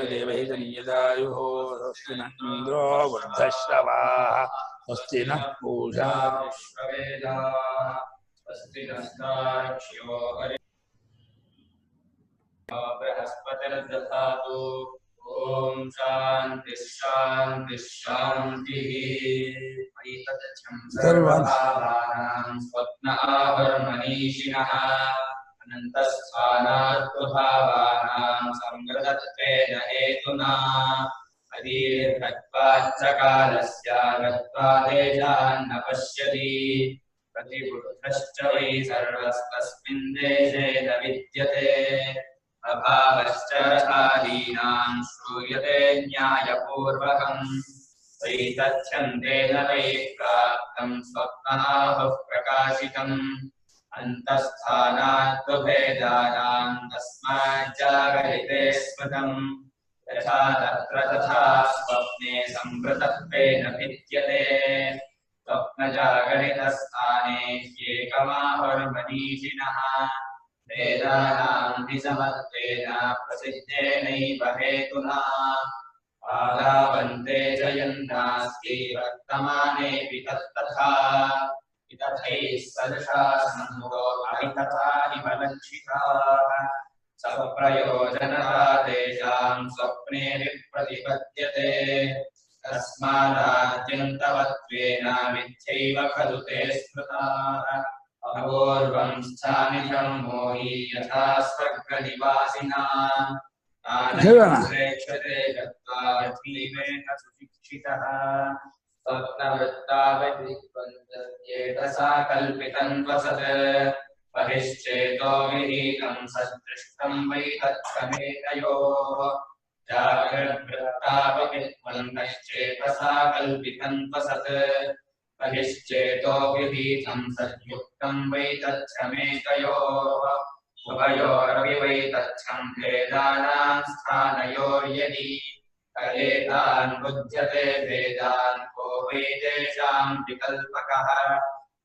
देवैतनीयदायुः स्वस्ति न इन्द्रो वृद्धश्रवाः स्वस्ति नः पूषा विश्ववेदाः स्वस्ति नस्ताक्ष्यो बृहस्पतिर्दधातु ॐ शान्तिः शान्तिः शान्तिः ऐतच्छं सर्वभावानां स्वप्न आहर्मनीषिणः अनन्तस्थानात्वभावानां संगतत्वेन हेतुना अदीर्घत्वाच्च कालस्य गत्वादेशान्न पश्यति प्रतिबुद्धश्च वै सर्वस्तस्मिन् देशे न विद्यते अभावश्च रथादीनां श्रूयते न्यायपूर्वकम् वैतथ्यन्तेन वै प्राप्तं स्वप्नाहुः प्रकाशितम् अन्तःस्थानात्वभेदानां तस्माज्जागरिते स्मृतम् यथा तत्र तथा स्वप्ने संवृतत्वेन भिद्यते स्वप्नजागरितस्थाने ह्येकमाहुर्मनीषिणः वेदानां विसमत्वेन प्रसिद्धेनैव हेतुना आदावन्ते जयन्नास्ति वर्तमानेऽपि तत्तथा वितथैः सदृशा सम्भो अवितथानिव लक्षिताः सप्रयोजनता तेषां स्वप्ने विप्रतिपद्यते तस्मादाद्यन्तवत्वेन मिथ्यैव खलु ते स्मृताः अपूर्वं स्थानिकं मोहि यथा स्वर्गनिवासिनां प्रेक्षते गत्वा यथीवेन सुशिक्षितः स्वप्नवृत्तावधित्वञ्चेतसा कल्पितं वसत् परिश्चेतो विहीनं सदृष्टं वै तत्समेतयोः जागृद्वृत्ताववित्वन्तश्चेतसा कल्पितं वसत् परिश्चेतो विहीतं सद्युक्तं वै तत्समेतयोः उभयोरपि वै तत्सं भेदानां स्थानयोर्यदि कलेतान् बुध्यते भेदान् को वै तेषां विकल्पकः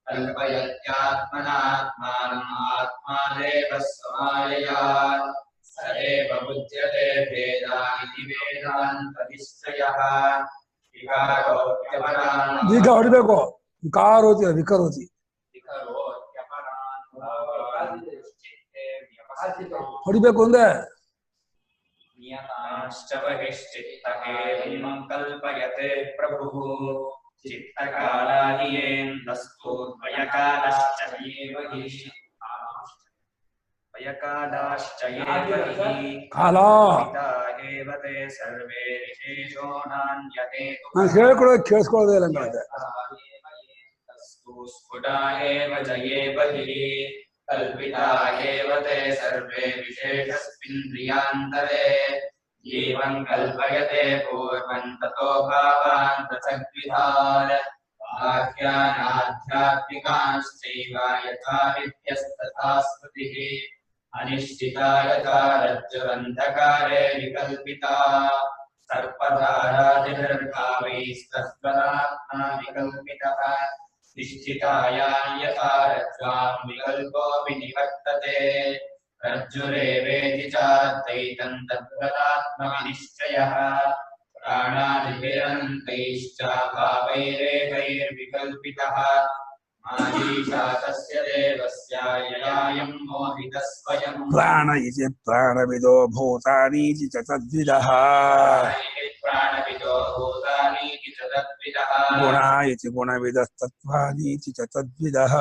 कल्पयत्यात्मनात्मानम् आत्मादेव स्वमायया स एव बुध्यते भेदानिति वेदान्तनिश्चयः दीर्घ ಹೊಡಿಬೇಕು ಕಾರೋತಿ ವಿಕರೋತಿ ಹೊಡಿಬೇಕು ಅಂದ್ರೆ नियताश्च बहिश्चित्तहेयं कल्पयते प्रभुः चित्तकालादियेन्दस्तु वयकालश्च ಕಾಲ एव ते सर्वे विशेषो नान्यहेतुः ನಾನು ಹೇಳ್ಕೊಳ್ಳೋದು ಕೇಳಿಸ್ಕೊಳ್ಳೋದೇ ಇಲ್ಲ ಅಂದ್ರೆ स्फुटा एव जये बहिः कल्पिता एव ते सर्वे विशेषस्मिन्द्रियान्तरे जीवं कल्पयते पूर्वं ततो भावान् पृथग्विधान् बाह्यानाध्यात्मिकांश्चैव यथा विद्यस्तथा स्मृतिः अनिश्चिता यथा रज्जुरन्धकारे विकल्पिता सर्पधारादिर्भावैस्तस्वरात्मा विकल्पितः निश्चितायां यथा रज्ज्वां विकल्पोऽपि निवर्तते रज्जुरेवेति चाद्वैतं तद्वदात्मविनिश्चयः प्राणादिभिरनन्तैश्च भावैरेकैर्विकल्पितः मारीचा तस्य देवस्य ययायं मोहितः स्वयं ಪ್ರಾಣ ಇತಿ ಪ್ರಾಣವಿದೋ ಭೂತಾನೀತಿ ಚ ತದ್ವಿದಃ प्राणविदो भूतानीति च तद्विदः ಗುಣ ಇತಿ ಗುಣವಿದಸ್ತತ್ವಾನೀತಿ ಚ ತದ್ವಿದಃ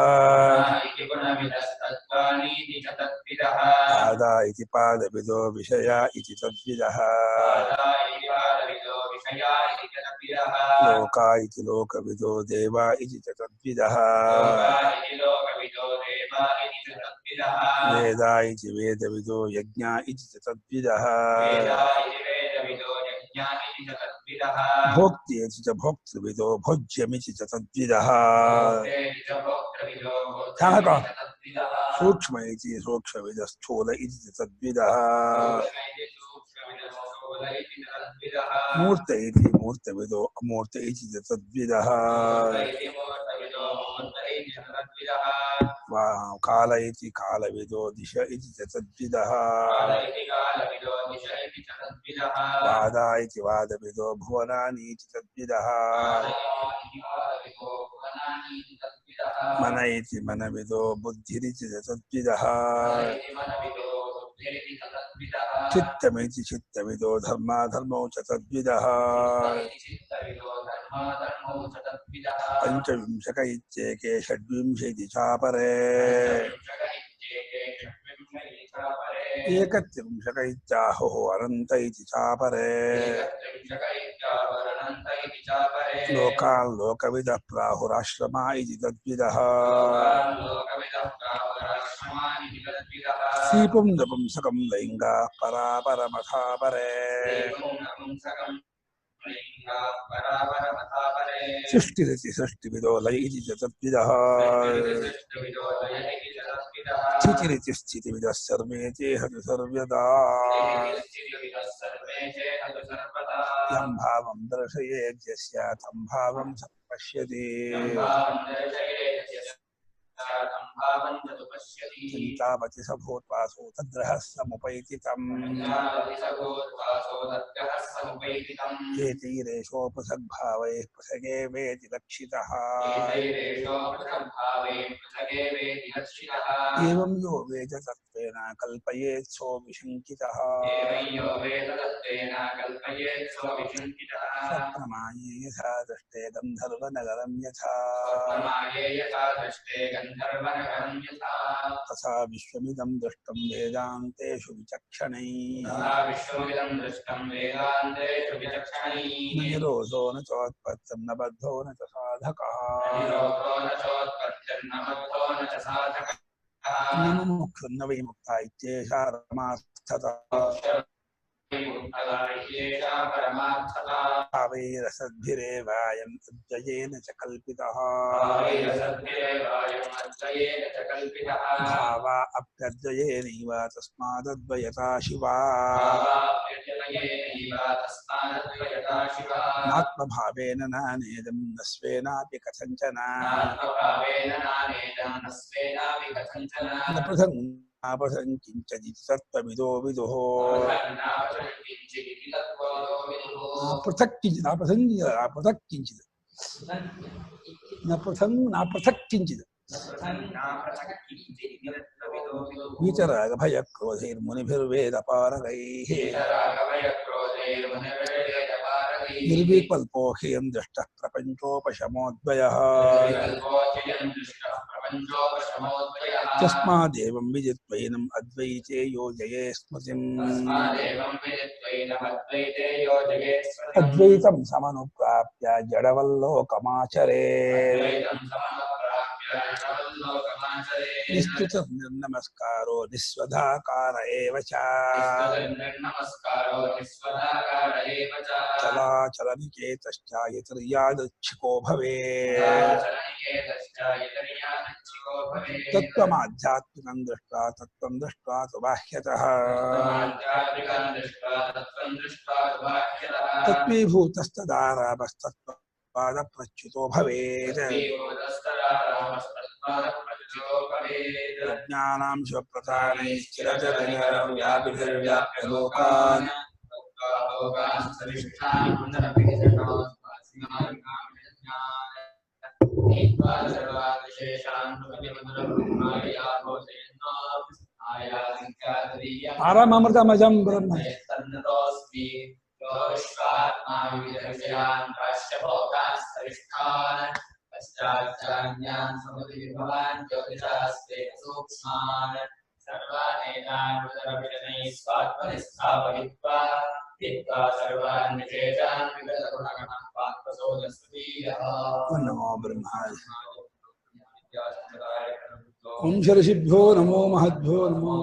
इति गुणविदस्तत्त्वानीति च तद्विदः ಪಾದ ಇತಿ ಪಾದವಿದೋ ವಿಷಯ ಇತಿ ತದ್ವಿದಃ पादादिवादविदो विषया इति च तद्विदः ಲೋಕ ಇತಿ ಲೋಕವಿದೋ ದೇವ ಇತಿ ಚ ತದ್ವಿದಃ लोका इति लोकविदो देवा इति च तद्विदः ವೇದ ಇತಿ ವೇದವಿದೋ ಯಜ್ಞ ಇತಿ ಚ ತದ್ವಿದಃ वेदा इति वेदविदो यज्ञा इति च तद्विदः ಭೋಕ್ತಿ ಇತಿ ಚ ಭೋಕ್ತೃವಿದೋ ಭೋಜ್ಯಮಿತಿ ಚ ತದ್ವಿದಃ भोक्ते इति च भोक्तृविदೋ ಚಾಣಕ भोज्यमिति च तद्विदः ಸೂಕ್ಷ್ಮ ಇತಿ ಸೂಕ್ಷ್ಮವಿದ ಸ್ಥೂಲ ಇತಿ ಚ ತದ್ವಿದಃ ಮೂರ್ತ ಇತಿ ಮೂರ್ತವಿದೋ ಅಮೂರ್ತ ಇತಿ ಚ ತದ್ವಿದಃ तद्विदः काल इति कालविदो दिश इति च तद्विदः काल इति कालविदो दिश इति च तद्विदः वादा इति वादविदो भुवनानि इति तद्विदः काल इति कालविदो भुवनानि इति तद्विदः मन इति मनविदो बुद्धिरिति च तद्विदः मन इति मनविदो बुद्धिरिति च तद्विदः चित्तमिति चित्तविदो धर्माधर्मौ च तद्विदः चित्तमिति चित्तविदो धर्माधर्मौ च तद्विदः पञ्चविंशक इत्येके षड्विंश इति चापरे पंचविंशक इत्येके षड्विंश इति चापरे एकत्रिंशक इत्याहुः अनन्त इति चापरे एकत्रिंशक इत्याहुः अनन्त इति चापरे लोकान् लोकविदः प्राहुराश्रमा इति तद्विदः लोकान् लोकविदः प्राहुराश्रमान् इति तद्विदः सीपुं नपुंसकं लैङ्गाः परापरमथापरे दीपं नपुंसकं लिङ्गाः परापरमथापरे सृष्टिरिति सृष्टिविदो लय इति च तद्विदः सृष्टिविदो लय इति च तद्विदः स्थितिरिति स्थितिविदः सर्वे चेहतु सर्वदा स्थितिविदः सर्वे चेहतु सर्वदा यं भावं दर्शयेत् यस्य तं भावं स पश्यति यं भावं दर्शयेत् यस्य तं भावं च तु पश्यति चिन्तावति स भूत्वासो तद्रहः समुपैति तम् चिन्तावति स भूत्वासो तद्गहः समुपैति तम् एतैरेषोपसद्भावैः पृथगेवेति लक्षितः एतैरेषो पृथग्भावैः पृथगेवेति लक्षितः एवं यो वेद तत्त्वेन कल्पयेत् सोऽविशङ्कितः एवं यो वेद तत्त्वेन कल्पयेत् सोऽविशङ्कितः सप्रमाये यथा दृष्टे गन्धर्वनगरं यथा स्वप्रमाये यथा दृष्टे गन्धर्वनगरं यथा तथा विश्वमिदं दृष्टं वेदान्तेषु विचक्षणैः तथा विश्वमिदं दृष्टं वेदान्तेषु विचक्षणैः न निरोधो न चोत्पत्तिं न बद्धो न च साधकः निरोधो न चोत्पत्तिर्न बद्धो न च साधकः न मुमुक्षुर्न विमुक्ता इत्येषा परमार्थता परमार्थता भावैरसद्भिरेवायम् अद्वयेन च कल्पितः भावा अप्यद्वयेनैव तस्मादद्वयता शिवा नात्मभावेन नानेदं न स्वेनापि कथञ्चन न पृथङ् नापृथङ् किञ्चिदिति तत्त्वविदो विदुः पृथक् किञ्चित् पृथक् किञ्चित् न पृथङ् नापृथक् किञ्चित् वीतरागभयक्रोधैर्मुनिभिर्वेदपारगैः निर्विकल्पो ह्ययं दृष्टः प्रपञ्चोपशमोऽद्वयः तस्मादेवं विदित्वैनम् अद्वैते योजये स्मृतिम् अद्वैतं समनुप्राप्य जडवल्लोकमाचरेत् निस्तुतः निर्नमस्कारो निस्वधाकार एव च चलाचलनिकेतश्च यतिर्यादृच्छिको भवेत् तत्त्वमाध्यात्मिकं दृष्ट्वा तत्त्वं दृष्ट्वा तु बाह्यतः तत्त्वभूतस्तदाराभस्तत्त्वादप्रच्युतो भवेत् प्रज्ञानां शिवप्रधानैश्चिरजरव्यापिभिर्व्याप्य लोकान् आराममृतमजं ब्रह्म पश्चाच्चान्यान् समुदिविभवान् ज्योतिषास्ते सूक्ष्मान् सर्वान् एतान् उदरविजनैः स्वात्मनिस्थापयित्वा हित्वा सर्वान् निषेधान् विगतगुणगणः पार्थसोदस्वतीयः नमो ब्रह्माय ओं ऋषिभ्यो नमो महद्भ्यो नमो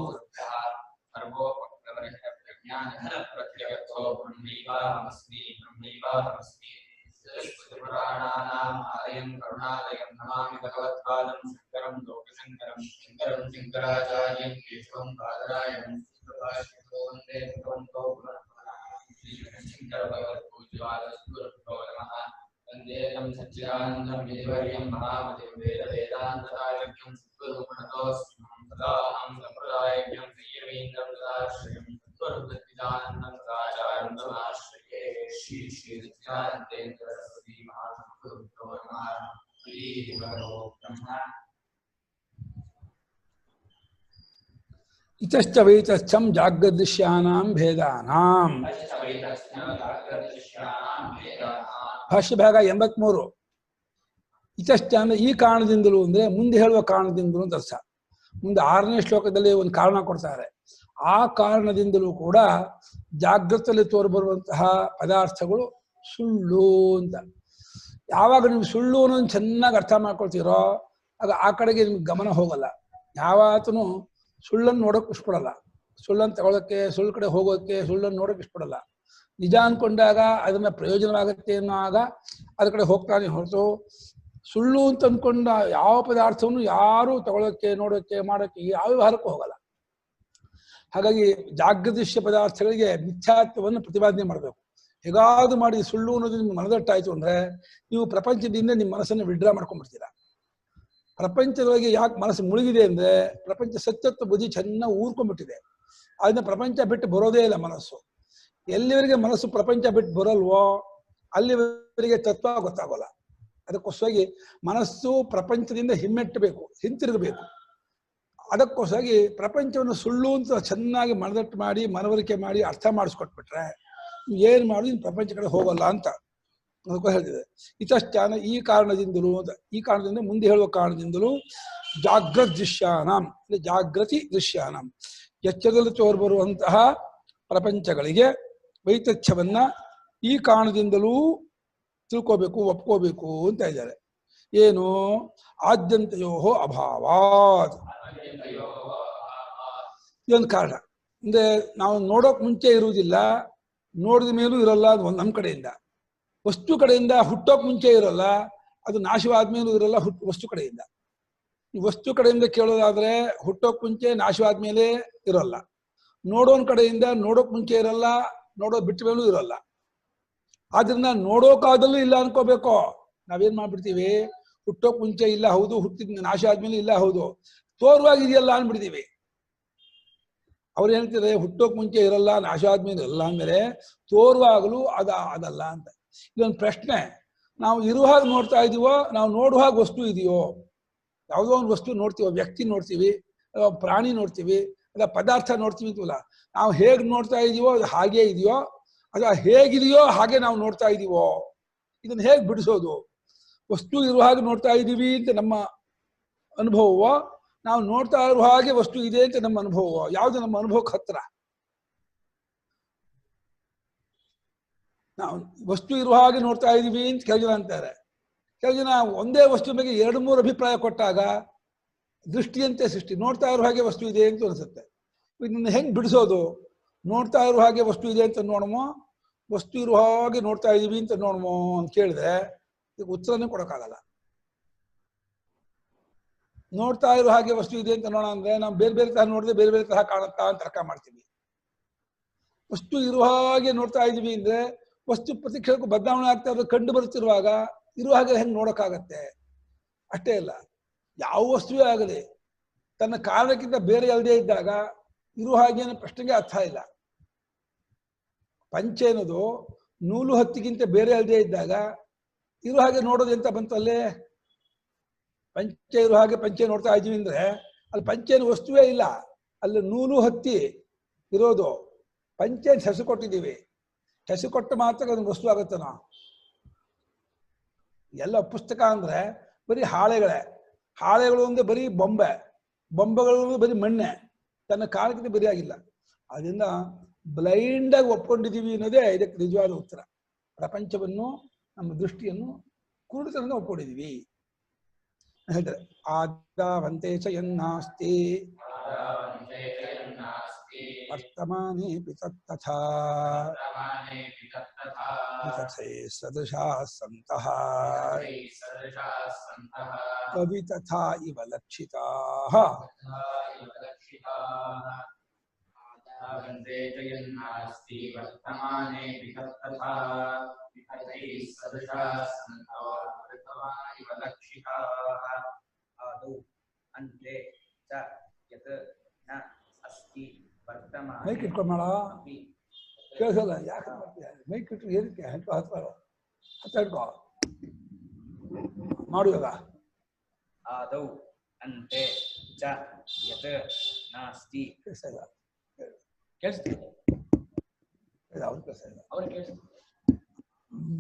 सर्वोपक्रमणप्रज्ञानप्रत्यगतो ब्रह्मैवाहमस्मि पुराणानाम् आलयं करुणालयं नमामि भगवत्पादं शङ्करं लोकशङ्करं शङ्कराचार्यं केशवं बादरायणं वन्दे भगवन्तो शङ्करभगवत्पूज्यवादस्तुभ्यो नमः वन्दे तं सच्चिदानन्दं विधिवर्यं महामतिं वेदवेदान्तराजं ಇತಶ್ಚ ವೈತಸ್ಥಂ ಜಾಗ್ರದೃಶ್ಯಾನಾಂ ಭೇದಾನಾಂ. ಭಾಷ್ಯ ಭಾಗ 83. ಇತಶ್ಚ ಅಂದ್ರೆ ಈ ಕಾರಣದಿಂದಲೂ ಅಂದ್ರೆ ಮುಂದೆ ಹೇಳುವ ಕಾರಣದಿಂದಲೂ ಅಂತ ಅರ್ಥ. ಮುಂದೆ 6ನೇ ಶ್ಲೋಕದಲ್ಲಿ ಒಂದು ಕಾರಣ ಕೊಡ್ತಾರೆ. ಆ ಕಾರಣದಿಂದಲೂ ಕೂಡ ಜಾಗೃತದಲ್ಲಿ ತೋರಿಬರುವಂತಹ ಪದಾರ್ಥಗಳು ಸುಳ್ಳು ಅಂತ. ಯಾವಾಗ ನೀವು ಸುಳ್ಳು ಅನ್ನೋದು ಚೆನ್ನಾಗಿ ಅರ್ಥ ಮಾಡ್ಕೊಳ್ತೀರೋ ಆಗ ಆ ಕಡೆಗೆ ನಿಮ್ಗೆ ಗಮನ ಹೋಗಲ್ಲ. ಯಾವತ್ತೂ ಸುಳ್ಳನ್ನು ನೋಡೋಕೆ ಇಷ್ಟಪಡಲ್ಲ, ಸುಳ್ಳನ್ನು ತಗೊಳಕ್ಕೆ, ಸುಳ್ಳು ಕಡೆ ಹೋಗೋಕ್ಕೆ, ಸುಳ್ಳನ್ನು ನೋಡೋಕೆ ಇಷ್ಟಪಡಲ್ಲ. ನಿಜ ಅನ್ಕೊಂಡಾಗ ಅದನ್ನ ಪ್ರಯೋಜನವಾಗುತ್ತೆ ಅನ್ನೋವಾಗ ಅದ್ರ ಕಡೆ ಹೋಗ್ತಾನೆ ಹೊರತು ಸುಳ್ಳು ಅಂತ ಅಂದ್ಕೊಂಡ ಯಾವ ಪದಾರ್ಥವನ್ನು ಯಾರು ತಗೊಳಕ್ಕೆ, ನೋಡೋಕ್ಕೆ, ಮಾಡೋಕ್ಕೆ ಯಾವ ವ್ಯವಹಾರಕ್ಕೂ ಹೋಗಲ್ಲ. ಹಾಗಾಗಿ ಜಾಗೃತಿಷ್ಯ ಪದಾರ್ಥಗಳಿಗೆ ಮಿಥ್ಯಾತ್ವವನ್ನು ಪ್ರತಿಪಾದನೆ ಮಾಡಬೇಕು. ಹೇಗಾದ್ರೂ ಮಾಡಿ ಸುಳ್ಳು ಅನ್ನೋದು ನಿಮ್ಗೆ ಮನದಟ್ಟಾಯ್ತು ಅಂದ್ರೆ ನೀವು ಪ್ರಪಂಚದಿಂದ ನಿಮ್ಮ ಮನಸ್ಸನ್ನು ವಿಡ್ರಾ ಮಾಡ್ಕೊಂಡ್ಬಿಡ್ತೀರಾ. ಪ್ರಪಂಚದೊಳಗೆ ಯಾಕೆ ಮನಸ್ಸು ಮುಳುಗಿದೆ ಅಂದ್ರೆ ಪ್ರಪಂಚ ಸತ್ಯತ್ವ ಬುದ್ಧಿ ಚೆನ್ನಾಗಿ ಊರ್ಕೊಂಡ್ಬಿಟ್ಟಿದೆ. ಅದನ್ನ ಪ್ರಪಂಚ ಬಿಟ್ಟು ಬರೋದೇ ಇಲ್ಲ ಮನಸ್ಸು. ಎಲ್ಲಿವರೆಗೆ ಮನಸ್ಸು ಪ್ರಪಂಚ ಬಿಟ್ಟು ಬರಲ್ವೋ ಅಲ್ಲಿವರೆಗೆ ತತ್ವ ಗೊತ್ತಾಗೋಲ್ಲ. ಅದಕ್ಕೋಸ್ಕರಾಗಿ ಮನಸ್ಸು ಪ್ರಪಂಚದಿಂದ ಹಿಮ್ಮೆಟ್ಟಬೇಕು, ಹಿಂತಿರುಗಬೇಕು. ಅದಕ್ಕೋಸ್ಕರಾಗಿ ಪ್ರಪಂಚವನ್ನು ಸುಳ್ಳು ಅಂತ ಚೆನ್ನಾಗಿ ಮನದಟ್ಟು ಮಾಡಿ ಮನವರಿಕೆ ಮಾಡಿ ಅರ್ಥ ಮಾಡಿಸ್ಕೊಟ್ಬಿಟ್ರೆ ಏನು ಮಾಡಿ ಪ್ರಪಂಚ ಕಡೆ ಹೋಗಲ್ಲ ಅಂತ ಅದಕ್ಕೂ ಹೇಳ್ತಿದೆ. ಇತಶ್ಚಾನ ಈ ಕಾರಣದಿಂದಲೂ ಅಂತ, ಈ ಕಾರಣದಿಂದ ಮುಂದೆ ಹೇಳುವ ಕಾರಣದಿಂದಲೂ ಜಾಗೃತ್ ದೃಶ್ಯಾನಾಂ ಜಾಗೃತಿ ದೃಶ್ಯಾನಾಂ ಎಚ್ಚರದಲ್ಲಿ ತೋರ್ಬರುವಂತಹ ಪ್ರಪಂಚಗಳಿಗೆ ವೈತಥ್ಯವನ್ನ ಈ ಕಾರಣದಿಂದಲೂ ತಿಳ್ಕೋಬೇಕು, ಒಪ್ಕೋಬೇಕು ಅಂತ ಇದ್ದಾರೆ. ಏನು? ಆದ್ಯಂತಯೋ ಅಭಾವಾತ್. ಇದೊಂದು ಕಾರಣ. ಅಂದ್ರೆ ನಾವು ನೋಡೋಕ್ ಮುಂಚೆ ಇರುವುದಿಲ್ಲ, ನೋಡಿದ ಮೇಲೂ ಇರಲ್ಲ. ಅದು ಒಂದು ನಮ್ಮ ಕಡೆಯಿಂದ. ವಸ್ತು ಕಡೆಯಿಂದ ಹುಟ್ಟೋಕ್ ಮುಂಚೆ ಇರಲ್ಲ, ಅದು ನಾಶವಾದ ಮೇಲೂ ಇರಲ್ಲ ವಸ್ತು ಕಡೆಯಿಂದ. ಈ ವಸ್ತು ಕಡೆಯಿಂದ ಕೇಳೋದಾದ್ರೆ ಹುಟ್ಟೋಕ್ ಮುಂಚೆ ನಾಶವಾದ ಮೇಲೆ ಇರಲ್ಲ. ನೋಡೋನ್ ಕಡೆಯಿಂದ ನೋಡೋಕ್ ಮುಂಚೆ ಇರಲ್ಲ, ನೋಡೋದ್ ಬಿಟ್ಟ ಮೇಲೂ ಇರಲ್ಲ. ಆದ್ರಿಂದ ನೋಡೋಕಾದಲ್ಲೂ ಇಲ್ಲ ಅನ್ಕೋಬೇಕು. ನಾವೇನ್ ಮಾಡ್ಬಿಡ್ತೀವಿ, ಹುಟ್ಟೋಕ್ ಮುಂಚೆ ಇಲ್ಲ ಹೌದು, ಹುಟ್ಟಿದ ನಾಶ ಆದ್ಮೇಲೆ ಇಲ್ಲ ಹೌದು, ತೋರ್ವಾಗಿದೆಯಲ್ಲ ಅನ್ಬಿಡ್ತೀವಿ. ಅವ್ರು ಹೇಳ್ತಾರೆ ಹುಟ್ಟೋಕ್ ಮುಂಚೆ ಇರಲ್ಲ, ನಾಶ ಆದ್ಮೇಲೆ ಇರಲ್ಲ ಅಂದ್ಮೇಲೆ ತೋರುವಾಗಲೂ ಅದಲ್ಲ ಅಂತ. ಇದೊಂದು ಪ್ರಶ್ನೆ. ನಾವು ಇರುವಾಗ ನೋಡ್ತಾ ಇದೀವೋ, ನಾವು ನೋಡುವಾಗ ವಸ್ತು ಇದೆಯೋ? ಯಾವುದೋ ಒಂದು ವಸ್ತು ನೋಡ್ತೀವೋ, ವ್ಯಕ್ತಿ ನೋಡ್ತೀವಿ, ಅಥವಾ ಪ್ರಾಣಿ ನೋಡ್ತೀವಿ, ಅಥವಾ ಪದಾರ್ಥ ನೋಡ್ತೀವಿ ಅಂತಲ್ಲ, ನಾವು ಹೇಗೆ ನೋಡ್ತಾ ಇದೀವೋ ಅದು ಹಾಗೇ ಇದೆಯೋ, ಅಥವಾ ಹೇಗಿದೆಯೋ ಹಾಗೆ ನಾವು ನೋಡ್ತಾ ಇದೀವೋ? ಇದನ್ನ ಹೇಗೆ ಬಿಡಿಸೋದು? ವಸ್ತು ಇರುವ ಹಾಗೆ ನೋಡ್ತಾ ಇದೀವಿ ಅಂತ ನಮ್ಮ ಅನುಭವವೋ, ನಾವು ನೋಡ್ತಾ ಇರುವ ಹಾಗೆ ವಸ್ತು ಇದೆ ಅಂತ ನಮ್ಮ ಅನುಭವವೋ? ಯಾವುದು ನಮ್ಮ ಅನುಭವಕ್ಕೆ ಹತ್ರ? ನಾವು ವಸ್ತು ಇರುವ ಹಾಗೆ ನೋಡ್ತಾ ಇದೀವಿ ಅಂತ ಕೆಲವು ಜನ ಅಂತಾರೆ. ಕೆಲವು ಜನ ಒಂದೇ ವಸ್ತು ಬಗ್ಗೆ 2-3 ಅಭಿಪ್ರಾಯ ಕೊಟ್ಟಾಗ ದೃಷ್ಟಿಯಂತೆ ಸೃಷ್ಟಿ, ನೋಡ್ತಾ ಇರುವ ಹಾಗೆ ವಸ್ತು ಇದೆ ಅಂತ ಅನ್ಸುತ್ತೆ. ಇದನ್ನ ಹೆಂಗ್ ಬಿಡಿಸೋದು? ನೋಡ್ತಾ ಇರುವ ಹಾಗೆ ವಸ್ತು ಇದೆ ಅಂತ ನೋಡಮೋ, ವಸ್ತು ಇರುವ ಹಾಗೆ ನೋಡ್ತಾ ಇದೀವಿ ಅಂತ ನೋಡಮೋ ಅಂತ ಕೇಳಿದ್ರೆ ಈಗ ಉತ್ತರನೇ ಕೊಡೋಕ್ಕಾಗಲ್ಲ. ನೋಡ್ತಾ ಇರೋ ಹಾಗೆ ವಸ್ತು ಇದೆ ಅಂತ ನೋಡೋಣ ಅಂದ್ರೆ ನಾವು ಬೇರೆ ಬೇರೆ ತರಹ ನೋಡಿದ್ರೆ ಬೇರೆ ಬೇರೆ ತರಹ ಕಾಣುತ್ತಾ ಅಂತ ತರ್ಕ ಮಾಡ್ತೀವಿ. ವಸ್ತು ಇರುವ ಹಾಗೆ ನೋಡ್ತಾ ಇದೀವಿ ಅಂದ್ರೆ ವಸ್ತು ಪ್ರತಿ ಕ್ಷಣಕ್ಕೂ ಬದಲಾವಣೆ ಆಗ್ತಾ ಇರೋದು ಕಂಡು ಬರುತ್ತಿರುವಾಗ ಇರುವ ಹಾಗೆ ಹೆಂಗೆ ನೋಡೋಕ್ಕಾಗತ್ತೆ? ಅಷ್ಟೇ ಅಲ್ಲ, ಯಾವ ವಸ್ತುವೇ ಆಗಲಿ ತನ್ನ ಕಾರಣಕ್ಕಿಂತ ಬೇರೆ ಅಲ್ಲದೆ ಇದ್ದಾಗ ಇರುವ ಹಾಗೆ ಪ್ರಶ್ನೆಗೆ ಅರ್ಥ ಇಲ್ಲ. ಪಂಚೆ ಅನ್ನೋದು ನೂಲು ಹತ್ತಿಗಿಂತ ಬೇರೆ ಅಲ್ಲದೆ ಇದ್ದಾಗ ಇರುವ ಹಾಗೆ ನೋಡೋದು ಎಂತ ಬಂತಲ್ಲೇ? ಪಂಚೆ ಇರುವ ಹಾಗೆ ಪಂಚೆ ನೋಡ್ತಾ ಇದ್ದೀವಿ ಅಂದ್ರೆ ಅಲ್ಲಿ ಪಂಚೆನ ವಸ್ತುವೇ ಇಲ್ಲ, ಅಲ್ಲಿ ನೂಲು ಹತ್ತಿ ಇರೋದು. ಪಂಚೆ ಹೆಸರು ಕೊಟ್ಟಿದ್ದೀವಿ, ಹೆಸರು ಕೊಟ್ಟ ಮಾತ್ರ ಅದೊಂದು ವಸ್ತು ಆಗುತ್ತೆ. ನಾವು ಎಲ್ಲ ಪುಸ್ತಕ ಅಂದ್ರೆ ಬರೀ ಹಾಳೆಗಳು ಅಂದ್ರೆ ಬರೀ ಬೊಂಬೆಗಳು ಬರೀ ಮಣ್ಣೆ, ತನ್ನ ಕಾಲಕ್ಕಿಂತ ಬರೀ ಆಗಿಲ್ಲ. ಅದರಿಂದ ಬ್ಲೈಂಡ್ ಆಗಿ ಒಪ್ಕೊಂಡಿದ್ದೀವಿ ಅನ್ನೋದೇ ಇದಕ್ಕೆ ನಿಜವಾದ ಉತ್ತರ. ಪ್ರಪಂಚವನ್ನು, ನಮ್ಮ ದೃಷ್ಟಿಯನ್ನು ಕುರುಡುತನದಿಂದ ಒಪ್ಕೊಂಡಿದ್ದೀವಿ ಹೇಳ್ತಾರೆ. ಆದಾವಂತೆ ಚ ಯನ್ನಾಸ್ತಿ ವರ್ತಮಾನೇಪಿ ತತ್ತಥಾ ವಿತಥೈ ಸದೃಶಾಃ ಸಂತಃ ಅವಿತಥಾ ಇವ ಲಕ್ಷಿತಾಃ. ಆದು ಅಂತೆ ಯತ್ ನ ಅಸ್ತಿ ವರ್ತಮಾನೆ ಮೈಕ್ ಇಟ್ಕೊಂಬೇಡ ಅಪಿ ಕೇಳಿಸಲ್ಲ ಯಾಕೆ ಮಾಡ್ತೀಯ ಮೈಕ್ ಇಟ್ಟು ಏನಕ್ಕೆ ಹತ್ತು ಇಟ್ಕೋ ಮಾಡುವಾಗ ಆದೌ ಅಂತೆ ಚ ಯತ್ ನಾಸ್ತಿ ಕೇಳಿಸ್ತಾ ಇಲ್ಲ ಕೇಳಿಸ್ತಿದೆ ಅವ್ರು ಕೇಳಿಸ್ತಾ ಇಲ್ಲ ಅವ್ರು ಕೇಳಿಸ್ತಿದೆ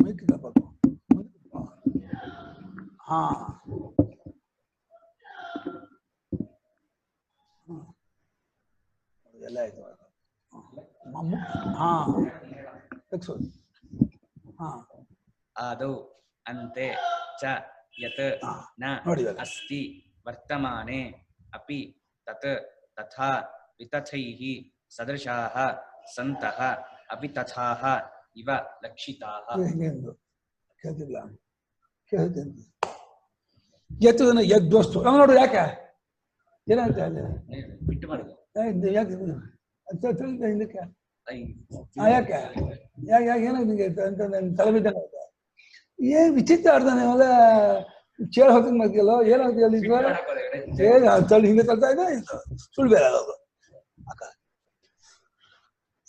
ಮೈಕ್ ಇಟ್ಕೋಬೇಕು ಹಾ ಎಲ್ಲ ಆಯ್ತು ಹಾ ತೆಗ್ಸೋದು ಹಾ ಆದೌ ಅಂತೆ ಚ ಯತ್ ನ ನೋಡಿ ಅಸ್ತಿ ವರ್ತಮಾನೆ ಅಪಿ ತತ್ ತಥಾ ವಿತಥೈಃ ಸದೃಶಾಃ ಸಂತಃ ಅಪಿ ತಥಾಃ ಇವ ಲಕ್ಷಿತಾಃ ಹಿಂಗೆ ಅಂದ್ರು ಕೇಳ್ತಿಲ್ಲ ಕೇಳ್ತೀನಿ ಎತ್ತದನ್ನ ಯದ್ವಸ್ತು ನಾವು ನೋಡು ಯಾಕೆ ಏನಾಗ್ತ ಅಲ್ಲಿ ಬಿಟ್ಟು ಮಾಡುದು ಯಾಕೆ ಹಿಂದಕ್ಕೆ ಐ ಯಾಕೆ ಯಾಕೆ ಯಾಕೆ ಏನಾಗ ನಿಂಗೆ ಅಂತ ತಲೆ ಬಿದ್ದಂಗೆ ಏನ್ ವಿಚಿತ್ರ ಆಡ್ತಾನೆ ಇವಾಗ ಚೇರ್ ಹೊತ್ತಿಗೆ ಮಾಡ್ತೀಯಲ್ಲ ಏನಾಗ್ತೀಯ ಅಲ್ಲಿ ಏನು ತಳ್ಳಿ ಹಿಂಗೆ ತಳ್ತಾ ಇದೆ ಸುಳ್ಳು ಬೇರೆ ಆಗೋದು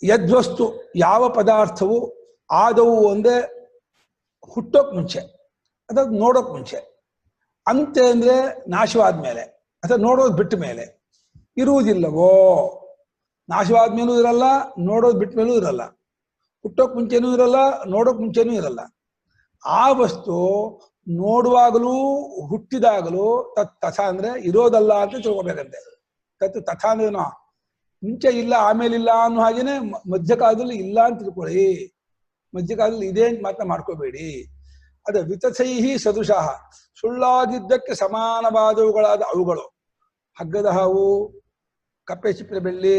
ಯದ್ವಸ್ತು ಯಾವ ಪದಾರ್ಥವು ಆದವು ಒಂದೇ ಹುಟ್ಟೋಕ್ ಮುಂಚೆ ಅಥವಾ ನೋಡೋಕ್ ಮುಂಚೆ ಅಂತೆ ಅಂದ್ರೆ ನಾಶವಾದ್ಮೇಲೆ ಅಥವಾ ನೋಡೋದು ಬಿಟ್ಟ ಮೇಲೆ ಇರುವುದಿಲ್ಲವೋ ನಾಶವಾದ್ಮೇಲೂ ಇರಲ್ಲ ನೋಡೋದು ಬಿಟ್ಟ ಮೇಲೂ ಇರಲ್ಲ ಹುಟ್ಟೋಕ್ ಮುಂಚೆನೂ ಇರಲ್ಲ ನೋಡೋಕ್ ಮುಂಚೆನೂ ಇರಲ್ಲ ಆ ವಸ್ತು ನೋಡುವಾಗಲೂ ಹುಟ್ಟಿದಾಗಲೂ ತತ್ ತಥಾ ಅಂದ್ರೆ ಇರೋದಲ್ಲ ಅಂತ ತಿಳ್ಕೊಬೇಕಂತೆ ತತ್ ತಥಾ ಅಂದ್ರೇನೋ ಮುಂಚೆ ಇಲ್ಲ ಆಮೇಲೆ ಇಲ್ಲ ಅನ್ನೋ ಹಾಗೇನೆ ಮಧ್ಯಕಾಲದಲ್ಲಿ ಇಲ್ಲ ಅಂತ ತಿಳ್ಕೊಳ್ಳಿ ಮಧ್ಯಕಾಲದಲ್ಲಿ ಇದೆ ಅಂತ ಮಾತ್ರ ಮಾಡ್ಕೋಬೇಡಿ ಅದ ವಿತಥೈಹಿ ಸದೃಶಃ ಸುಳ್ಳಾಗಿದ್ದಕ್ಕೆ ಸಮಾನವಾದವುಗಳಾದ ಅವುಗಳು ಹಗ್ಗದ ಹಾವು ಕಪ್ಪೆ ಚಿಪ್ಪೆ ಬೆಳ್ಳಿ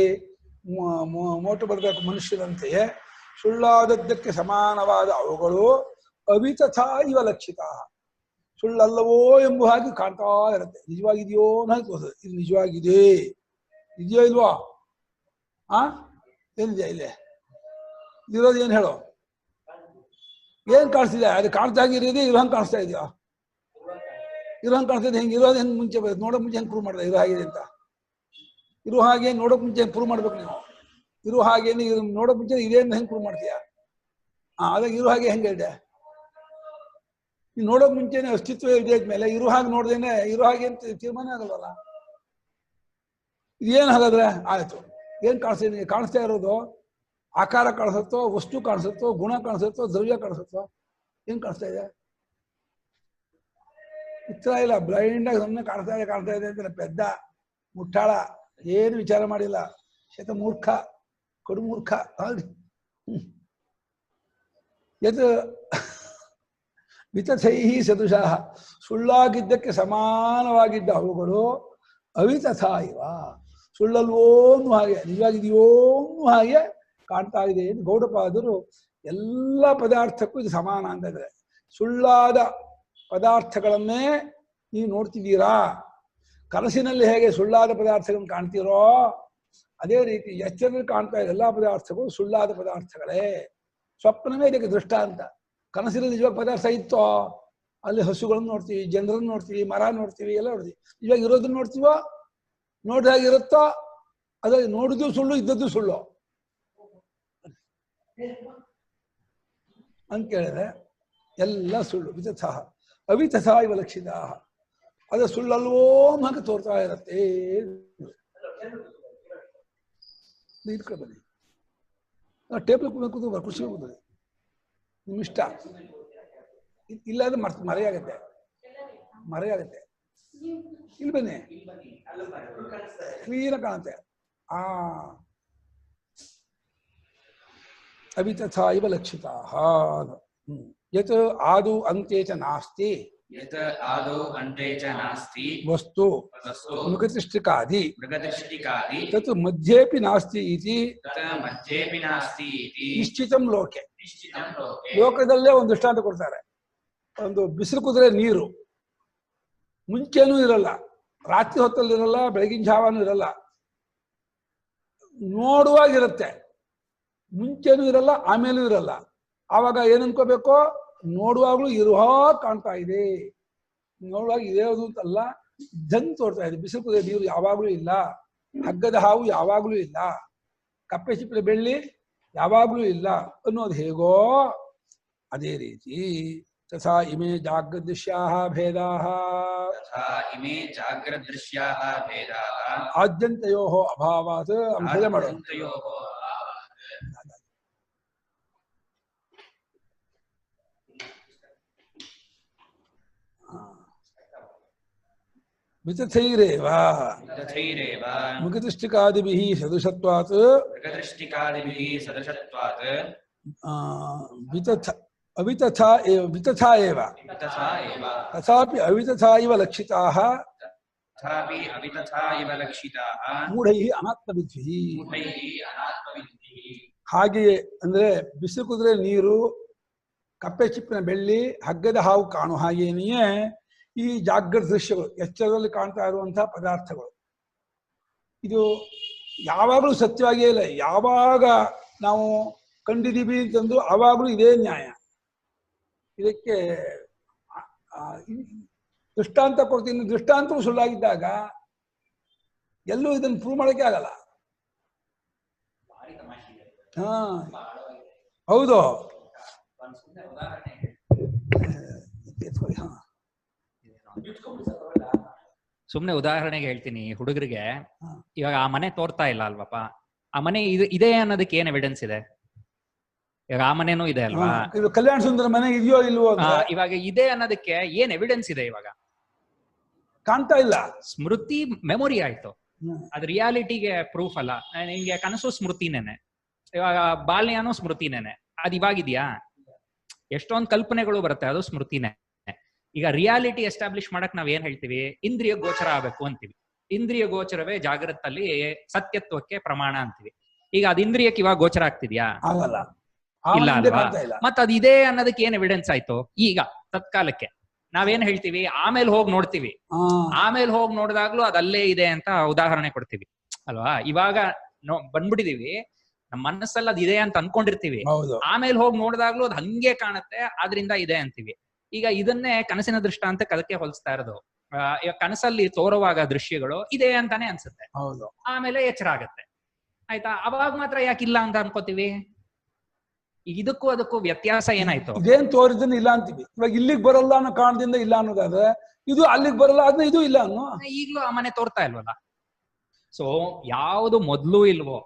ಮೋಟು ಬರಬೇಕು ಮನುಷ್ಯರಂತೆಯೇ ಸುಳ್ಳಾದದ್ದಕ್ಕೆ ಸಮಾನವಾದ ಅವುಗಳು ಅವಿತಥಾ ಇವ ಲಕ್ಷಿತ ಸುಳ್ಳಲ್ಲವೋ ಎಂಬ ಹಾಗೆ ಕಾಣ್ತಾ ಇರುತ್ತೆ ನಿಜವಾಗಿದೆಯೋ ಅನ್ನೋದು ತೋರಿಸ್ತದೆ ಇದು ನಿಜವಾಗಿದೆ ಇದೆಯೋ ಇಲ್ವಾ ಏನಿದೆ ಇಲ್ಲೇ ಇರೋದು ಏನ್ ಹೇಳೋ ಏನ್ ಕಾಣಿಸ್ತಿದೆ ಅದು ಕಾಣ್ತಾ ಆಗಿರೋದೇ ಇರೋಹಂಗೆ ಕಾಣಿಸ್ತಾ ಇದೆಯಾ ಇರೋಹಂಗೆ ಕಾಣಿಸ್ತಾ ಇದೆ ಹೆಂಗೆ ಇರೋದು ಹೆಂಗೆ ಮುಂಚೆ ಬರುತ್ತೆ ನೋಡೋಕೆ ಮುಂಚೆ ಹೆಂಗೆ ಪ್ರೂವ್ ಮಾಡಿದೆ ಇರೋ ಹಾಗಿದೆ ಅಂತ ಇರೋ ಹಾಗೆ ನೋಡೋಕೆ ಮುಂಚೆ ಹೆಂಗೆ ಪ್ರೂವ್ ಮಾಡ್ಬೇಕು ನೀವು ಇರೋ ಹಾಗೇನೆ ನೋಡೋಕೆ ಮುಂಚೆ ಇದೆ ಅಂತ ಹೆಂಗೆ ಪ್ರೂವ್ ಮಾಡ್ತೀಯಾ ಅದಾಗ ಇರೋ ಹಾಗೆ ಹೆಂಗೆ ಇದೆ ನೀವು ನೋಡೋಕೆ ಮುಂಚೆನೆ ಅಸ್ತಿತ್ವ ಇದೆ ಆದ್ಮೇಲೆ ಇರೋ ಹಾಗೆ ನೋಡ್ದೇನೆ ಇರೋ ಹಾಗೆ ಅಂತ ತೀರ್ಮಾನ ಆಗಲ್ವಲ್ಲ ಇದೇನು ಹಾಗಾದ್ರೆ ಆಯ್ತು ಏನ್ ಕಾಣಿಸ್ತಾ ಕಾಣಿಸ್ತಾ ಇರೋದು ಆಕಾರ ಕಾಣಿಸುತ್ತೋ ವಸ್ತು ಕಾಣಿಸುತ್ತೋ ಗುಣ ಕಾಣಿಸುತ್ತೋ ದ್ರವ್ಯ ಕಾಣಿಸುತ್ತೋ ಏನ್ ಕಾಣಿಸ್ತಾ ಇದೆ ಉತ್ತರ ಇಲ್ಲ ಬ್ಲೈಂಡ್ ಆಗಿ ಸುಮ್ಮನೆ ಕಾಣ್ತಾ ಇದೆ ಅಂತ ಪೆದ್ದ ಮುಟ್ಟಾಳ ಏನು ವಿಚಾರ ಮಾಡಿಲ್ಲ ಶತ ಮೂರ್ಖ ಕಡು ಮೂರ್ಖ ಯತ್ ವಿತಥೈಹಿ ಸದೃಶಃ ಸುಳ್ಳಾಗಿದ್ದಕ್ಕೆ ಸಮಾನವಾಗಿದ್ದ ಅವುಗಳು ಅವಿತಥಾ ಇವ ಸುಳ್ಳಲ್ವೋ ಹಾಗೆ ನಿಜವಾಗಿದೆಯೋ ಹಾಗೆ ಕಾಣ್ತಾ ಇದೆ ಎಂದು ಗೌಡಪಾದರು ಎಲ್ಲ ಪದಾರ್ಥಕ್ಕೂ ಇದು ಸಮಾನ ಅಂತ ಇದ್ದಾರೆ ಸುಳ್ಳಾದ ಪದಾರ್ಥಗಳನ್ನೇ ನೀವು ನೋಡ್ತಿದ್ದೀರಾ ಕನಸಿನಲ್ಲಿ ಹೇಗೆ ಸುಳ್ಳಾದ ಪದಾರ್ಥಗಳನ್ನು ಕಾಣ್ತೀರೋ ಅದೇ ರೀತಿ ಎಚ್ಚರದಲ್ಲಿ ಕಾಣ್ತಾ ಇದೆ ಎಲ್ಲ ಪದಾರ್ಥಗಳು ಸುಳ್ಳಾದ ಪದಾರ್ಥಗಳೇ ಸ್ವಪ್ನವೇ ಇದಕ್ಕೆ ದೃಷ್ಟಾಂತ ಕನಸಿನಲ್ಲಿ ನಿಜವಾಗ ಪದಾರ್ಥ ಇತ್ತೋ ಅಲ್ಲಿ ಹಸುಗಳನ್ನು ನೋಡ್ತೀವಿ ಜನರನ್ನು ನೋಡ್ತೀವಿ ಮರ ನೋಡ್ತೀವಿ ಎಲ್ಲ ನೋಡ್ತೀವಿ ಇವಾಗ ಇರೋದನ್ನ ನೋಡ್ತೀವೋ ನೋಡಿದಾಗಿರುತ್ತೋ ಅದೇ ನೋಡಿದ್ದು ಸುಳ್ಳು ಇದ್ದದ್ದು ಸುಳ್ಳು ಅಂತ ಕೇಳಿದ್ರೆ ಎಲ್ಲ ಸುಳ್ಳು ವಿತಥಾ ಅವಿತಥಾ ಇವ ಲಕ್ಷಿತ ಅದ ಸುಳ್ಳಲ್ವೋ ಹಾಗೆ ತೋರ್ತಾ ಇರತ್ತೆ ಇಟ್ಕೊಂಡು ಬನ್ನಿ ಟೇಬಲ್ ಕೂತ್ಕೊಂಡು ಖುಷಿ ಹೋಗ್ತದೆ ನಿಮ್ಮಿಷ್ಟ ಇಲ್ಲಾದ್ರೆ ಮರೆಯಾಗತ್ತೆ ಇಲ್ಲಿ ಬನ್ನಿ ಕ್ಲೀನ ಕಾಣುತ್ತೆ ಅವಿತಥಾ ಇವ ಲಕ್ಷಿತಾ ಯತ್ ಆದು ಅಂತೆ ಚ ನಾಸ್ತಿ ಯತ್ ಆದೌ ಅಂತೆ ಚ ನಾಸ್ತಿ ವಸ್ತು ವಸ್ತು ಮೃಗತಿಷ್ಠಿಕಾದಿ ಮೃಗದೃಷ್ಟಿಕಾದಿ ತತ್ ಮಧ್ಯೇಪಿ ನಾಸ್ತಿ ಇತಿ ತತ್ ಮಧ್ಯೇಪಿ ನಾಸ್ತಿ ಇತಿ ನಿಶ್ಚಿತಂ ಲೋಕೆ ನಿಶ್ಚಿತಂ ಲೋಕೆ ಲೋಕದಲ್ಲೇ ಒಂದು ದೃಷ್ಟಾಂತ ಕೊಡ್ತಾರೆ ಒಂದು ಬಿಸಿಲು ಕುದುರೆ ನೀರು ಮುಂಚೆನೂ ಇರಲ್ಲ ರಾತ್ರಿ ಹೊತ್ತಲ್ಲಿರಲ್ಲ ಬೆಳಗಿನ ಜಾವನೂ ಇರಲ್ಲ ನೋಡುವಾಗಿರುತ್ತೆ ಮುಂಚೆನೂ ಇರಲ್ಲ ಆಮೇಲೂ ಇರಲ್ಲ ಆವಾಗ ಏನ್ ಅನ್ಕೋಬೇಕು ನೋಡುವಾಗ್ಲೂ ಇರೋ ಕಾಣ್ತಾ ಇದೆ ನೋಡುವಾಗ ಇರೋದು ಅಂತಲ್ಲ ಜನ್ ತೋರ್ತಾ ಇದೆ. ಬಿಸಿಲು ಕುದಿದ ನೀರು ಯಾವಾಗಲೂ ಇಲ್ಲ, ಹಗ್ಗದ ಹಾವು ಯಾವಾಗಲೂ ಇಲ್ಲ, ಕಪ್ಪೆ ಚಿಪ್ಪೆ ಬೆಳ್ಳಿ ಯಾವಾಗಲೂ ಇಲ್ಲ ಅನ್ನೋದು ಹೇಗೋ ಅದೇ ರೀತಿ ತಥಾ ಇಮೇ ಜಾಗೃದೃಶ್ಯಾಃ ಭೇದಾಃ ತಥಾ ಇಮೇ ಜಾಗ್ರದೃಶ್ಯಾಃ ಭೇದಾಃ ಆದ್ಯಂತಯೋಃ ಅಭಾವಾತ್ ಅಂಶದ ಮಾಡೋಣ. ಆದ್ಯಂತಯೋಃ ವಿತಥೈರೇವ ತಥೈರೇವ ಮುಖದೃಷ್ಟಿಕಾದಿಭಿಃ ಸದೃಶತ್ವಾತ್ ಮೃಗದೃಷ್ಟಿಕಾದಿಭಿಃ ಸದೃಶತ್ವಾತ್ ಅವಿತಥಾ ಏವ ತಥಾ ಏವ ತಥಾಪಿ ಅವಿತಥಾ ಇವ ಲಕ್ಷಿತಾಃ ತಥಾಪಿ ಅವಿತಥಾ ಇವ ಲಕ್ಷಿತಾಃ ಮೂಢೈಃ ಅನಾತ್ಮವಿದ್ಭಿಃ. ಮೂಢೈಃ ಅನಾತ್ಮವಿದ್ಭಿಃ. ಹಾಗೆಯೇ ಅಂದ್ರೆ ಬಿಸಿಲು ಕುದುರೆ ನೀರು, ಕಪ್ಪೆ ಚಿಪ್ಪಿನ ಬೆಳ್ಳಿ, ಹಗ್ಗದ ಹಾವು ಕಾಣು ಹಾಗೇನೆಯೇ ಈ ಜಾಗೃತ ದೃಶ್ಯಗಳು, ಎಚ್ಚರದಲ್ಲಿ ಕಾಣ್ತಾ ಇರುವಂತಹ ಪದಾರ್ಥಗಳು ಇದು ಯಾವಾಗಲೂ ಸತ್ಯವಾಗಿಯೇ ಇಲ್ಲ. ಯಾವಾಗ ನಾವು ಕಂಡಿದ್ದೀವಿ ಅಂತಂದ್ರು ಆವಾಗಲೂ ಇದೇ ನ್ಯಾಯ. ಇದಕ್ಕೆ ದೃಷ್ಟಾಂತ ಕೊಡ್ತೀನಿ. ದೃಷ್ಟಾಂತವು ಸುಳ್ಳಾಗಿದ್ದಾಗ ಎಲ್ಲೂ ಇದನ್ನು ಪ್ರೂವ್ ಮಾಡೋಕ್ಕೆ ಆಗಲ್ಲ. ಹಾ ಹೌದು. ಸುಮ್ನೆ ಉದಾಹರಣೆಗೆ ಹೇಳ್ತೀನಿ ಹುಡುಗರಿಗೆ. ಇವಾಗ ಆ ಮನೆ ತೋರ್ತಾ ಇಲ್ಲ ಅಲ್ವಪ್ಪ, ಆ ಮನೆ ಇದೆ ಅನ್ನೋದಕ್ಕೆ ಏನ್ ಎವಿಡೆನ್ಸ್ ಇದೆ? ಇವಾಗ ಆ ಮನೆನೂ ಇದೆ ಅಲ್ವಾ? ಇದು ಕಲ್ಯಾಣ ಸುಂದರ ಮನೆ ಇದೆಯೋ ಇಲ್ವೋ ಇವಾಗ ಇದೆ ಅನ್ನೋದಕ್ಕೆ ಏನ್ ಎವಿಡೆನ್ಸ್ ಇದೆ? ಇವಾಗ ಕಾಣ್ತಾ ಇಲ್ಲ. ಸ್ಮೃತಿ ಮೆಮೊರಿ ಆಯ್ತು, ಅದು ರಿಯಾಲಿಟಿಗೆ ಪ್ರೂಫ್ ಅಲ್ಲ. ನಿಮ್ಗೆ ಕನಸು ಸ್ಮೃತಿನೇನೆ, ಇವಾಗ ಬಾಲ್ಯನೂ ಸ್ಮೃತಿನೇನೆ. ಅದ್ ಇವಾಗಿದ್ಯಾ? ಎಷ್ಟೊಂದು ಕಲ್ಪನೆಗಳು ಬರುತ್ತೆ, ಅದು ಸ್ಮೃತಿನೇ. ಈಗ ರಿಯಾಲಿಟಿ ಎಸ್ಟಾಬ್ಲಿಷ್ ಮಾಡಕ್ ನಾವ್ ಏನ್ ಹೇಳ್ತೀವಿ? ಇಂದ್ರಿಯ ಗೋಚರ ಆಗ್ಬೇಕು ಅಂತೀವಿ. ಇಂದ್ರಿಯ ಗೋಚರವೇ ಜಾಗೃತಲ್ಲಿ ಸತ್ಯತ್ವಕ್ಕೆ ಪ್ರಮಾಣ ಅಂತೀವಿ. ಈಗ ಅದ್ ಇಂದ್ರಿಯಕ್ಕೆ ಇವಾಗ ಗೋಚರ ಆಗ್ತಿದ್ಯಾ? ಆಗಲ್ಲ. ಇಲ್ಲ ಅಲ್ವಾ? ಮತ್ ಅದಿದೆ ಅನ್ನೋದಕ್ಕೆ ಏನ್ ಎವಿಡೆನ್ಸ್ ಆಯ್ತು? ಈಗ ತತ್ಕಾಲಕ್ಕೆ ನಾವೇನ್ ಹೇಳ್ತೀವಿ? ಆಮೇಲೆ ಹೋಗಿ ನೋಡ್ತೀವಿ. ಆಮೇಲೆ ಹೋಗಿ ನೋಡಿದಾಗ್ಲೂ ಅದಲ್ಲೇ ಇದೆ ಅಂತ ಉದಾಹರಣೆ ಕೊಡ್ತೀವಿ ಅಲ್ವಾ? ಇವಾಗ ಬಂದ್ಬಿಟ್ಟಿದೀವಿ, ನಮ್ಮ ಮನಸ್ಸಲ್ಲಿ ಅದ್ ಇದೆ ಅಂತ ಅನ್ಕೊಂಡಿರ್ತೀವಿ. ಆಮೇಲೆ ಹೋಗಿ ನೋಡಿದಾಗ್ಲೂ ಅದ್ ಹಂಗೆ ಕಾಣುತ್ತೆ, ಆದ್ರಿಂದ ಇದೆ ಅಂತೀವಿ. ಈಗ ಇದನ್ನೇ ಕನಸಿನ ದೃಷ್ಟಾಂತಕ್ಕೆ ಅದಕ್ಕೆ ಹೋಲಿಸ್ತಾ ಇರೋದು. ಈಗ ಕನಸಲ್ಲಿ ತೋರುವಾಗ ದೃಶ್ಯಗಳು ಇದೆ ಅಂತಾನೆ ಅನ್ಸುತ್ತೆ, ಆಮೇಲೆ ಎಚ್ಚರ ಆಗತ್ತೆ, ಆಯ್ತಾ? ಅವಾಗ ಮಾತ್ರ ಯಾಕಿಲ್ಲ ಅಂತ ಅನ್ಕೋತೀವಿ? ಈಗ ಇದಕ್ಕೂ ಅದಕ್ಕೂ ವ್ಯತ್ಯಾಸ ಏನಾಯ್ತು? ಇದೇನ್ ತೋರಿದ್ದನ್ನ ಇಲ್ಲ ಅಂತೀವಿ. ಇವಾಗ ಇಲ್ಲಿಗೆ ಬರಲ್ಲ ಅನ್ನೋ ಕಾರಣದಿಂದ ಇಲ್ಲ ಅನ್ನೋದಾದ್ರೆ, ಇದು ಅಲ್ಲಿಗೆ ಬರಲ್ಲ ಅದನ್ನ ಇದು ಇಲ್ಲ ಅನ್ನೋ ಈಗ್ಲೂ ಆ ಮನೆ ತೋರ್ತಾ ಇಲ್ವಲ್ಲ. ಸೊ ಯಾವ್ದು ಮೊದ್ಲು ಇಲ್ವೋ,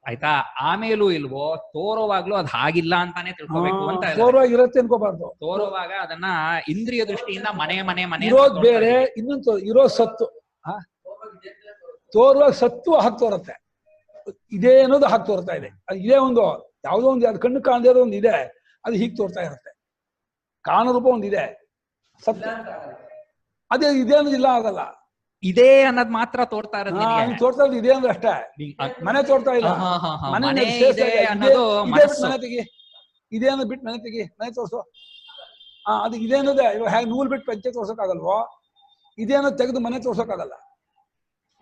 ಆಯ್ತಾ, ಆಮೇಲೂ ಇಲ್ವೋ, ತೋರುವಾಗ್ಲೂ ಅದ್ ಹಾಗಿಲ್ಲ ಅಂತಾನೆ ತಿಳ್ಕೊಬೇಕು ಅಂತ. ತೋರುವಾಗ ಇರತ್ತೆ ಅನ್ಕೋಬಾರ್ದು. ತೋರುವಾಗ ಅದನ್ನ ಇಂದ್ರಿಯ ದೃಷ್ಟಿಯಿಂದ ಮನೆ ಮನೆ ಮನೆ ಇರೋದ್ ಬೇರೆ, ಇನ್ನೊಂದು ಇರೋ ಸತ್ತು. ತೋರುವಾಗ ಸತ್ತು ಹಾಕಿ ತೋರತ್ತೆ, ಇದೇ ಅನ್ನೋದು ಹಾಕಿ ತೋರ್ತಾ ಇದೆ. ಅದು ಇದೇ ಒಂದು ಯಾವುದೋ ಒಂದು, ಅದು ಕಣ್ಣು ಕಾಣದೇ ಇರೋ ಒಂದು ಇದೆ, ಅದು ಹೀಗೆ ತೋರ್ತಾ ಇರುತ್ತೆ. ಕಾಣರೂಪ ಒಂದಿದೆ, ಸತ್ಯ ಅದೇ ಇದೆ ಅನ್ನೋದಿಲ್ಲ, ಆಗಲ್ಲ. ಇದೆ ಅನ್ನೋದ್ ಮಾತ್ರ ತೋರ್ತಾ ಇರೋದು. ತೋರ್ತಾ ಇರೋದು ಇದೆ ಅಂದ್ರೆ ಅಷ್ಟೇ, ಮನೆ ತೋರ್ತಾ ಇಲ್ಲ. ಮನೆ ತೆಗಿ, ಇದೆ ಅನ್ನೋದು ಬಿಟ್ಟು ಮನೆ ತೆಗಿ, ಮನೆ ತೋರ್ಸು. ಅದು ಇದೆ ಅನ್ನೋದೇ. ಇವಾಗ ಹೇಗೆ ನೂಲ್ ಬಿಟ್ಟು ಪಂಚೆ ತೋರ್ಸೋಕ್ಕಾಗಲ್ವೋ, ಇದೆ ಅನ್ನೋದು ತೆಗೆದು ಮನೆ ತೋರ್ಸೋಕ್ಕಾಗಲ್ಲ.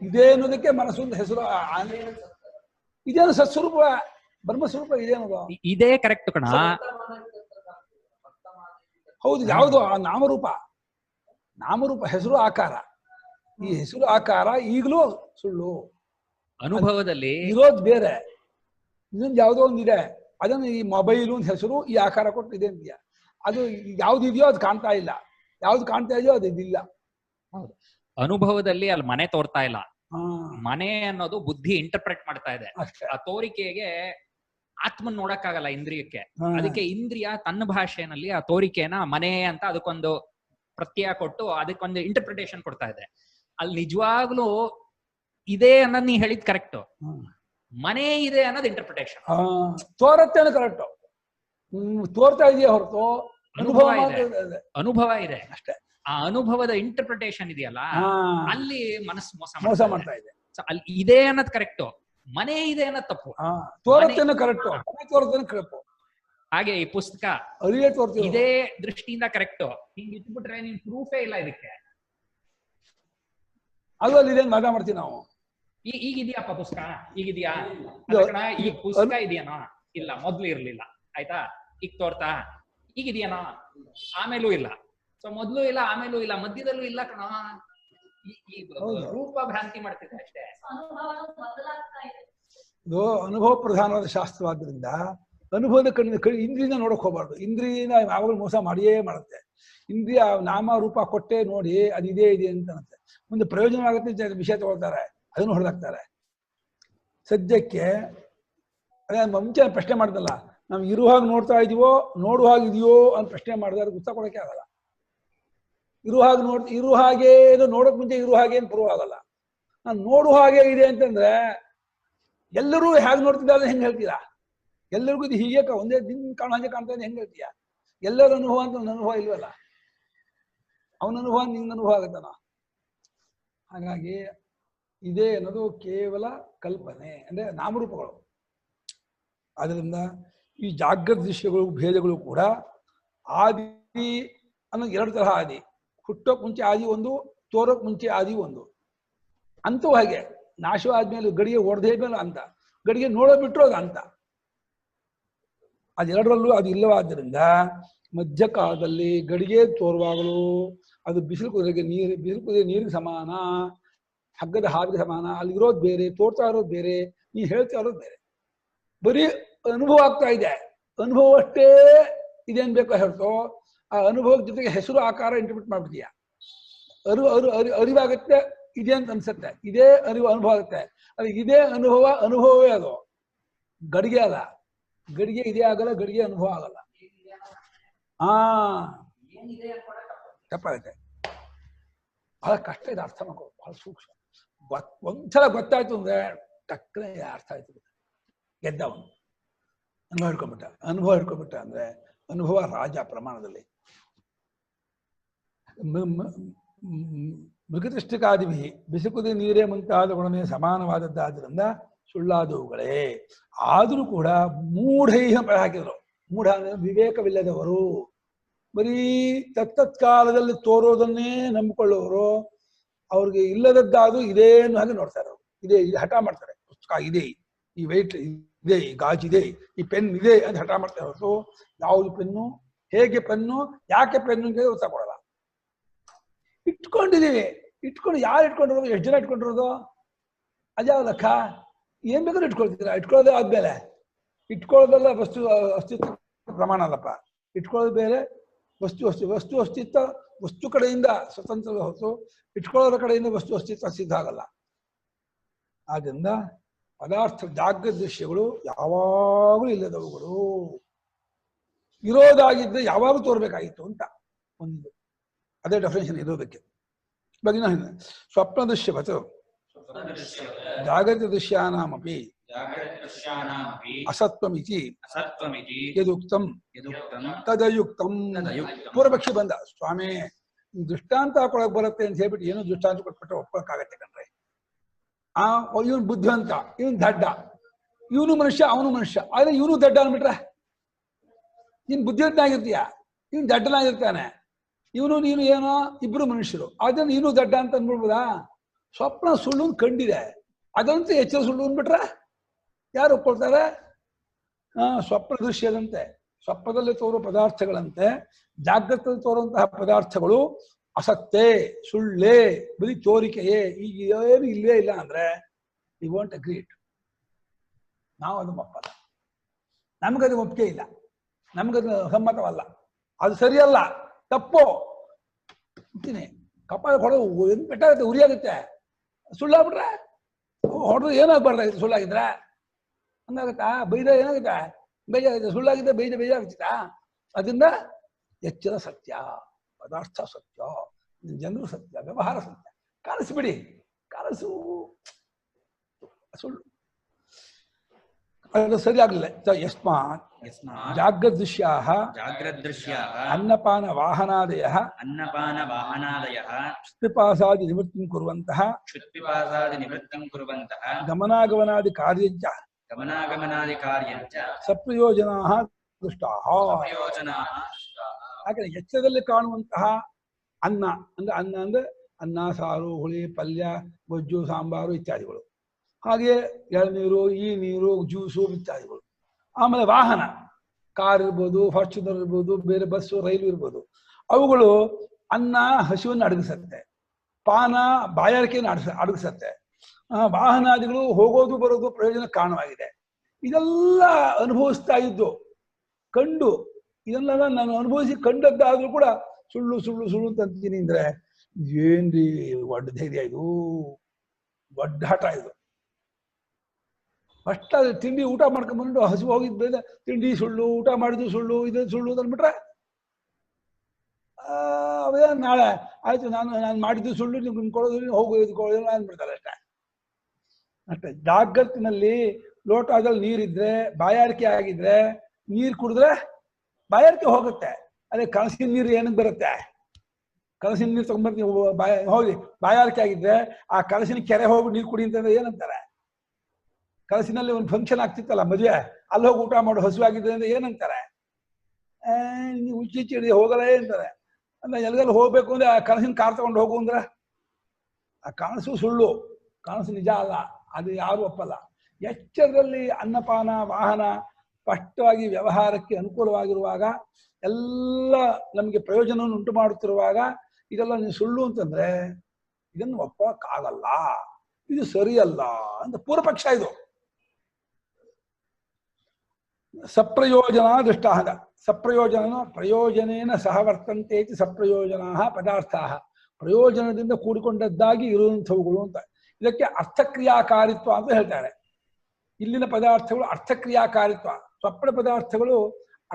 ಇದೆ ಅನ್ನೋದಕ್ಕೆ ಮನಸ್ಸೊಂದು ಹೆಸರು. ಇದೇನು ಸತ್ಸ್ವರೂಪ, ಬ್ರಹ್ಮಸ್ವರೂಪ ಇದೆ ಅನ್ನೋದು. ಇದೇ ಕರೆಕ್ಟ್ ಕಣ. ಹೌದು. ಯಾವುದು ಆ ನಾಮರೂಪ, ನಾಮರೂಪ ಹೆಸರು ಆಕಾರ. ಈ ಹೆಸರು ಆಕಾರ ಈಗಲೂ ಸುಳ್ಳು. ಅನುಭವದಲ್ಲಿ ಇರೋದು ಬೇರೆ, ಇನ್ನೊಂದು ಯಾವುದೋ ಒಂದಿದೆ. ಅದನ್ನು ಈ ಮೊಬೈಲು ಒಂದು ಹೆಸರು, ಈ ಆಕಾರ ಕೊಟ್ಟು ಇದೆ ಅಂತೀಯ. ಅದು ಯಾವ್ದು ಇದೆಯೋ ಅದು ಕಾಣ್ತಾ ಇಲ್ಲ, ಯಾವ್ದು ಕಾಣ್ತಾ ಇದೆಯೋ ಅದು ಇದಿಲ್ಲ. ಅನುಭವದಲ್ಲಿ ಅಲ್ಲಿ ಮನೆ ತೋರ್ತಾ ಇಲ್ಲ. ಮನೆ ಅನ್ನೋದು ಬುದ್ಧಿ ಇಂಟರ್ಪ್ರೆಟ್ ಮಾಡ್ತಾ ಇದೆ. ಆ ತೋರಿಕೆಗೆ ಆತ್ಮನ್ ನೋಡಕ್ಕಾಗಲ್ಲ ಇಂದ್ರಿಯಕ್ಕೆ. ಅದಕ್ಕೆ ಇಂದ್ರಿಯ ತನ್ನ ಭಾಷೆನಲ್ಲಿ ಆ ತೋರಿಕೆನ ಮನೆ ಅಂತ ಅದಕ್ಕೊಂದು ಪ್ರತ್ಯಯ ಕೊಟ್ಟು ಅದಕ್ಕೊಂದು ಇಂಟರ್ಪ್ರಿಟೇಷನ್ ಕೊಡ್ತಾ ಇದೆ. ಅಲ್ಲಿ ನಿಜವಾಗ್ಲೂ ಇದೆ ಅನ್ನೋದು ನೀ ಹೇಳಿದ್ ಕರೆಕ್ಟ್, ಮನೆ ಇದೆ ಅನ್ನೋದು ಇಂಟರ್ಪ್ರಿಟೇಷನ್. ತೋರತ್ತೆ ಅನ್ನೋ ಕರೆಕ್ಟ್, ತೋರ್ತಾ ಇದೆಯಾ ಹೊರತು ಅನುಭವ ಇದೆ. ಅನುಭವ ಇದೆ ಅಷ್ಟೇ. ಆ ಅನುಭವದ ಇಂಟರ್ಪ್ರಿಟೇಷನ್ ಇದೆಯಲ್ಲ, ಅಲ್ಲಿ ಮನಸ್ಸು ಮೋಸ ಮಾಡ್ತಾ ಇದೆ. ಅಲ್ಲಿ ಇದೆ ಅನ್ನೋದು ಕರೆಕ್ಟ್, ಮನೆ ಇದೆ ಅನ್ನೋದು ತಪ್ಪು. ತೋರತ್ತೆ ಕರೆಕ್ಟ್, ಕರೆಕ್ಟ್. ಹಾಗೆ ಈ ಪುಸ್ತಕ ಇದೇ ದೃಷ್ಟಿಯಿಂದ ಕರೆಕ್ಟ್. ಹಿಂಗ್ ಇಟ್ಬಿಟ್ರೆ ನಿನ್ ಪ್ರೂಫೇ ಇಲ್ಲ ಇದಕ್ಕೆ. ಅದು ಅಲ್ಲಿ ಮಾತಾ ಮಾಡ್ತೀವಿ ನಾವು. ಈಗಿದ್ಯಾಪ್ಪ ಪುಸ್ತಕ? ಈಗಿದ್ಯಾ? ಈ ಪುಸ್ತಕ ಇದೆಯೇನೋ? ಇಲ್ಲ, ಮೊದ್ಲು ಇರ್ಲಿಲ್ಲ. ಆಯ್ತಾ? ಈಗ ತೋರ್ತಾ? ಈಗಿದೆಯೇನೋ? ಆಮೇಲೂ ಇಲ್ಲ. ಸೊ ಮೊದ್ಲು ಇಲ್ಲ, ಆಮೇಲೂ ಇಲ್ಲ, ಮಧ್ಯದಲ್ಲೂ ಇಲ್ಲ ಕಣ. ರೂಪ ಭ್ರಾಂತಿ ಮಾಡ್ತಿದೆ ಅಷ್ಟೇ. ಇದು ಅನುಭವ ಪ್ರಧಾನವಾದ ಶಾಸ್ತ್ರವಾದ್ರಿಂದ ಅನುಭವದ ಇಂದ್ರಿಯಿಂದ ನೋಡಕ್ ಹೋಗ್ಬಾರ್ದು. ಇಂದ್ರಿಯಿಂದ ಯಾವಾಗಲೂ ಮೋಸ ಮಾಡಿಯೇ ಮಾಡುತ್ತೆ. ಇಂದ್ರಿಯ ನಾಮ ರೂಪ ಕೊಟ್ಟೆ ನೋಡಿ ಅದು ಇದೇ ಇದೆ ಅಂತ ಅನ್ನತ್ತೆ. ಮುಂದೆ ಪ್ರಯೋಜನವಾಗುತ್ತೆ ವಿಷಯ ತಗೊಳ್ತಾರೆ, ಅದನ್ನು ಹೊಡೆದಾಕ್ತಾರೆ. ಸದ್ಯಕ್ಕೆ ಅದೇ ಮುಂಚೆ ಪ್ರಶ್ನೆ ಮಾಡ್ದಲ್ಲ, ನಾವು ಇರುವಾಗ ನೋಡ್ತಾ ಇದೀವೋ ನೋಡುವಾಗಿದೆಯೋ ಅಂತ ಪ್ರಶ್ನೆ ಮಾಡಿದ್ರೆ ಅದಕ್ಕೆ ಉತ್ತರ ಕೊಡೋಕೆ ಆಗಲ್ಲ. ಇರು ಹಾಗೆ ನೋಡೋಕ್ ಮುಂಚೆ ಇರು ಹಾಗೆ ಅಂತ ಪ್ರೂವ್ ಆಗಲ್ಲ. ನಾನು ನೋಡು ಹಾಗೆ ಇದೆ ಅಂತಂದ್ರೆ ಎಲ್ಲರೂ ಹೇಗೆ ನೋಡ್ತಿದ್ದಾರೆ ಹೆಂಗೆ ಹೇಳ್ತೀರಾ? ಎಲ್ಲರಿಗೂ ಇದು ಹೀಗೆ ಒಂದೇ ದಿನ ಕಾಣೋ ಹಾಗೆ ಕಾಣ್ತಾ ಇದೆ ಹೆಂಗೆ ಹೇಳ್ತೀಯ? ಎಲ್ಲರ ಅನುಭವ ಅಂತ ನನ್ನ ಅನುಭವ ಇಲ್ವಲ್ಲ, ಅವನ ಅನುಭವ ನಿನ್ನ ಅನುಭವ ಆಗತ್ತನ. ಹಾಗಾಗಿ ಇದೇ ಅನ್ನೋದು ಕೇವಲ ಕಲ್ಪನೆ, ಅಂದ್ರೆ ನಾಮರೂಪಗಳು. ಆದ್ದರಿಂದ ಈ ಜಾಗೃತ ದೃಶ್ಯಗಳು ಭೇದಗಳು ಕೂಡ ಆದಿ ಅನ್ನೋ ಎರಡು ತರಹ ಆದಿ. ಹುಟ್ಟೋಕ್ ಮುಂಚೆ ಆದಿ ಒಂದು, ತೋರೋಕ್ ಮುಂಚೆ ಆದಿ ಒಂದು. ಅಂತೂ ಹಾಗೆ ನಾಶವಾದ್ಮೇಲೆ ಗಡಿಗೆ ಹೊಡೆದೇದ್ಮೇಲೆ ಅಂತ, ಗಡಿಗೆ ನೋಡೋ ಬಿಟ್ಟರು ಅದು ಅಂತ. ಅದೆರಡರಲ್ಲೂ ಅದು ಇಲ್ಲವಾದ್ದರಿಂದ ಮಧ್ಯಕಾಲದಲ್ಲಿ ಗಡಿಗೆ ತೋರುವಾಗಲೂ ಅದು ಬಿಸಿಲು ಕುದುರೆಗೆ ನೀರಿಗೆ ಸಮಾನ, ಹಗ್ಗದ ಹಾವಿಗೆ ಸಮಾನ. ಅಲ್ಲಿರೋದು ಬೇರೆ, ತೋರ್ತಾ ಇರೋದು ಬೇರೆ, ನೀ ಹೇಳ್ತಾ ಇರೋದು ಬೇರೆ. ಬರೀ ಅನುಭವ ಆಗ್ತಾ ಇದೆ, ಅನುಭವ ಅಷ್ಟೇ ಇದೇನ್ ಬೇಕೋ ಹೇಳ್ತೋ ಆ ಅನುಭವದ ಜೊತೆಗೆ ಹೆಸರು ಆಕಾರ ಇಂಟರ್ಪ್ರಿಟ್ ಮಾಡ್ಬಿಡ್ತೀಯ. ಅರಿವಾಗತ್ತೆ ಇದೆ ಅಂತ ಅನ್ಸುತ್ತೆ, ಇದೇ ಅರಿವು ಅನುಭವ ಆಗುತ್ತೆ. ಅದು ಇದೇ ಅನುಭವವೇ ಅದು, ಗಡಿಗೆ ಅಲ್ಲ. ಗಡಿಗೆ ಇದೇ ಆಗಲ್ಲ, ಗಡಿಗೆ ಅನುಭವ ಆಗಲ್ಲ. ತಪ್ಪಾಗುತ್ತೆ. ಬಹಳ ಕಷ್ಟ ಇದೆ ಅರ್ಥ ಮಾಡ್ಕೋ, ಬಹಳ ಸೂಕ್ಷ್ಮ. ಒಂದ್ಸಲ ಗೊತ್ತಾಯ್ತು ಅಂದ್ರೆ ಟಕ್ಕನೆ ಅರ್ಥ ಆಯ್ತು, ಗೆದ್ದವನು. ಅನುಭವ ಹಿಡ್ಕೊಂಡ್ಬಿಟ್ಟ ಅಂದ್ರೆ ಅನುಭವ ರಾಜ ಪ್ರಮಾಣದಲ್ಲಿ. ಮೃಗದೃಷ್ಟಿಕಾದಿಭಿ ಬಿಸಿಕುದಿ ನೀರೇ ಮುಂತಾದಗಳನ್ನೇ ಸಮಾನವಾದದ್ದಾದ್ರಿಂದ ಸುಳ್ಳಾದವುಗಳೇ. ಆದರೂ ಕೂಡ ಮೂಢೈಹ ಹಾಕಿದ್ರು. ಮೂಢ ಅಂದ್ರೆ ವಿವೇಕವಿಲ್ಲದವರು, ಬರೀ ತತ್ತತ್ಕಾಲದಲ್ಲಿ ತೋರೋದನ್ನೇ ನಂಬಿಕೊಳ್ಳುವವರು. ಅವ್ರಿಗೆ ಇಲ್ಲದದ್ದಾದು ಇದೇ ಅನ್ನೋ ಹಾಗೆ ನೋಡ್ತಾರೆ. ಇದೇ ಇದು ಹಠ ಮಾಡ್ತಾರೆ. ಪುಸ್ತಕ ಇದೆ, ಈ ವೆಯ್ಟ್ ಇದೆ, ಈ ಗಾಜಿದೆ, ಈ ಪೆನ್ ಇದೆ ಅಂತ ಹಠ ಮಾಡ್ತಾರೆ ಹೊರತು ಯಾವುದು ಪೆನ್ನು, ಹೇಗೆ ಪೆನ್ನು, ಯಾಕೆ ಪೆನ್ನು ಅಂತ ಉತ್ತರ ಕೊಡಲ್ಲ. ಇಟ್ಕೊಂಡಿದೀವಿ, ಇಟ್ಕೊಂಡು ಯಾರು ಇಟ್ಕೊಂಡಿರೋದು, ಎಷ್ಟು ಜನ ಇಟ್ಕೊಂಡಿರೋದು, ಅದ್ಯಾವ ಲೆಕ್ಕ? ಏನ್ ಬೇಕಾದ್ರೂ ಇಟ್ಕೊಳ್ತಿದ್ದೀರಾ? ಇಟ್ಕೊಳ್ಳೋದೇ ಆದ್ಮೇಲೆ ಇಟ್ಕೊಳ್ಳೋದೆಲ್ಲ ಅಸ್ತಿತ್ವ ಪ್ರಮಾಣ ಅಲ್ಲಪ್ಪ. ಇಟ್ಕೊಳ್ಳೋದು ಬೇರೆ, ವಸ್ತು ಅಸ್ತಿತ್ವ ವಸ್ತು ಕಡೆಯಿಂದ ಸ್ವತಂತ್ರ ಹೊರತು ಇಟ್ಕೊಳ್ಳೋದ್ರ ಕಡೆಯಿಂದ ವಸ್ತು ಅಸ್ತಿತ್ವ ಸಿದ್ಧ ಆಗಲ್ಲ. ಆದ್ದರಿಂದ ಪದಾರ್ಥ ಜಾಗೃತ ದೃಶ್ಯಗಳು ಯಾವಾಗಲೂ ಇಲ್ಲದವುಗಳು. ಇರೋದಾಗಿದ್ದರೆ ಯಾವಾಗಲೂ ತೋರ್ಬೇಕಾಗಿತ್ತು ಅಂತ ಒಂದು, ಅದೇ ಡೆಫಿನೇಷನ್ ಇರೋದಕ್ಕೆ. ಬಗ್ಗಿನ ಸ್ವಪ್ನ ದೃಶ್ಯವತ್ ಜಾಗೃತ ದೃಶ್ಯಾನಾಮಪಿ ಅಸತ್ವಮಿತಿ ಯದುಕ್ತಂ ತದಯುಕ್ತಂ. ಪೂರ್ವಪಕ್ಷಿ ಬಂದ, ಸ್ವಾಮಿ ದೃಷ್ಟಾಂತ ಹಾಕೊಳಕ್ ಬರುತ್ತೆ ಅಂತ ಹೇಳ್ಬಿಟ್ಟು ಏನು ದೃಷ್ಟಾಂತ ಕೊಟ್ಬಿಟ್ರೆ ಒಪ್ಕೊಳಕ್ಕಾಗತ್ತೆ ಕಣ್ರೆ. ಇವನು ಬುದ್ಧಿವಂತ, ಇವನು ದಡ್ಡ, ಇವನು ಮನುಷ್ಯ ಅವನು ಮನುಷ್ಯ, ಆದ್ರೆ ಇವನು ದಡ್ಡ ಅಂದ್ಬಿಟ್ರೆ ನೀನ್ ಬುದ್ಧಿವಂತನಾಗಿರ್ತೀಯ, ಇವನು ದಡ್ಡನಾಗಿರ್ತಾನೆ. ಇವನು ನೀನು ಏನೋ ಇಬ್ರು ಮನುಷ್ಯರು, ಅದನ್ನು ನೀನು ದಡ್ಡ ಅಂತ ಅಂದ್ಬಿಡ್ಬೋದಾ? ಸ್ವಪ್ನ ಸುಳ್ಳು ಕಂಡಿದೆ, ಅದಂತೂ ಎಚ್ಚರ ಸುಳ್ಳು ಅಂದ್ಬಿಟ್ರೆ ಯಾರು ಒಪ್ಕೊಳ್ತಾರೆ? ಸ್ವಪ್ನ ದೃಶ್ಯದಂತೆ, ಸ್ವಪ್ನದಲ್ಲಿ ತೋರುವ ಪದಾರ್ಥಗಳಂತೆ ಜಾಗೃತದಲ್ಲಿ ತೋರುವಂತಹ ಪದಾರ್ಥಗಳು ಅಸತ್ತೇ, ಸುಳ್ಳೇ, ಬರೀ ತೋರಿಕೆಯೇ. ಈಗ ಏನು ಇಲ್ಲೇ ಇಲ್ಲ ಅಂದ್ರೆ ಯು ವಾಂಟ್ ಅಗ್ರೀಟ್. ನಾವು ಅದು ಒಪ್ಪಲ್ಲ, ನಮ್ಗದು ಒಪ್ಪಿಗೆ ಇಲ್ಲ, ನಮ್ಗದು ಸಮ್ಮತವಲ್ಲ, ಅದು ಸರಿಯಲ್ಲ, ತಪ್ಪು ಅಂತೀನಿ. ಕಪಾಳ ಹೊಡೆದು ಏನು ಪೆಟ್ಟಾಗುತ್ತೆ, ಉರಿಯಾಗುತ್ತೆ. ಸುಳ್ಳಾಗ್ಬಿಟ್ರೆ ಹೊಡೆದು ಏನಾಗಬಾರ್ದಾಗಿತ್ತು, ಸುಳ್ಳಾಗಿದ್ರೆ ಹಂಗಾಗತ್ತಾ? ಬೈದ ಏನಾಗುತ್ತೆ, ಬೇಜಾಗುತ್ತೆ. ಸುಳ್ಳಾಗಿದ್ದರೆ ಬೇಜಾಗ್ತಿತ್ತಾ? ಅದರಿಂದ ಎಚ್ಚರ ಸತ್ಯ, ಪದಾರ್ಥ ಸತ್ಯ, ಜನರು ಸತ್ಯ, ವ್ಯವಹಾರ ಸತ್ಯ. ಕಾಣಿಸ್ಬಿಡಿ, ಕಾಣಿಸು ಸುಳ್ಳು ಅದು ಸರಿ ಆಗ್ಲಿಲ್ಲ. ಯಸ್ಮಾತ್ ಜಾಗೃತ ದೃಶ್ಯಾಃ ಅನ್ನಪಾನ ವಾಹನಾದಯಃ ಕ್ಷುತ್ಪಿಪಾಸಾದಿ ನಿವೃತ್ತಿಂ ಕುರ್ವಂತಃ ಗಮನಾಗಮನಾದಿ ಕಾರ್ಯಂಚ ಸಪ್ರಯೋಜನಾಃ ದೃಷ್ಟಾಃ. ಯಾಕಂದ್ರೆ ಎಚ್ಚರದಲ್ಲಿ ಕಾಣುವಂತಹ ಅನ್ನ ಅಂದ್ರೆ ಅನ್ನ, ಸಾರು, ಹುಳಿ, ಪಲ್ಯ, ಗೊಜ್ಜು, ಸಾಂಬಾರು ಇತ್ಯಾದಿಗಳು. ಹಾಗೆ ಎಳನೀರು, ಈ ನೀರು, ಜ್ಯೂಸು ಇತ್ಯಾದಿಗಳು. ಆಮೇಲೆ ವಾಹನ, ಕಾರ್ ಇರ್ಬೋದು, ಫಾರ್ಚುನರ್ ಇರ್ಬೋದು, ಬೇರೆ ಬಸ್ಸು, ರೈಲು ಇರ್ಬೋದು. ಅವುಗಳು ಅನ್ನ ಹಸಿವನ್ನು ಅಡಗಿಸುತ್ತೆ. ಪಾನ ಬಾಯಾರಿಕೆಯನ್ನು ಅಡಗಿಸತ್ತೆ. ವಾಹನಾದಿಗಳು ಹೋಗೋದು ಬರೋದು ಪ್ರಯೋಜನ ಕಾರಣವಾಗಿದೆ. ಇದೆಲ್ಲ ಅನುಭವಿಸ್ತಾ ಇದ್ದು ಕಂಡು ಇದನ್ನೆಲ್ಲ ನಾನು ಅನುಭವಿಸಿ ಕಂಡದ್ದಾದ್ರೂ ಕೂಡ ಸುಳ್ಳು ಸುಳ್ಳು ಸುಳ್ಳು ಅಂತ ಅಂತೀನಿ ಅಂದ್ರೆ ಏನ್ರಿ ಒಡ್ಡ ಧೈರ್ಯ ಇದು, ದೊಡ್ಡ ಹಠ ಇದು. ಫಸ್ಟ್ ಅದು ತಿಂಡಿ ಊಟ ಮಾಡ್ಕೊಂಡ್ಬಂದು ಹಸು ಹೋಗಿದ್ದ ತಿಂಡಿ ಸುಳ್ಳು, ಊಟ ಮಾಡಿದ್ದು ಸುಳ್ಳು, ಇದು ಸುಳ್ಳು ಅಂದ್ಬಿಟ್ರೆ ಅವೇ ನಾಳೆ ಆಯ್ತು ನಾನು ಮಾಡಿದ್ದು ಸುಳ್ಳು, ನಿಮ್ಗೆ ಕೊಡೋದು ಹೋಗೋದು ಅಂದ್ಬಿಡ್ತಾರೆ ಅಷ್ಟೇ. ಅಷ್ಟೇ ಜಾಗ್ರತಿನಲ್ಲಿ ಲೋಟದಲ್ಲಿ ನೀರಿದ್ರೆ ಬಾಯಾರಿಕೆ ಆಗಿದ್ರೆ ನೀರು ಕುಡಿದ್ರೆ ಬಾಯಾರಿಕೆ ಹೋಗುತ್ತೆ. ಅದೇ ಕನಸಿನ ನೀರು ಏನಕ್ಕೆ ಬರುತ್ತೆ? ಕನಸಿನ ನೀರು ತಗೊಂಡ್ಬರ್ತೀವಿ ಹೋಗಿ ಬಾಯಾರಿಕೆ ಆಗಿದ್ರೆ ಆ ಕನಸಿನ ಕೆರೆ ಹೋಗಿ ನೀರು ಕುಡಿ ಅಂತಂದ್ರೆ ಏನಂತಾರೆ? ಕನಸಿನಲ್ಲಿ ಒಂದು ಫಂಕ್ಷನ್ ಆಗ್ತಿತ್ತಲ್ಲ ಮದುವೆ, ಅಲ್ಲಿ ಹೋಗಿ ಊಟ ಮಾಡು ಹಸುವಾಗಿದ್ರೆ ಅಂದ್ರೆ ಏನಂತಾರೆ? ನೀವು ಹುಚ್ಚಿ ಹೋಗಲೇ ಅಂತಾರೆ. ಅಂದ್ರೆ ಎಲ್ಲಿಗೆಲ್ಲ ಹೋಗ್ಬೇಕು ಅಂದ್ರೆ ಆ ಕನಸಿನ ಕಾರ್ ತಗೊಂಡು ಹೋಗು ಅಂದ್ರೆ ಆ ಕನಸು ಸುಳ್ಳು, ಕನಸು ನಿಜ ಅಲ್ಲ, ಅದು ಯಾರು ಒಪ್ಪಲ್ಲ. ಎಚ್ಚರದಲ್ಲಿ ಅನ್ನಪಾನ ವಾಹನ ಸ್ಪಷ್ಟವಾಗಿ ವ್ಯವಹಾರಕ್ಕೆ ಅನುಕೂಲವಾಗಿರುವಾಗ, ಎಲ್ಲ ನಮಗೆ ಪ್ರಯೋಜನವನ್ನು ಉಂಟು ಮಾಡುತ್ತಿರುವಾಗ ಇದೆಲ್ಲ ನೀವು ಸುಳ್ಳು ಅಂತಂದ್ರೆ ಇದನ್ನು ಒಪ್ಪಕ್ಕಾಗಲ್ಲ, ಇದು ಸರಿಯಲ್ಲ ಅಂತ ಪೂರ್ವಪಕ್ಷ. ಇದು ಸಪ್ರಯೋಜನ ದೃಷ್ಟಾಂಗ. ಸಪ್ರಯೋಜನ ಪ್ರಯೋಜನೇನ ಸಹ ವರ್ತಂತೆ ಸಪ್ರಯೋಜನಾ ಪದಾರ್ಥ. ಪ್ರಯೋಜನದಿಂದ ಕೂಡಿಕೊಂಡದ್ದಾಗಿ ಇರುವಂಥವುಗಳು ಅಂತ. ಇದಕ್ಕೆ ಅರ್ಥಕ್ರಿಯಾಕಾರಿತ್ವ ಅಂತ ಹೇಳ್ತಾರೆ. ಇಲ್ಲಿನ ಪದಾರ್ಥಗಳು ಅರ್ಥಕ್ರಿಯಾಕಾರಿತ್ವ, ಸ್ವಪ್ನ ಪದಾರ್ಥಗಳು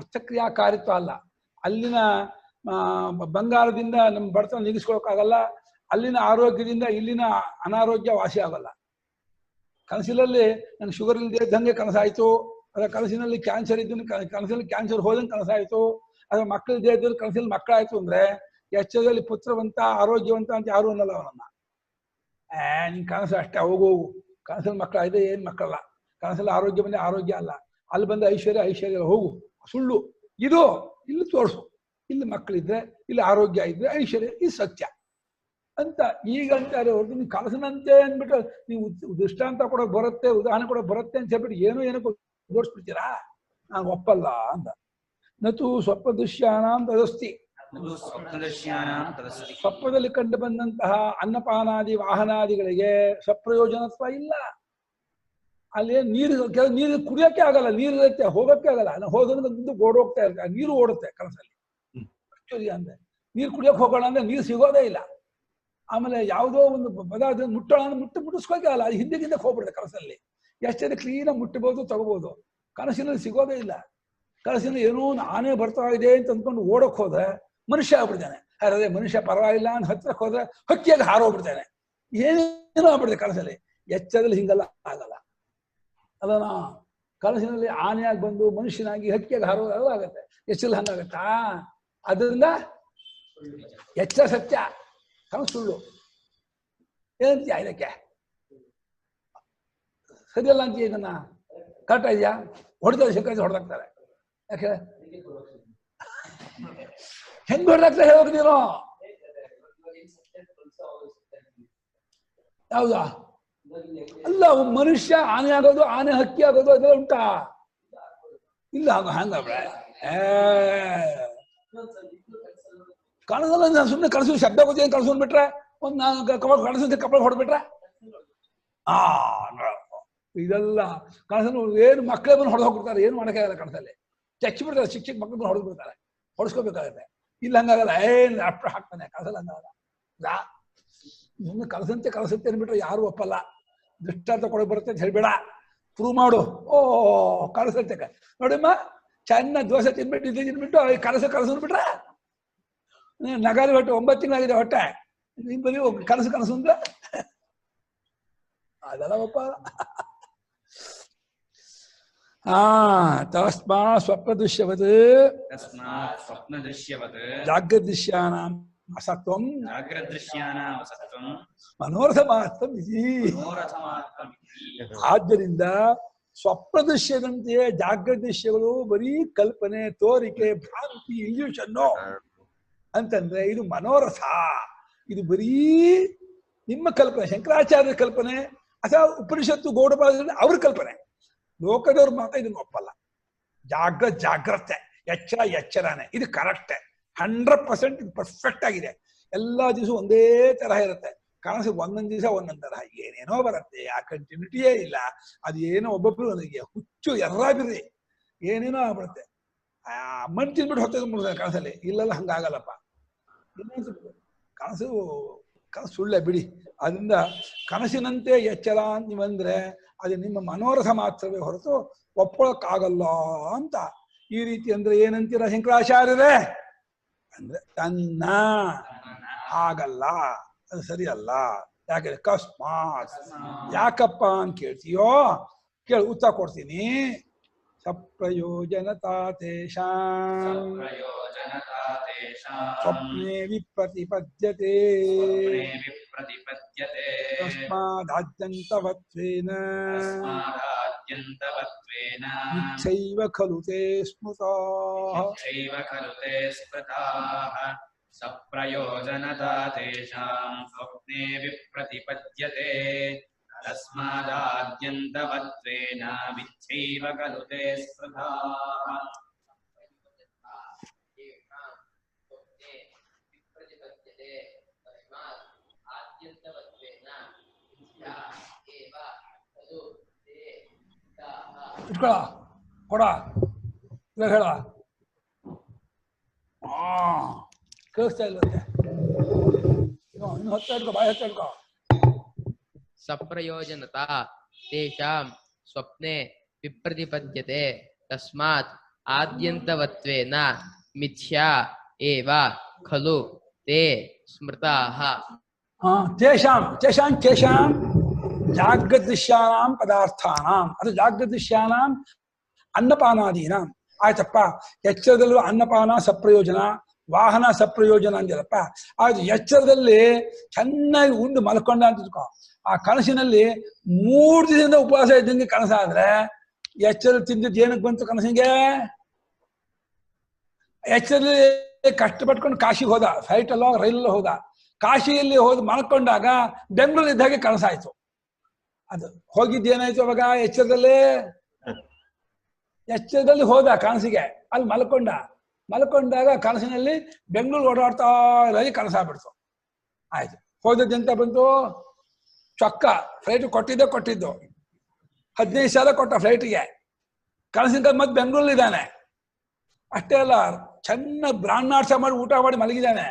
ಅರ್ಥಕ್ರಿಯಾಕಾರಿತ್ವ ಅಲ್ಲ. ಅಲ್ಲಿನ ಬಂಗಾರದಿಂದ ನಮ್ಮ ಬಡತನ ನೀಗಿಸ್ಕೊಳಕ್ಕಾಗಲ್ಲ, ಅಲ್ಲಿನ ಆರೋಗ್ಯದಿಂದ ಇಲ್ಲಿನ ಅನಾರೋಗ್ಯ ವಾಸಿ ಆಗಲ್ಲ. ಕನಸಿನಲ್ಲಿ ನಂಗೆ ಶುಗರ್ ಇಲ್ಲದೆ ಇದ್ದಂಗೆ ಕನಸಾಯಿತು, ಅದರ ಕನಸಿನಲ್ಲಿ ಕ್ಯಾನ್ಸರ್ ಇದ್ದು ಕನಸಲ್ಲಿ ಕ್ಯಾನ್ಸರ್ ಹೋದಂಗೆ ಕನಸಾಯಿತು, ಅದರ ಮಕ್ಕಳಿದ್ದೇ ಇದ್ದರೆ ಕನಸಲ್ಲಿ ಮಕ್ಕಳಾಯ್ತು ಅಂದ್ರೆ ಎಚ್ಚರದಲ್ಲಿ ಪುತ್ರವಂತ ಆರೋಗ್ಯವಂತ ಅಂತ ಯಾರು ಅನ್ನಲ್ಲ ಅವನನ್ನ. ನಿನ್ ಕನಸು ಅಷ್ಟೇ, ಹೋಗು ಕನಸಲ್ಲಿ ಮಕ್ಕಳಾಯ್ತು, ಏನ್ ಮಕ್ಕಳಲ್ಲ. ಕನಸಲ್ಲಿ ಆರೋಗ್ಯ ಬಂದೆ ಆರೋಗ್ಯ ಅಲ್ಲ, ಅಲ್ಲಿ ಬಂದ ಐಶ್ವರ್ಯ ಐಶ್ವರ್ಯ ಹೋಗು ಸುಳ್ಳು. ಇದು ಇಲ್ಲಿ ತೋರಿಸು, ಇಲ್ಲಿ ಮಕ್ಕಳಿದ್ರೆ ಇಲ್ಲಿ ಆರೋಗ್ಯ ಇದ್ರೆ ಐಶ್ವರ್ಯ, ಇದು ಸತ್ಯ ಅಂತ ಈಗಂತಾರೆ ಹೊರತು ನೀವು ಕನಸಿನಂತೆ ಅಂದ್ಬಿಟ್ಟು ನೀವು ದೃಷ್ಟಾಂತ ಕೂಡ ಬರುತ್ತೆ, ಉದಾಹರಣೆ ಕೂಡ ಬರುತ್ತೆ ಅಂತ ಹೇಳ್ಬಿಟ್ಟು ಏನೋ ಜೋಡಿಸ್ಬಿಡ್ತೀರಾ, ನಾನು ಒಪ್ಪಲ್ಲ ಅಂತ. ನತು ಸ್ವಪ್ನ ದೃಶ್ಯಾನ ತದಸ್ತಿ. ಸ್ವಪ್ನದಲ್ಲಿ ಕಂಡು ಬಂದಂತಹ ಅನ್ನಪಾನಾದಿ ವಾಹನಾದಿಗಳಿಗೆ ಸ್ವಪ್ರಯೋಜನತ್ವ ಇಲ್ಲ. ಅಲ್ಲಿ ನೀರು ಕುಡಿಯೋಕ್ಕೆ ಆಗಲ್ಲ, ನೀರು ಇರುತ್ತೆ ಹೋಗಕ್ಕೆ ಆಗಲ್ಲ. ಹೋಗೋದ್ರೆ ಓಡೋಗ್ತಾ ಇರುತ್ತೆ, ನೀರು ಓಡುತ್ತೆ ಕನಸಲ್ಲಿ. ಅಂದ್ರೆ ನೀರು ಕುಡಿಯೋಕೆ ಹೋಗೋಣ ಅಂದ್ರೆ ನೀರು ಸಿಗೋದೇ ಇಲ್ಲ. ಆಮೇಲೆ ಯಾವುದೋ ಒಂದು ಪದಾರ್ಥ ಮುಟ್ಟೋಣ ಅಂದ್ರೆ ಮುಟ್ಟಿಸ್ಕೋಕೆ ಆಗಲ್ಲ, ಅದು ಹಿಂದೆಗಿಂದ ಹೋಗ್ಬಿಡುತ್ತೆ ಕನಸಲ್ಲಿ. ಎಷ್ಟೇ ಕ್ಲೀನಾಗಿ ಮುಟ್ಟಬಹುದು ತಗೋಬಹುದು, ಕನಸಿನಲ್ಲಿ ಸಿಗೋದೇ ಇಲ್ಲ. ಕನಸಿನಲ್ಲಿ ಏನೋ ಒಂದು ಆನೆ ಬರ್ತಾ ಇದೆ ಅಂತ ಅಂದ್ಕೊಂಡು ಓಡೋಕ್ ಹೋದ್ರೆ ಮನುಷ್ಯ ಆಗ್ಬಿಡ್ತಾನೆ. ಅದೇ ಮನುಷ್ಯ ಪರವಾಗಿಲ್ಲ ಅಂತ ಹತ್ರಕ್ಕೆ ಹೋದ್ರೆ ಹಕ್ಕಿಯಾಗಿ ಹಾರೋಗ್ಬಿಡ್ತಾನೆ, ಏನೇನೋ ಆಗ್ಬಿಡುತ್ತೆ ಕನಸಲ್ಲಿ. ಎಚ್ಚರದಲ್ಲಿ ಹಿಂಗೆಲ್ಲ ಆಗಲ್ಲ. ಅದನ್ನ ಕನಸಿನಲ್ಲಿ ಆನೆಯಾಗಿ ಬಂದು ಮನುಷ್ಯನಾಗಿ ಹಕ್ಕಿಯಾಗಿ ಹಾರೋದೆಲ್ಲ ಆಗತ್ತೆ, ಎಚ್ಚರಲ್ಲಿ ಹಂಗಾಗತ್ತಾ? ಅದರಿಂದ ಎಚ್ಚರ ಸತ್ಯ, ಕನಸು ಸುಳ್ಳು. ಏನಂತೀಯ ಇದಕ್ಕೆ? ಸರಿಯಲ್ಲ ಅಂತೀಯ ಇದನ್ನ? ಕರೆಕ್ಟ್ ಇದೆಯಾ? ಹೊಡೆದ ಶಂಕರ ಹೊಡೆದಾಕ್ತಾರೆ. ಯಾಕೆ ಹೆಂಗ್ ಹೊಡೆದಾಕ್ತಾರೆ ಹೇಳೋಕೆ ನೀನು? ಹೌದಾ? ಅಲ್ಲ, ಮನುಷ್ಯ ಆನೆ ಆಗೋದು, ಆನೆ ಹಕ್ಕಿ ಆಗೋದು ಅದೆಲ್ಲ ಉಂಟಾ? ಇಲ್ಲ. ಹಂಗ ಕನಸಲ್ಲ, ನಾನು ಸುಮ್ಮನೆ ಕನಸು ಶಬ್ದ ಗೊತ್ತೇನು ಕನಸು ಬಿಟ್ರೆ ಒಂದು ನಾನು ಕನಸು ಕಪ್ಪಳ ಹೊಡೆದ್ಬಿಟ್ರೆ ಇದೆಲ್ಲ ಕನಸನ್ನು ಏನು ಮಕ್ಕಳೇ ಬಂದು ಹೊಡೆದು ಹೋಗ್ಬಿಡ್ತಾರೆ, ಏನು ಮಾಡೋಕ್ಕಾಗಲ್ಲ. ಕನಸಲ್ಲಿ ಚಚ್ಚಿ ಬಿಡ್ತಾರೆ, ಚಿಕ್ಕ ಚಿಕ್ಕ ಮಕ್ಕಳು ಬಂದು ಹೊಡೆದು ಬಿಡ್ತಾರೆ, ಹೊಡೆಸ್ಕೋಬೇಕಾಗತ್ತೆ. ಇಲ್ಲಿ ಹಂಗಾಗಲ್ಲ, ಏನು ಅಪ್ಪ ಹಾಕ್ತಾನೆ ಕನಸಲ್ಲ ಹಂಗಾಗಲ್ಲ. ಸುಮ್ಮನೆ ಕನಸಂತೆ ಅಂದ್ಬಿಟ್ರೆ ಯಾರು ಒಪ್ಪಲ್ಲ. ದೃಷ್ಟಾಂತ ಕೊಡೋಕೆ ಬರುತ್ತೆ ಅಂತ ಹೇಳ್ಬೇಡ, ಪ್ರೂವ್ ಮಾಡು. ಕನಸಂತೆ ನೋಡಿಮ್ಮ, ಚೆನ್ನಾಗಿ ದೋಸೆ ತಿನ್ಬಿಟ್ಟು ಕನಸು ಅಂದ್ಬಿಟ್ರೆ ನಗಾರಿ ಹೊಟ್ಟೆ 9 ತಿಂಗಳಾಗಿದೆ ಹೊಟ್ಟೆ, ನಿಮ್ ಬರೀ ಕನಸು ಅಂದ್ರೆ ಅದೆಲ್ಲ ಒಪ್ಪ. ತಸ್ಮಾತ್ ಸ್ವಪ್ನದೃಶ್ಯವತ್ ಜಾಗ್ರದೃಶ್ಯಾನಾಂ ಅಸತ್ವಂ ಮನೋರಥ ಮಾತ್ರಂ ಇತಿ. ಆದ್ದರಿಂದ ಸ್ವಪ್ನದೃಶ್ಯದಂತೆಯೇ ಜಾಗ್ರದೃಶ್ಯಗಳು ಬರೀ ಕಲ್ಪನೆ, ತೋರಿಕೆ, ಭ್ರಾಂತಿ, ಇಲ್ಯೂಷನ್ನು ಅಂತಂದ್ರೆ ಇದು ಮನೋರಥ. ಇದು ಬರೀ ನಿಮ್ಮ ಕಲ್ಪನೆ, ಶಂಕರಾಚಾರ್ಯರ ಕಲ್ಪನೆ ಅಥವಾ ಉಪನಿಷತ್ತು ಗೌಡಪಾದ ಅವ್ರ ಕಲ್ಪನೆ. ಲೋಕದವ್ರು ಮಾತ್ರ ಇದನ್ನ ಒಪ್ಪಲ್ಲ. ಜಾಗ್ರತೆ, ಎಚ್ಚರನೇ, ಇದು ಕರೆಕ್ಟೇ, 100% ಇದು ಪರ್ಫೆಕ್ಟ್ ಆಗಿದೆ. ಎಲ್ಲಾ ದಿವಸ ಒಂದೇ ತರಹ ಇರುತ್ತೆ. ಕನಸು ಒಂದೊಂದು ದಿವಸ ಒಂದೊಂದ್ ತರಹ ಏನೇನೋ ಬರುತ್ತೆ, ಆ ಕಂಟಿನ್ಯೂಟಿಯೇ ಇಲ್ಲ. ಅದು ಏನೋ ಒಬ್ಬೊಬ್ರು ನನಗೆ ಹುಚ್ಚು ಎರ್ರಾಬಿರ್ರಿ ಏನೇನೋ ಆಗ್ಬಿಡುತ್ತೆ. ಮಣ್ಣು ತಿನ್ಬಿಟ್ಟು ಹೊತ್ತೋಗ್ಬಿಡ್ತಾರೆ ಕನಸಲ್ಲಿ. ಇಲ್ಲೆಲ್ಲ ಹಂಗಾಗಲ್ಲಪ್ಪ. ಇನ್ನೊಂದು ಕನಸು ಸುಳ್ಳೆ ಬಿಡಿ. ಅದರಿಂದ ಕನಸಿನಂತೆ ಎಚ್ಚರ ಅಂತ ನೀವಂದ್ರೆ ಅದು ನಿಮ್ಮ ಮನೋರಥ ಮಾತ್ರವೇ ಹೊರತು ಒಪ್ಕೊಳಕ್ಕಾಗಲ್ಲ ಅಂತ. ಈ ರೀತಿ ಅಂದ್ರೆ ಏನಂತೀರ ಶಂಕರಾಚಾರ್ಯರೇ? ಅಂದ್ರೆ ತನ್ನ ಆಗಲ್ಲ, ಅದು ಸರಿಯಲ್ಲ. ಯಾಕೆ? ಅಕಸ್ಮಾತ್. ಯಾಕಪ್ಪ ಅಂತ ಕೇಳ್ತೀಯೋ? ಕೇಳು, ಉತ್ತರ ಕೊಡ್ತೀನಿ. ಸಪ್ರಯೋಜನತಾ ತೇಷಾಂ ಸ್ವಪ್ನೇ ವಿಪ್ರತಿಪದ್ಯತೆ ತಸ್ಮಾದಾದ್ಯಂತವತ್ವೇನ ಇಚ್ಛೈವ ಖಲು ತೇ ಸ್ಮೃತಾಃ. ಸಪ್ರಯೋಜನತಾ ತೇಷಾಂ ಸ್ವಪ್ನೇ ವಿಪ್ರತಿಪದ್ಯತೆ ತಸ್ಮಾದಾದ್ಯಂತವತ್ವೇನ ವಿಚ್ಛೈವ ಖಲು ತೇ ಸ್ಮೃತಾಃ. ಇಟ್ಕೊಳ ಕೊಡ ಹೇಳ. ಕೇಳಿಸ್ತಾ ಇಲ್ಲಂತೆ. ಇನ್ನು ಹೊತ್ತ ಇಟ್ಕೊ, ಬಾಯಿ ಹೊತ್ತ ಇಟ್ಕೊ. ಸಪ್ರಯೋಜನತಾ ತೇಷಾಂ ಸ್ವಪ್ನೆ ವಿಪ್ರತಿಪದ್ಯತೆ ತಸ್ಮಾತ್ ಆದ್ಯಂತವತ್ವೇನ ಮಿಥ್ಯಾ ಏವ ಖಲು ತೇ ಸ್ಮೃತಾಃ. ತೇಷಾಂ ತೇಷಾಂ ಕೇಷಾಂ ಜಾಗೃದೃಶ್ಯಾನಾಂ ಪದಾರ್ಥಾನಾಂ, ಅದು ಜಾಗೃದೃಶ್ಯಾನಾಂ ಅನ್ನಪಾನಾದೀನಾಂ. ಆಯ್ತಪ್ಪ, ಎಚ್ಚರದಲ್ಲೂ ಅನ್ನಪಾನ ಸಪ್ರಯೋಜನ, ವಾಹನ ಸಪ್ರಯೋಜನ ಅಂದಿರಪ್ಪ. ಆಯ್ತು, ಎಚ್ಚರದಲ್ಲಿ ಚೆನ್ನಾಗಿ ಉಂಡು ಮಲ್ಕೊಂಡ ಅಂತ ತಿಳ್ಕೊ. ಆ ಕನಸಿನಲ್ಲಿ 3 ದಿನದಿಂದ ಉಪವಾಸ ಇದ್ದಂಗೆ ಕನಸಾದ್ರೆ ಎಚ್ಚರ ತಿಂದಿದ್ದು ಏನಕ್ಕೆ ಬಂತು ಕನಸಿಗೆ? ಎಚ್ಚರದಲ್ಲಿ ಕಷ್ಟಪಟ್ಕೊಂಡು ಕಾಶಿಗೆ ಹೋದ, ಫ್ಲೈಟ್ ಅಲ್ಲೋ ರೈಲಲ್ಲೋ ಹೋದ. ಕಾಶಿಯಲ್ಲಿ ಹೋದ್ ಮಲ್ಕೊಂಡಾಗ ಬೆಂಗಳೂರು ಇದ್ದಾಗೆ ಕನಸಾಯ್ತು. ಅದು ಹೋಗಿದ್ದೇನಾಯ್ತು ಅವಾಗ? ಎಚ್ಚರದಲ್ಲಿ ಹೋದ ಕನಸಿಗೆ, ಅಲ್ಲಿ ಮಲ್ಕೊಂಡಾಗ ಕನಸಿನಲ್ಲಿ ಬೆಂಗಳೂರು ಓಡಾಡ್ತಾ ಇರೋದು ಕನಸಾಗ್ಬಿಡ್ತು. ಆಯ್ತು, ಹೋದದ್ದೆಂತ ಬಂತು? ಚೊಕ್ಕ ಫ್ಲೈಟ್ ಕೊಟ್ಟಿದ್ದು 15 ಸಾವಿರ ಕೊಟ್ಟ ಫ್ಲೈಟ್ಗೆ. ಕನಸಿನ ಮತ್ತೆ ಬೆಂಗಳೂರಲ್ಲಿದ್ದಾನೆ. ಅಷ್ಟೇ ಅಲ್ಲ, ಚೆನ್ನಾಗಿ ಬ್ರಾಹ್ಮಣಾರ್ಥ ಮಾಡಿ ಊಟ ಮಾಡಿ ಮಲಗಿದ್ದಾನೆ.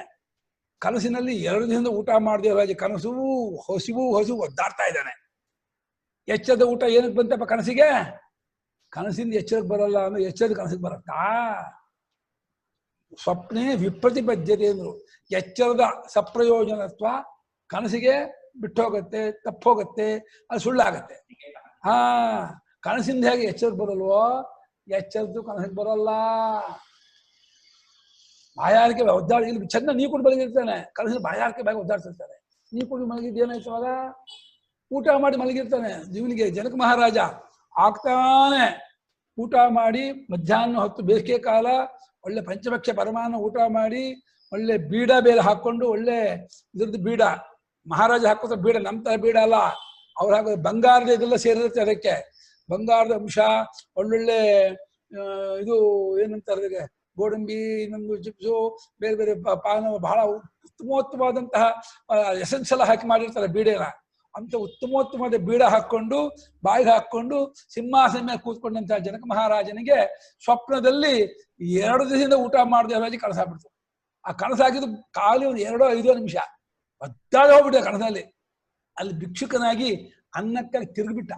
ಕನಸಿನಲ್ಲಿ 2 ದಿನದಿಂದ ಊಟ ಮಾಡದೆ ಇರೋ ಕನಸು ಹಸಿವು ಒದ್ದಾಡ್ತಾ ಇದ್ದಾನೆ. ಎಚ್ಚರದ ಊಟ ಏನಕ್ಕೆ ಬಂತಪ್ಪ ಕನಸಿಗೆ? ಕನಸಿಂದ ಎಚ್ಚರಕ್ಕೆ ಬರಲ್ಲ ಅಂದ್ರೆ ಎಚ್ಚರದ ಕನಸಿಗೆ ಬರತ್ತಾ? ಸ್ವಪ್ನೇ ವಿಪ್ರತಿಪದ್ಯತೆ ಅಂದ್ರು. ಎಚ್ಚರದ ಸಪ್ರಯೋಜನತ್ವ ಕನಸಿಗೆ ಬಿಟ್ಟೋಗತ್ತೆ, ತಪ್ಪೋಗತ್ತೆ, ಅದು ಸುಳ್ಳಾಗತ್ತೆ. ಕನಸಿಂದ ಹೇಗೆ ಎಚ್ಚರಕ್ಕೆ ಬರಲ್ವೋ, ಎಚ್ಚರದ್ದು ಕನಸಿಗೆ ಬರಲ್ಲ. ಬಾಯಾರಿಕೆ ಒದ್ದಾಡಿ ಇಲ್ಲಿ ಚೆನ್ನ ನೀರು ಕುಡಿ ಮಲಗಿರ್ತಾನೆ, ಕನಸಿನ ಬಾಯಾರಿಕೆ ಬಾಯಿ ಒದ್ದಾಡ್ತಿರ್ತಾನೆ. ನೀರು ಕುಡಿ ಮಲಗಿದ್ದೇನಾಯ್ತು ಅವಾಗ? ಊಟ ಮಾಡಿ ಮಲಗಿರ್ತಾನೆ. ಇವನಿಗೆ ಜನಕ ಮಹಾರಾಜ ಆಗ್ತಾನೆ ಊಟ ಮಾಡಿ ಮಧ್ಯಾಹ್ನ ಹೊತ್ತು ಬೇಸಿಗೆ ಕಾಲ ಒಳ್ಳೆ ಪಂಚಭಕ್ಷ ಪರಮಾನ್ನ ಊಟ ಮಾಡಿ ಒಳ್ಳೆ ಬೀಡ ಬೇರೆ ಹಾಕೊಂಡು, ಒಳ್ಳೆ ಇದ್ರದ್ದು ಬೀಡ ಮಹಾರಾಜ ಹಾಕೋದ ಬೀಡ, ನಮ್ಮ ತರ ಬೀಡ ಅಲ್ಲ, ಅವ್ರು ಹಾಕೋದು ಬಂಗಾರದ ಇದೆಲ್ಲ ಸೇರಿರುತ್ತೆ. ಅದಕ್ಕೆ ಬಂಗಾರದ ಅಂಶ, ಒಳ್ಳೊಳ್ಳೆ ಇದು ಏನಂತಾರೆ ಗೋಡಂಬಿ, ಇನ್ನೊಂದು ಚಿಪ್ಸು, ಬೇರೆ ಬೇರೆ ಪಾನ, ಬಹಳ ಉತ್ತಮೋತ್ತಮವಾದಂತಹ ಎಸೆನ್ಸ್ ಎಲ್ಲ ಹಾಕಿ ಮಾಡಿರ್ತಾರೆ ಬೀಡೆನ. ಅಂತ ಉತ್ತಮೋತ್ತಮವಾದ ಬೀಡ ಹಾಕೊಂಡು ಬಾಯಿಗೆ ಹಾಕೊಂಡು ಸಿಂಹಾಸನ ಮೇಲೆ ಕೂತ್ಕೊಂಡಂತಹ ಜನಕ ಮಹಾರಾಜನಿಗೆ ಸ್ವಪ್ನದಲ್ಲಿ 2 ದಿವಸದಿಂದ ಊಟ ಮಾಡದೆ ರಾಜ ಕನಸಾಗ್ಬಿಡ್ತು. ಆ ಕನಸಾಗಿದ್ದು ಖಾಲಿ ಒಂದು 2-5 ನಿಮಿಷ ಒದ್ದಾಡಿ ಹೋಗ್ಬಿಟ್ಟೆ ಕನಸಲ್ಲಿ. ಅಲ್ಲಿ ಭಿಕ್ಷುಕನಾಗಿ ಅನ್ನಕ್ಕಾಗಿ ತಿರುಗಿಬಿಟ್ಟ.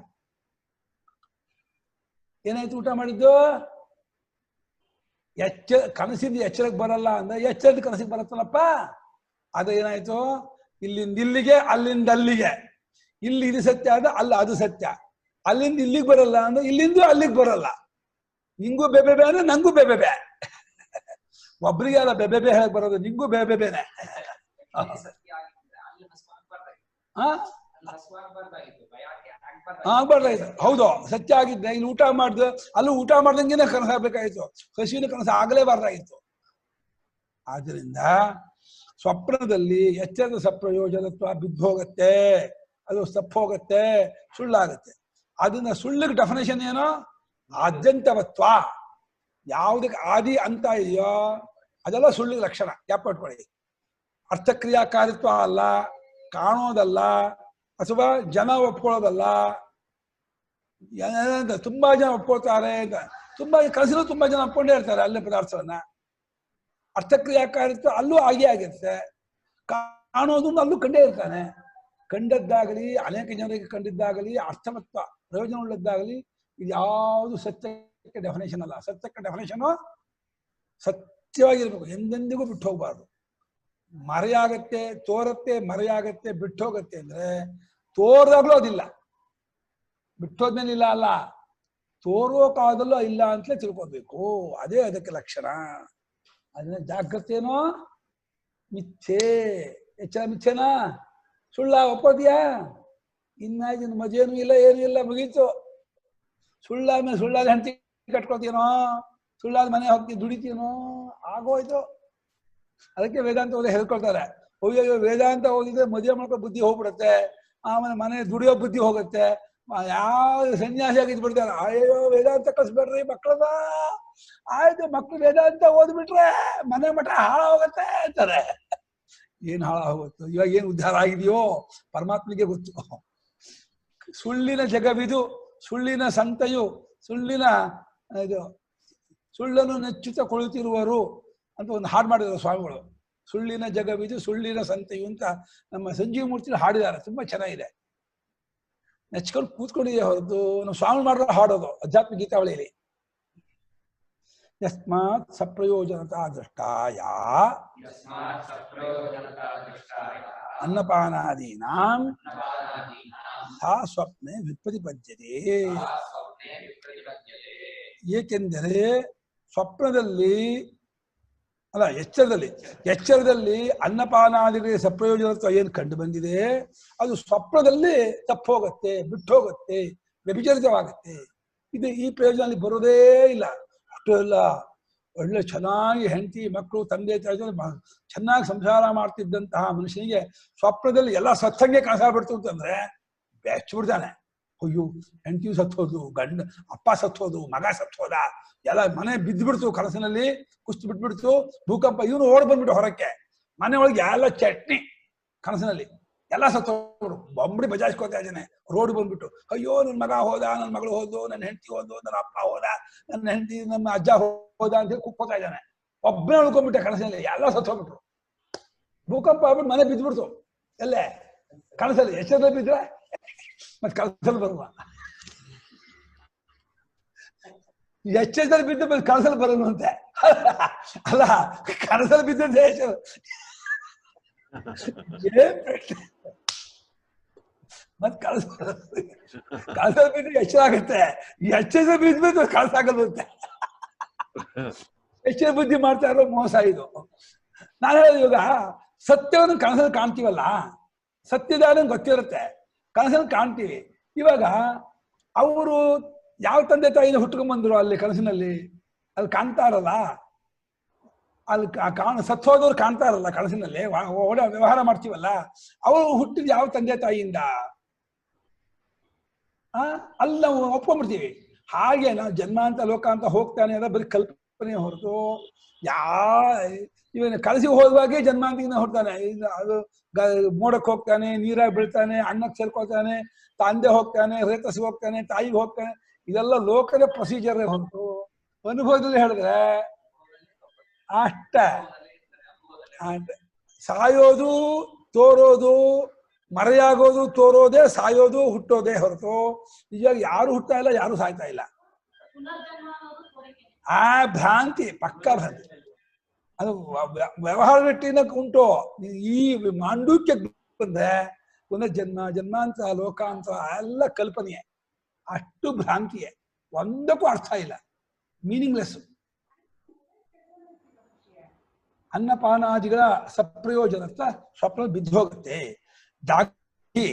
ಏನಾಯ್ತು? ಊಟ ಮಾಡಿದ್ದು ಕನಸಿಂದ ಎಚ್ಚರಕ್ಕೆ ಬರಲ್ಲ ಅಂದ್ರೆ ಎಚ್ಚರದ ಕನಸಿಗೆ ಬರುತ್ತಲ್ಲಪ್ಪ. ಅದು ಏನಾಯ್ತು? ಇಲ್ಲಿಂದ ಇಲ್ಲಿಗೆ, ಅಲ್ಲಿಂದ ಅಲ್ಲಿಗೆ. ಇಲ್ಲಿ ಇದು ಸತ್ಯ ಆದ ಅಲ್ಲ ಅದು ಸತ್ಯ. ಅಲ್ಲಿಂದ ಇಲ್ಲಿಗೆ ಬರಲ್ಲ ಅಂದ್ರೆ ಇಲ್ಲಿಂದ ಅಲ್ಲಿಗೆ ಬರಲ್ಲ. ನಿಂಗೂ ಬೆಬೆಬೆ ಅಂದ್ರೆ ನಂಗೂ ಬೆಬೆಬೆ. ಒಬ್ರಿಗೆ ಅಲ್ಲ ಬೆಬೆಬೆ ಹೇಳಕ್ ಬರೋದು, ನಿಂಗೂ ಬೆಬೆಬೇನೆ. ಆಗ್ಬಾರ್ದಾಯ್ತು. ಹೌದು, ಸತ್ಯ ಆಗಿದ್ದೆ. ಇಲ್ಲಿ ಊಟ ಮಾಡ್ದು ಅಲ್ಲೂ ಊಟ ಮಾಡ್ದಂಗೆನೆ ಕನಸಾಗಬೇಕಾಯ್ತು. ಹಸಿವಿನ ಕನಸು ಆಗಲೇಬಾರ್ದಾಗಿತ್ತು. ಆದ್ರಿಂದ ಸ್ವಪ್ನದಲ್ಲಿ ಎಚ್ಚರದ ಸಪ್ರಯೋಜನತ್ವ ಬಿದ್ದೋಗತ್ತೆ, ಅದು ತಪ್ಪೋಗತ್ತೆ, ಸುಳ್ಳಾಗತ್ತೆ. ಅದನ್ನ ಸುಳ್ಳಿಗೆ ಡೆಫಿನೇಷನ್ ಏನೋ? ಆದ್ಯಂತವತ್ವ. ಯಾವುದಕ್ಕೆ ಆದಿ ಅಂತ ಇದೆಯೋ ಅದೆಲ್ಲ ಸುಳ್ಳಿಗೆ ಲಕ್ಷಣ. ಯಾಪಟ್ಕೊಳ್ಳಿ. ಅರ್ಥಕ್ರಿಯಾಕಾರಿತ್ವ ಅಲ್ಲ, ಕಾಣೋದಲ್ಲ ಅಥವಾ ಜನ ಒಪ್ಕೊಳ್ಳೋದಲ್ಲ. ತುಂಬಾ ಜನ ಒಪ್ಕೊಳ್ತಾರೆ ಅಂತ, ಕನಸಲ್ಲೂ ತುಂಬಾ ಜನ ಒಪ್ಕೊಂಡೇ ಇರ್ತಾರೆ ಅಲ್ಲೇ ಪದಾರ್ಥವನ್ನ. ಅರ್ಥಕ್ರಿಯಾಕಾರಿತ್ವ ಅಲ್ಲೂ ಹಾಗೆ ಆಗಿರುತ್ತೆ. ಕಾಣೋದು ಅಲ್ಲೂ ಕಂಡೇ ಇರ್ತಾನೆ. ಕಂಡದ್ದಾಗಲಿ ಅನೇಕ ಜನರಿಗೆ ಕಂಡಿದ್ದಾಗಲಿ ಅರ್ಥವತ್ವ ಪ್ರಯೋಜನ ಉಳ್ಳದ್ದಾಗಲಿ ಇದು ಯಾವುದು ಸತ್ಯಕ್ಕೆ ಡೆಫಿನೇಷನ್ ಅಲ್ಲ. ಸತ್ಯಕ್ಕೆ ಡೆಫಿನೇಷನು ಸತ್ಯವಾಗಿರ್ಬೇಕು, ಎಂದೆಂದಿಗೂ ಬಿಟ್ಟು ಹೋಗ್ಬಾರ್ದು. ಮರೆಯಾಗತ್ತೆ, ತೋರತ್ತೆ, ಮರೆಯಾಗತ್ತೆ, ಬಿಟ್ಟು ಹೋಗತ್ತೆ ಅಂದ್ರೆ ತೋರ್ದಾಗ್ಲೂ ಅದಿಲ್ಲ, ಬಿಟ್ಟೋದ್ಮೇಲಿಲ್ಲ ಅಲ್ಲ, ತೋರೋ ಕಾಲದಲ್ಲೂ ಇಲ್ಲ ಅಂತಲೇ ತಿಳ್ಕೊಬೇಕು. ಅದೇ ಅದಕ್ಕೆ ಲಕ್ಷಣ. ಅದನ್ನ ಜಾಗ್ರತೆನೋ ಮಿಥ್ಯೆ, ಎಚ್ಚರ ಮಿಥ್ಯೆನಾ ಸುಳ್ಳ ಒಪ್ಪೋದಿಯಾ? ಇನ್ನಾಯ್ತು ಮಜೇನೂ ಇಲ್ಲ, ಏನೂ ಇಲ್ಲ, ಮುಗೀತು. ಸುಳ್ಳಾದ್ಮೇಲೆ ಸುಳ್ಳಾದ ಹೆಂಡತಿ ಕಟ್ಕೊತೀನೋ, ಸುಳ್ಳಾದ ಮನೆ ಹೋಗ್ತಿ ದುಡಿತೀನೋ, ಆಗೋಯ್ತು. ಅದಕ್ಕೆ ವೇದಾಂತ ಓದಿ ಹೇಳ್ಕೊಳ್ತಾರೆ, ಅಯ್ಯೋ ವೇದಾಂತ ಓದಿದ್ರೆ ಮದುವೆ ಮಾಡ್ಕೊ ಬುದ್ಧಿ ಹೋಗ್ಬಿಡುತ್ತೆ, ಆಮೇಲೆ ಮನೆ ದುಡಿಯೋ ಬುದ್ಧಿ ಹೋಗುತ್ತೆ, ಯಾವ ಸನ್ಯಾಸಿ ಆಗಿದ್ ಬಿಡ್ತಾರೆ. ಅಯ್ಯೋ ವೇದಾಂತ ಕಲಿಸ್ಬೇಡ್ರಿ ಮಕ್ಕಳದ, ಆಯ್ತು ಮಕ್ಳು ವೇದಾಂತ ಓದ್ಬಿಟ್ರೆ ಮನೆ ಮಠ ಹಾಳ ಹೋಗತ್ತೆ ಅಂತಾರೆ. ಏನ್ ಹಾಳ ಹೋಗುತ್ತೆ? ಇವಾಗ ಏನ್ ಉದ್ಧಾರ ಆಗಿದೆಯೋ ಪರಮಾತ್ಮನಿಗೆ ಗೊತ್ತು. ಸುಳ್ಳಿನ ಜಗವಿದು, ಸುಳ್ಳಿನ ಸಂತೆಯು, ಸುಳ್ಳಿನ ಇದು ಸುಳ್ಳನ್ನು ನೆಚ್ಚುತ್ತ ಕುಳಿತಿರುವರು ಅಂತ ಒಂದು ಹಾಡು ಮಾಡಿದ್ರು ಸ್ವಾಮಿಗಳು. ಸುಳ್ಳಿನ ಜಗವಿದು ಸುಳ್ಳಿನ ಸಂತೆಯು ಅಂತ ನಮ್ಮ ಸಂಜೀವ ಮೂರ್ತಿ ಹಾಡಿದ್ದಾರೆ, ತುಂಬಾ ಚೆನ್ನಾಗಿದೆ. ನೆಚ್ಕೊಂಡು ಕೂತ್ಕೊಂಡಿದೆ ಹೊರತು ನಾವು ಸ್ವಾಮಿ ಮಾಡಿರೋ ಹಾಡೋದು ಅಧ್ಯಾತ್ಮ ಗೀತಾವಳಿಯಲ್ಲಿ. ಯಸ್ಮಾತ್ ಸಪ್ರಯೋಜನತಾ ದೃಷ್ಟಾಯ ಅನ್ನಪಾನಾದೀನಾಂ ಸಾ ಸ್ವಪ್ನೆ ವಿಪ್ರತಿಪದ್ಯತೆ. ಏಕೆಂದರೆ ಸ್ವಪ್ನದಲ್ಲಿ ಅಲ್ಲ ಎಚ್ಚರದಲ್ಲಿ ಅನ್ನಪಾನಾದಿಗಳಿಗೆ ಸಪ್ರಯೋಜನತ್ವ ಏನು ಕಂಡು ಬಂದಿದೆ ಅದು ಸ್ವಪ್ನದಲ್ಲಿ ತಪ್ಪೋಗತ್ತೆ, ಬಿಟ್ಟು ಹೋಗುತ್ತೆ, ವ್ಯಭಿಚರಿತವಾಗತ್ತೆ. ಇದು ಈ ಪ್ರಯೋಜನ ಬರೋದೇ ಇಲ್ಲ. ಅಷ್ಟು ಇಲ್ಲ, ಒಳ್ಳೆ ಚೆನ್ನಾಗಿ ಹೆಂಡತಿ ಮಕ್ಕಳು ತಂದೆ ತಾಯಿ ಚೆನ್ನಾಗಿ ಸಂಸಾರ ಮಾಡ್ತಿದ್ದಂತಹ ಮನುಷ್ಯನಿಗೆ ಸ್ವಪ್ನದಲ್ಲಿ ಎಲ್ಲ ಸತ್ತಂಗೆ ಕನಸಾಗ್ಬಿಡ್ತು ಅಂತಂದ್ರೆ ಬೆಚ್ಚಿಬಿಡ್ತಾನೆ. ಅಯ್ಯೋ ಹೆಂಡತಿಯು ಸತ್ತೋದು, ಅಪ್ಪ ಸತ್ತೋದು, ಮಗ ಸತ್ತೋದ, ಎಲ್ಲ ಮನೆ ಬಿದ್ದುಬಿಡ್ತು, ಕನಸಿನಲ್ಲಿ ಕುಸ್ತು ಬಿಟ್ಬಿಡ್ತು, ಭೂಕಂಪ. ಇವನು ಓಡ್ ಬಂದ್ಬಿಟ್ಟು ಹೊರಕ್ಕೆ, ಮನೆ ಒಳಗೆ ಎಲ್ಲ ಚಟ್ನಿ, ಕನಸಿನಲ್ಲಿ ಎಲ್ಲ ಸತ್ತೋಗ್ಬಿಡು, ಬೊಂಬಡಿ ಬಜಾಯಿಸ್ಕೋತಾ ಇದ್ದಾನೆ. ರೋಡ್ ಬಂದ್ಬಿಟ್ಟು ಅಯ್ಯೋ ನನ್ನ ಮಗ ಹೋದ, ನನ್ನ ಮಗಳು ಹೋದ್ಲು, ನನ್ನ ಹೆಂಡತಿ ಹೋದ್ಲು, ನನ್ನ ಅಪ್ಪ ಹೋದ, ನನ್ನ ಹೆಂಡತಿ ನಮ್ಮ ಅಜ್ಜ ಹೋದ ಅಂತ ಹೇಳಿ ಕುಕ್ಕೋತಾ ಇದ್ದಾನೆ. ಒಬ್ಬನೇ ಉಳ್ಕೊಂಡ್ಬಿಟ್ಟೆ ಕನಸಿನಲ್ಲಿ, ಎಲ್ಲ ಸತ್ತೋಗ್ಬಿಟ್ರು. ಭೂಕಂಪ ಆಗ್ಬಿಟ್ಟು ಮನೆ ಬಿದ್ದುಬಿಡ್ತು. ಎಲ್ಲೇ ಕನಸಲ್ಲಿ, ಎಚ್ಚರದಲ್ಲಿ ಬಿದ್ರೆ ಮತ್ತೆ ಕನಸಲ್ಲಿ ಬರುವ, ಎಚ್ಚರದಲ್ಲಿ ಬಿದ್ದು ಮತ್ತೆ ಕನಸಲ್ಲಿ ಬರೋದಂತೆ ಅಲ್ಲ, ಕನಸಲ್ಲಿ ಬಿದ್ದಂತೆ ಮತ್ ಕನಸಲ್ಲಿ ಬಿದ್ದು ಎಚ್ಚರ ಆಗುತ್ತೆ, ಎಚ್ಚರ ಬಿದ್ದು ಕನಸಾಗಲ್ವಂತೆ. ಎಚ್ಚರ ಬುದ್ಧಿ ಮಾಡ್ತಾ ಇರೋ ಮೋಸ ಇದು. ನಾನು ಹೇಳೋದು, ಇವಾಗ ಸತ್ಯವನ್ನು ಕನಸಲ್ಲಿ ಕಾಣ್ತೀವಲ್ಲ, ಸತ್ಯದ ಗೊತ್ತಿರುತ್ತೆ, ಕನಸಲ್ಲಿ ಕಾಣ್ತೀವಿ. ಇವಾಗ ಅವರು ಯಾವ ತಂದೆ ತಾಯಿನ ಹುಟ್ಕೊಂಡ್ಬಂದ್ರು ಅಲ್ಲಿ ಕನಸಿನಲ್ಲಿ, ಅಲ್ಲಿ ಕಾಣ್ತಾ ಇರಲ್ಲ, ಅಲ್ಲಿ ಸತ್ತೋದವ್ರು ಕಾಣ್ತಾ ಇರಲ್ಲ ಕನಸಿನಲ್ಲಿ, ವ್ಯವಹಾರ ಮಾಡ್ತೀವಲ್ಲ, ಅವರು ಹುಟ್ಟಿದ ಯಾವ ತಂದೆ ತಾಯಿಯಿಂದ ಅಲ್ಲಿ ನಾವು ಒಪ್ಕೊಂಡ್ಬಿಡ್ತೀವಿ. ಹಾಗೆ ನಾವು ಜನ್ಮ ಅಂತ ಲೋಕ ಅಂತ ಹೋಗ್ತಾನೆ ಅದ ಬರೀ ಕಲ್ಪನೆ ಹೊರತು ಇವನು ಕಲಸಿಗೆ ಹೋಗುವಾಗೆ ಜನ್ಮಾಂತಿನ ಹೊಡ್ತಾನೆ. ಅದು ಮೋಡಕ್ಕೆ ಹೋಗ್ತಾನೆ, ನೀರಾಗಿ ಬೀಳ್ತಾನೆ, ಅನ್ನಕ್ಕೆ ಸೇರ್ಕೊಳ್ತಾನೆ, ತಂದೆ ಹೋಗ್ತಾನೆ, ರೇತಸಿಗೆ ಹೋಗ್ತಾನೆ, ತಾಯಿಗೆ ಹೋಗ್ತಾನೆ. ಇದೆಲ್ಲ ಲೋಕದ ಪ್ರೊಸೀಜರ್ ಹೊರತು ಅನುಭವದಲ್ಲಿ ಹೇಳಿದ್ರೆ ಅಷ್ಟ. ಸಾಯೋದು, ತೋರೋದು, ಮರೆಯಾಗೋದು, ತೋರೋದೇ, ಸಾಯೋದು, ಹುಟ್ಟೋದೇ ಹೊರತು ನಿಜವಾಗಿ ಯಾರು ಹುಟ್ತಾ ಇಲ್ಲ, ಯಾರು ಸಾಯ್ತಾ ಇಲ್ಲ. ಆ ಭ್ರಾಂತಿ, ಪಕ್ಕ ಭ್ರಾಂತಿ. ಅದು ವ್ಯವಹಾರ ಗಟ್ಟಿನ ಉಂಟು. ಈ ಮಾಂಡೂಕ್ಯ ಬಂದ್ರೆ ಪುನರ್ಜನ್ಮ, ಜನ್ಮಾಂತರ, ಲೋಕಾಂತರ ಎಲ್ಲ ಕಲ್ಪನೆಯೇ, ಅಷ್ಟು ಭ್ರಾಂತಿಯೇ, ಒಂದಕ್ಕೂ ಅರ್ಥ ಇಲ್ಲ, ಮೀನಿಂಗ್ಲೆಸ್. ಅನ್ನಪಾನಾದಿಗಳ ಸಪ್ರಯೋಜನತ್ವ ಸ್ವಪ್ನ ಬಿದ್ದು ಹೋಗುತ್ತೆ. ಜಾಗಿ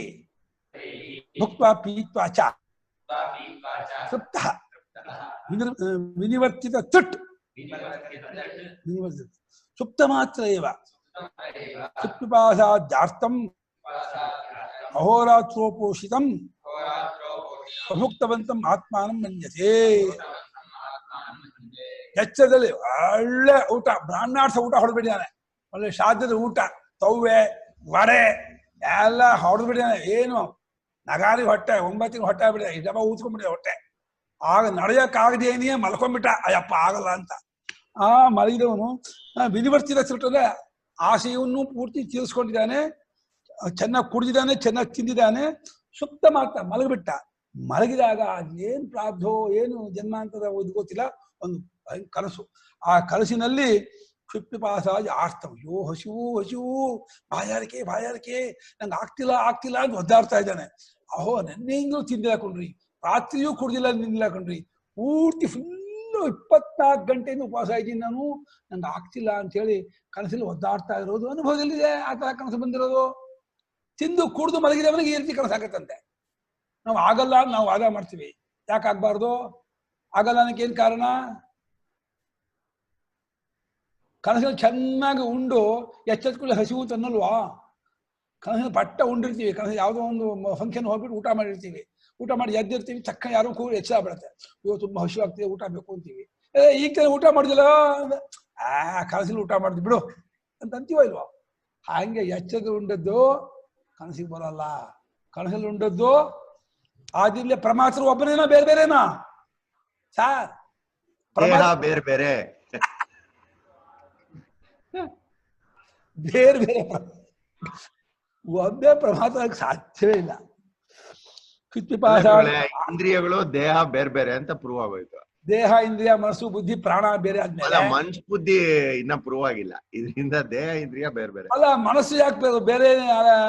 ಭುಕ್ತ್ವಾ ಪೀತ್ವಾ ಚ ತೃಪ್ತಃ ವಿನಿವರ್ತಿತ ತೃಟ್ ಸುಪ್ತ ಮಾತ್ರ ಏವ ಸುಪ್ಪಿಪಾಸಾದ್ಯಾರ್ಥಂ ಅಹೋರಾತ್ರೋಪೋಷಿತಂ ಪ್ರಭುಕ್ತವಂತಂ ಆತ್ಮಾನಂ ಮನ್ಯತೆ. ಎಚ್ಚರದಲ್ಲಿ ಒಳ್ಳೆ ಊಟ, ಬ್ರಾಹ್ಮಣಾರ್ಥ ಊಟ ಹೊಡೆದ್ಬಿಟ್ಟಿದ್ದಾನೆ, ಒಳ್ಳೆ ಶ್ರಾದ್ದದ ಊಟ, ತವ್ವೆ, ವಡೆ, ಎಲ್ಲ ಹೊಡೆದು ಬಿಡಿದಾನೆ. ಏನು ನಗಾರಿ ಹೊಟ್ಟೆ 9 ಹೊಟ್ಟೆ ಆಗ್ಬಿಡಿದೆ, ಈ ಡಬ್ಬ ಊದ್ಕೊಂಡ್ಬಿಡಿದೆ ಹೊಟ್ಟೆ. ಆಗ ನಡೆಯಕ್ಕಾಗದೇನೇ ಮಲ್ಕೊಂಡ್ಬಿಟ್ಟ. ಅಯ್ಯಪ್ಪ ಆಗಲ್ಲ ಅಂತ ಮಲಗಿದವನು ವಿಧಿವರ್ತಿದ ಸುಟ್ಟರೆ ಆಸೆಯನ್ನು ಪೂರ್ತಿ ತೀರಿಸ್ಕೊಂಡಿದ್ದಾನೆ. ಚೆನ್ನಾಗಿ ಕುಡಿದಿದ್ದಾನೆ, ಚೆನ್ನಾಗಿ ತಿಂದಿದ್ದಾನೆ. ಸುಪ್ತ ಮಾತ್ರ ಮಲಗಿಬಿಟ್ಟ. ಮಲಗಿದಾಗ ಅದೇನು ಪ್ರಾಬ್ಧೋ ಏನು ಜನ್ಮಾಂತದ ಇದು ಗೊತ್ತಿಲ್ಲ, ಒಂದು ಕನಸು. ಆ ಕನಸಿನಲ್ಲಿ ಕ್ಷಿಪ್ತಿಪಾಸಾಗಿ ಆರ್ತವ, ಅಯ್ಯೋ ಹಸಿವು ಹಸಿವು, ಬಾಯಾರಿಕೆ ಬಾಯಾರಿಕೆ, ನಂಗೆ ಆಗ್ತಿಲ್ಲ ಆಗ್ತಿಲ್ಲ ಅಂತ ಒದ್ದಾಡ್ತಾ ಇದ್ದಾನೆ. ಅಹೋ ನೆನ್ನೆಯಿಂದಲೂ ತಿಂದಿಲ್ಲ ಕಣ್ರಿ, ರಾತ್ರಿಯೂ ಕುಡ್ದಿಲ್ಲ ನಿಂದಿಲ್ಲ ಕಣ್ರಿ, ಪೂರ್ತಿ ಫುಲ್ಲು 24 ಗಂಟೆಯಿಂದ ಉಪವಾಸ ಇದ್ದೀನಿ ನಾನು, ನಂಗೆ ಆಗ್ತಿಲ್ಲ ಅಂತ ಹೇಳಿ ಕನಸಲ್ಲಿ ಒದ್ದಾಡ್ತಾ ಇರೋದು ಅನುಭವದಲ್ಲಿದೆ. ಆ ತರ ಕನಸು ಬಂದಿರೋದು. ತಿಂದು ಕುಡಿದು ಮಲಗಿದವನಿಗೆ ಈ ರೀತಿ ಕನಸಾಗತ್ತಂತೆ. ನಾವು ಆಗಲ್ಲ ಅಂತ ನಾವು ವಾದ ಮಾಡ್ತೀವಿ. ಯಾಕೆ ಆಗ್ಬಾರ್ದು? ಆಗಲ್ಲ ಅನ್ನಕ್ಕೆ ಏನ್ ಕಾರಣ? ಕನಸಲ್ಲಿ ಚೆನ್ನಾಗಿ ಉಂಡು ಎಚ್ಚೆತ್ಕೊಳ್ಳಿ ಹಸಿವು ತನ್ನಲ್ವಾ? ಕನಸಲ್ಲಿ ಪಟ್ಟ ಉಂಡಿರ್ತೀವಿ. ಕನಸು ಯಾವುದೋ ಒಂದು ಫಂಕ್ಷನ್ ಹೋಗ್ಬಿಟ್ಟು ಊಟ ಮಾಡಿರ್ತೀವಿ. ಊಟ ಮಾಡಿ ಎದ್ದಿರ್ತೀವಿ, ಚಕ್ಕ ಯಾರೋ ಕೂಗಿ ಎಚ್ಚರ ಬೀಳುತ್ತೆ, ಅಯ್ಯೋ ತುಂಬಾ ಹಸಿವು ಆಗ್ತಿದೆ, ಊಟ ಬೇಕು ಅಂತೀವಿ. ಈಗ ಊಟ ಮಾಡಿದಿಲ್ಲ, ಕನಸಲ್ಲಿ ಊಟ ಮಾಡಿದ್ ಬಿಡು ಅಂತ ಅಂತೀವ ಇಲ್ವಾ? ಹಂಗೆ ಎಚ್ಚದ ಉಂಡದ್ದು ಕನಸಿಗೆ ಬರಲ್ಲ. ಕನಸಲ್ಲಿ ಉಂಡದ್ದು ಆದಿಲ್ಲೇ ಪ್ರಮಾತ್ರ ಒಬ್ಬನೇನೋ ಬೇರೆ ಬೇರೆನಾ ಸಾರ್? ಬೇರೆ ಬೇರೆ ಬೇರೆ ಬೇರೆ ಒಬ್ಬೇ ಪ್ರಮಾತ್ರ ಸಾಧ್ಯವೇ ಇಲ್ಲ. ಇಂದ್ರಿಯಗಳು ದೇಹ ಬೇರೆ ಬೇರೆ ಅಂತ ಪ್ರೂವ್ ಆಗೋಯ್ತು. ದೇಹ ಇಂದ್ರಿಯ ಮನಸ್ಸು ಬುದ್ಧಿ ಪ್ರಾಣ ಬೇರೆ ಆದ್ಮೇಲೆ ಮನ್ಸು ಬುದ್ಧಿ ಇನ್ನ ಪ್ರೂವ್ ಆಗಿಲ್ಲ. ಇದರಿಂದ ದೇಹ ಇಂದ್ರಿಯ ಬೇರೆ ಬೇರೆ ಅಲ್ಲ. ಮನಸ್ಸು ಯಾಕೆ ಬೇರೆ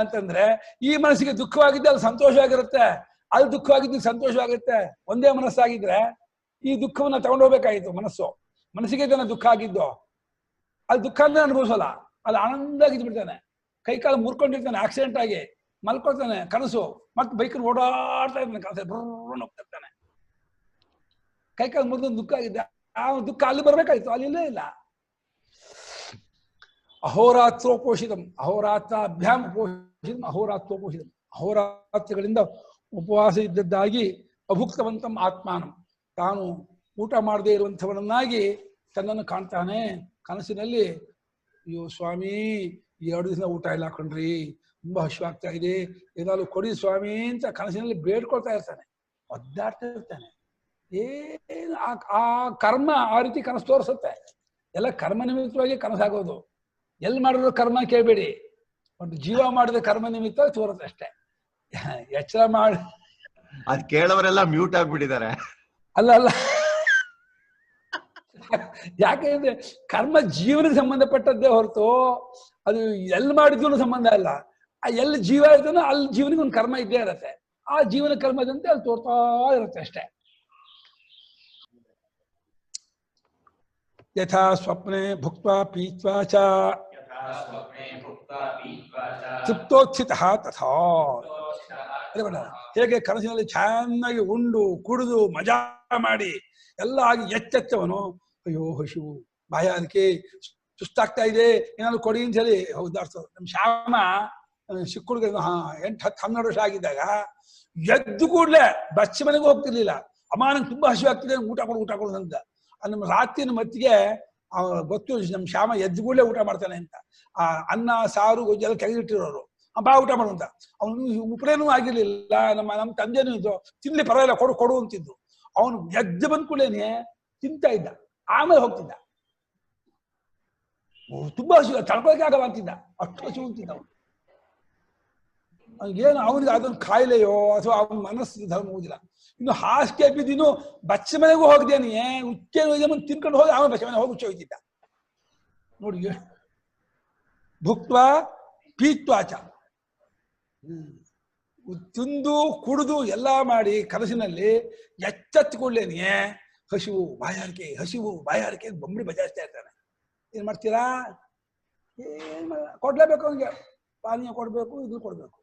ಅಂತಂದ್ರೆ, ಈ ಮನಸ್ಸಿಗೆ ದುಃಖವಾಗಿದ್ದೆ ಅದು ಸಂತೋಷವಾಗಿರುತ್ತೆ, ಅದು ದುಃಖವಾಗಿದ್ದು ಸಂತೋಷವಾಗಿರುತ್ತೆ. ಒಂದೇ ಮನಸ್ಸಾಗಿದ್ರೆ ಈ ದುಃಖವನ್ನ ತಗೊಂಡೋಗ್ಬೇಕಾಗಿತ್ತು. ಮನಸ್ಸಿಗೆ ಇದನ್ನ ದುಃಖ ಆಗಿದ್ದು, ಅದು ದುಃಖ ಅಂದ್ರೆ ಅನುಭವಿಸಲ್ಲ, ಅದು ಆನಂದ ಆಗಿದ್ದು ಬಿಡ್ತಾನೆ. ಕೈಕಾಲು ಮುರ್ಕೊಂಡಿರ್ತಾನೆ, ಆಕ್ಸಿಡೆಂಟ್ ಆಗಿ ಮಲ್ಕೊಳ್ತಾನೆ, ಕನಸು ಮತ್ತೆ ಬೈಕಲ್ಲಿ ಓಡಾಡ್ತಾ ಇರ್ತಾನೆ, ಕನಸು ಬರ್ಕೊಂಡು ಹೋಗ್ತಾ ಇರ್ತಾನೆ. ಕೈಕಾಲು ಮುರಿದ ದುಃಖ ಆಗಿದ್ದೆ, ಆ ದುಃಖ ಅಲ್ಲಿ ಬರ್ಬೇಕಾಯ್ತು, ಅಲ್ಲಿ ಇಲ್ಲೇ ಇಲ್ಲ. ಅಹೋರಾತ್ರೋಪೋಷಿತಂ ಅಹೋರಾತ್ರಾಭ್ಯಾಂ ಉಪೋಷಿತಂ ಅಹೋರಾತ್ರೋಪೋಷಿತಂ. ಅಹೋರಾತ್ರಿಗಳಿಂದ ಉಪವಾಸ ಇದ್ದದ್ದಾಗಿ ಅಭುಕ್ತವಂತಂ ಆತ್ಮಾನಂ, ತಾನು ಊಟ ಮಾಡದೇ ಇರುವಂಥವನನ್ನಾಗಿ ತನ್ನನ್ನು ಕಾಣ್ತಾನೆ. ಕನಸಿನಲ್ಲಿ ಅಯ್ಯೋ ಸ್ವಾಮಿ 2 ದಿವಸ ಊಟ ಇಲ್ಲ ಕಣ್ರಿ, ತುಂಬಾ ಹಸಿವಾಗ್ತಾ ಇದೆ, ಏನಾದ್ರು ಕೊಡಿ ಸ್ವಾಮಿ ಅಂತ ಕನಸಿನಲ್ಲಿ ಬೇಡ್ಕೊಳ್ತಾ ಇರ್ತಾನೆ, ಒದ್ದಾಡ್ತಾ ಇರ್ತಾನೆ. ಏನು ಆ ಕರ್ಮ ಆ ರೀತಿ ಕನಸು ತೋರಿಸುತ್ತೆ. ಎಲ್ಲ ಕರ್ಮ ನಿಮಿತ್ತವಾಗಿ ಕನಸಾಗೋದು. ಎಲ್ಲಿ ಮಾಡಿರೋ ಕರ್ಮ ಕೇಳಬೇಡಿ, ಒಂದು ಜೀವ ಮಾಡಿದ ಕರ್ಮ ನಿಮಿತ್ತ ತೋರುತ್ತೆ ಅಷ್ಟೇ. ಎಚ್ಚರ ಮಾಡಿ ಅದ್ ಕೇಳೋರೆಲ್ಲ ಮ್ಯೂಟ್ ಆಗ್ಬಿಟ್ಟಿದ್ದಾರೆ. ಅಲ್ಲ ಅಲ್ಲ, ಯಾಕೆಂದ್ರೆ ಕರ್ಮ ಜೀವನಕ್ಕೆ ಸಂಬಂಧಪಟ್ಟದ್ದೇ ಹೊರತು ಅದು ಎಲ್ಲಿ ಮಾಡಿದ್ರು ಸಂಬಂಧ ಇಲ್ಲ. ಆ ಎಲ್ಲಿ ಜೀವ ಇರ್ತಾನೋ ಅಲ್ಲಿ ಜೀವನಿಗೆ ಒಂದು ಕರ್ಮ ಇದ್ದೇ ಇರತ್ತೆ. ಆ ಜೀವನ ಕರ್ಮದಂತೆ ಅಲ್ಲಿ ತೋರ್ತಾ ಇರುತ್ತೆ ಅಷ್ಟೇ. ಯಥಾ ಸ್ವಪ್ನೆ ಭುಕ್ತ್ವಾ ಪೀತ್ವಾ ಚ ತೃಪ್ತೋತ್ಥಿತಃ ತಥಾ. ಹೇಗೆ ಕನಸಿನಲ್ಲಿ ಚೆನ್ನಾಗಿ ಉಂಡು ಕುಡಿದು ಮಜಾ ಮಾಡಿ ಎಲ್ಲ ಆಗಿ ಎಚ್ಚೆತ್ತವನು ಅಯ್ಯೋ ಹಸಿವು ಬಾಯಾರಿಕೆ ಸುಸ್ತಾಗ್ತಾ ಇದೆ ಏನಾದ್ರು ಕೊಡಿ ಅಂತ ಹೇಳಿ ಹೌದಾಡ್ತದೆ. ನಮ್ಮ ಶ್ಯಾಮ ಚಿಕ್ಕ ಹುಡುಗ 8-10-12 ವರ್ಷ ಆಗಿದ್ದಾಗ ಎದ್ದು ಕೂಡ್ಲೆ ಬಚ್ಚ ಮನೆಗೂ ಹೋಗ್ತಿರ್ಲಿಲ್ಲ. ಅಮ್ಮ ನಂಗೆ ತುಂಬಾ ಹಸಿವು ಆಗ್ತಿದೆ, ಊಟ ಕೊಡು ಅಂತ. ನಮ್ಮ ರಾತ್ರಿನ ಮತ್ತಿಗೆ ಗೊತ್ತು ನಮ್ಮ ಶ್ಯಾಮ ಎದ್ದು ಕೂಡಲೇ ಊಟ ಮಾಡ್ತಾನೆ ಅಂತ. ಆ ಅನ್ನ ಸಾರು ಗೊಜ್ಜೆಲ್ಲ ತೆಗೆದಿಟ್ಟಿರೋರು, ಬಾ ಊಟ ಮಾಡುವಂತ. ಅವನು ಉಪರೇನೂ ಆಗಿರ್ಲಿಲ್ಲ, ನಮ್ಮ ತಂದೆನೂ ಇದ್ದು ತಿನ್ಲಿ ಪರವಾಗಿಲ್ಲ ಕೊಡು ಅಂತಿದ್ದು. ಅವನು ಎದ್ದು ಬಂದ್ ಕೂಡಲೇನೆ ತಿಂತಾ ಇದ್ದ, ಆಮೇಲೆ ಹೋಗ್ತಿದ್ದ. ತುಂಬಾ ಹಸಿವು, ತಡ್ಕೊಳಕ್ಕೆ ಆಗಲ್ಲ ಅಂತಿದ್ದ, ಅಷ್ಟು ಹಸಿವು ಅಂತಿದ್ದ ಅವನು. ಏನು ಅವನಿಗೆ ಅದೊಂದು ಕಾಯಿಲೆಯೋ ಅಥವಾ ಅವನ ಮನಸ್ಸು ಧರ್ಮವುದಿಲ್ಲ. ಇನ್ನು ಹಾಸಿಗೆ ಬಿದ್ದಿನ್ನು ಬಚ್ಚ ಮನೆಗೂ ಹೋಗ್ದೇನೆ, ಉಚ್ಚ ತಿನ್ಕೊಂಡು ಹೋಗಿ ಆಮೇಲೆ ಬಚ್ಚ ಮನೆ ಹೋಗಿ ಉಚ್ಚ ಹೋಗ್ತಿದ್ದ ನೋಡಿ. ಭುಕ್ತ್ವಾ ಪೀತ್ವಾಚ, ತಿಂದು ಕುಡಿದು ಎಲ್ಲ ಮಾಡಿ ಕನಸಿನಲ್ಲಿ ಎಚ್ಚೆತ್ತುಕೊಳ್ಳೇನೆ ಹಸಿವು ಬಾಯಾರಿಕೆ ಬೊಂಬಡಿ ಬಜಾಯಿಸ್ತಾ ಇರ್ತಾನೆ. ಏನ್ ಮಾಡ್ತೀರಾ? ಕೊಡ್ಲೇಬೇಕು, ಅವನಿಗೆ ಪಾನೀಯ ಕೊಡ್ಬೇಕು, ಇದು ಕೊಡ್ಬೇಕು.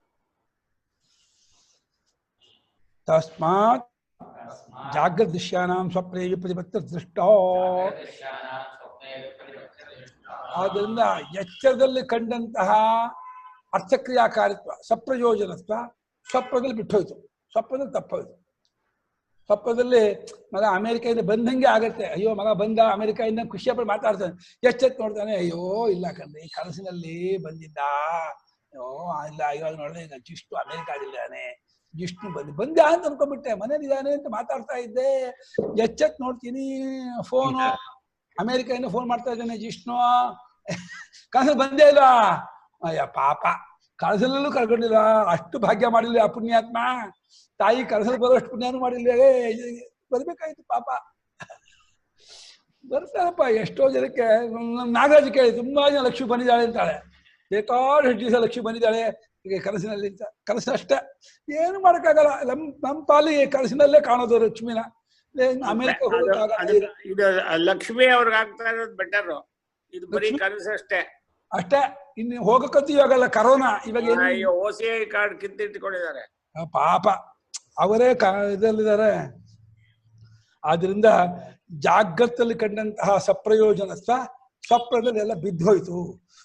ತಸ್ಮಾತ್ ಜಾಗ್ರತ್ ದೃಶ್ಯಾನಾಂ ಸ್ವಪ್ನೇ ವಿಪ್ರತಿಪತ್ತ ದೃಷ್ಟ. ಆದ್ದರಿಂದ ಎಚ್ಚರದಲ್ಲಿ ಕಂಡಂತಹ ಅರ್ಥಕ್ರಿಯಾಕಾರಿತ್ವ ಸಪ್ರಯೋಜನತ್ವ ಸ್ವಪ್ನದಲ್ಲಿ ಬಿಟ್ಟೋಯ್ತು, ಸ್ವಪ್ನದಲ್ಲಿ ತಪ್ಪೋಯ್ತು. ಸ್ವಪ್ನದಲ್ಲಿ ಮಗ ಅಮೆರಿಕೆಯಿಂದ ಬಂದಂಗೆ ಆಗತ್ತೆ. ಅಯ್ಯೋ ಮಗ ಬಂದ ಅಮೆರಿಕೆಯಿಂದ ಖುಷಿಯಪಟ್ಟು ಮಾತಾಡ್ತಾನೆ, ಎಚ್ಚೆತ್ತು ನೋಡ್ತಾನೆ, ಅಯ್ಯೋ ಇಲ್ಲ ಕಣ್ರಿ ಕನಸಿನಲ್ಲಿ ಬಂದಿದ್ದ, ಇಲ್ಲ ಇವಾಗ ನೋಡಿದ್ರೆ ಈಗ ಜಿಷ್ಣು ಅಮೆರಿಕಾದಿದ್ದಾನೆ, ಜಿಷ್ಣು ಬಂದೆ ಅಂತ ಅನ್ಕೊಂಡ್ಬಿಟ್ಟೆ, ಮನೇಲಿದ್ದಾನೆ ಅಂತ ಮಾತಾಡ್ತಾ ಇದ್ದೆ, ಎಚ್ಚೆತ್ ನೋಡ್ತೀನಿ ಫೋನು, ಅಮೆರಿಕೆಯಿಂದ ಫೋನ್ ಮಾಡ್ತಾ ಇದ್ದಾನೆ ಜಿಷ್ಣು, ಕನಸಲ್ಲಿ ಬಂದೇ ಇಲ್ಲ. ಅಯ್ಯ ಪಾಪ, ಕನಸಲ್ಲೂ ಕಳ್ಕೊಂಡಿಲ್ಲ, ಅಷ್ಟು ಭಾಗ್ಯ ಮಾಡಿಲ್ಲ ಆ ಪುಣ್ಯಾತ್ಮ, ತಾಯಿ ಕನಸಲ್ಲಿ ಬರೋಷ್ಟು ಪುಣ್ಯನೂ ಮಾಡಿಲ್ಲ, ಬರ್ಬೇಕಾಯ್ತು ಪಾಪ. ಬರ್ತಾರಪ್ಪ ಎಷ್ಟೋ ಜನಕ್ಕೆ. ನಾಗರಾಜ್ ಕೇಳಿ ತುಂಬಾ ಜನ ಲಕ್ಷ್ಮಿ ಬಂದಿದ್ದಾಳೆ ಅಂತಾಳೆ, ಬೇಕಾದಷ್ಟು ದಿವಸ ಲಕ್ಷ್ಮಿ ಬಂದಿದ್ದಾಳೆ ಈಗ ಕನಸಿನಲ್ಲಿ ಅಂತ. ಕನಸು ಅಷ್ಟೇ, ಏನು ಮಾಡೋಕ್ಕಾಗಲ್ಲ. ನಮ್ಮ ಪಾಲಿಗೆ ಕನಸಿನಲ್ಲೇ ಕಾಣೋದು ಲಕ್ಷ್ಮಿನ. ಅಮೆರಿಕ ಇದು ಲಕ್ಷ್ಮಿ ಅವ್ರಿಗೆ ಆಗ್ತಾ ಇರೋದು ಬೆಟರ್, ಇದು ಬರೀ ಕನಸು ಅಷ್ಟೇ ಅಷ್ಟೇ. ಇನ್ನು ಹೋಗಕ್ಕಂತೂ ಇವಾಗಲ್ಲ, ಕರೋನಾ ಇವಾಗ OCI ಕಾರ್ಡ್ ಕಿತ್ತಿಟ್ಕೊಂಡಿದ್ದಾರೆ ಪಾಪ, ಅವರೇ ಇದರಲ್ಲಿದ್ದಾರೆ. ಆದ್ರಿಂದ ಜಾಗ್ರತಲ್ಲಿ ಕಂಡಂತಹ ಸಪ್ರಯೋಜನತ್ವ ಸ್ವಪ್ನದಲ್ಲಿ ಎಲ್ಲ ಬಿದ್ದೋಯ್ತು,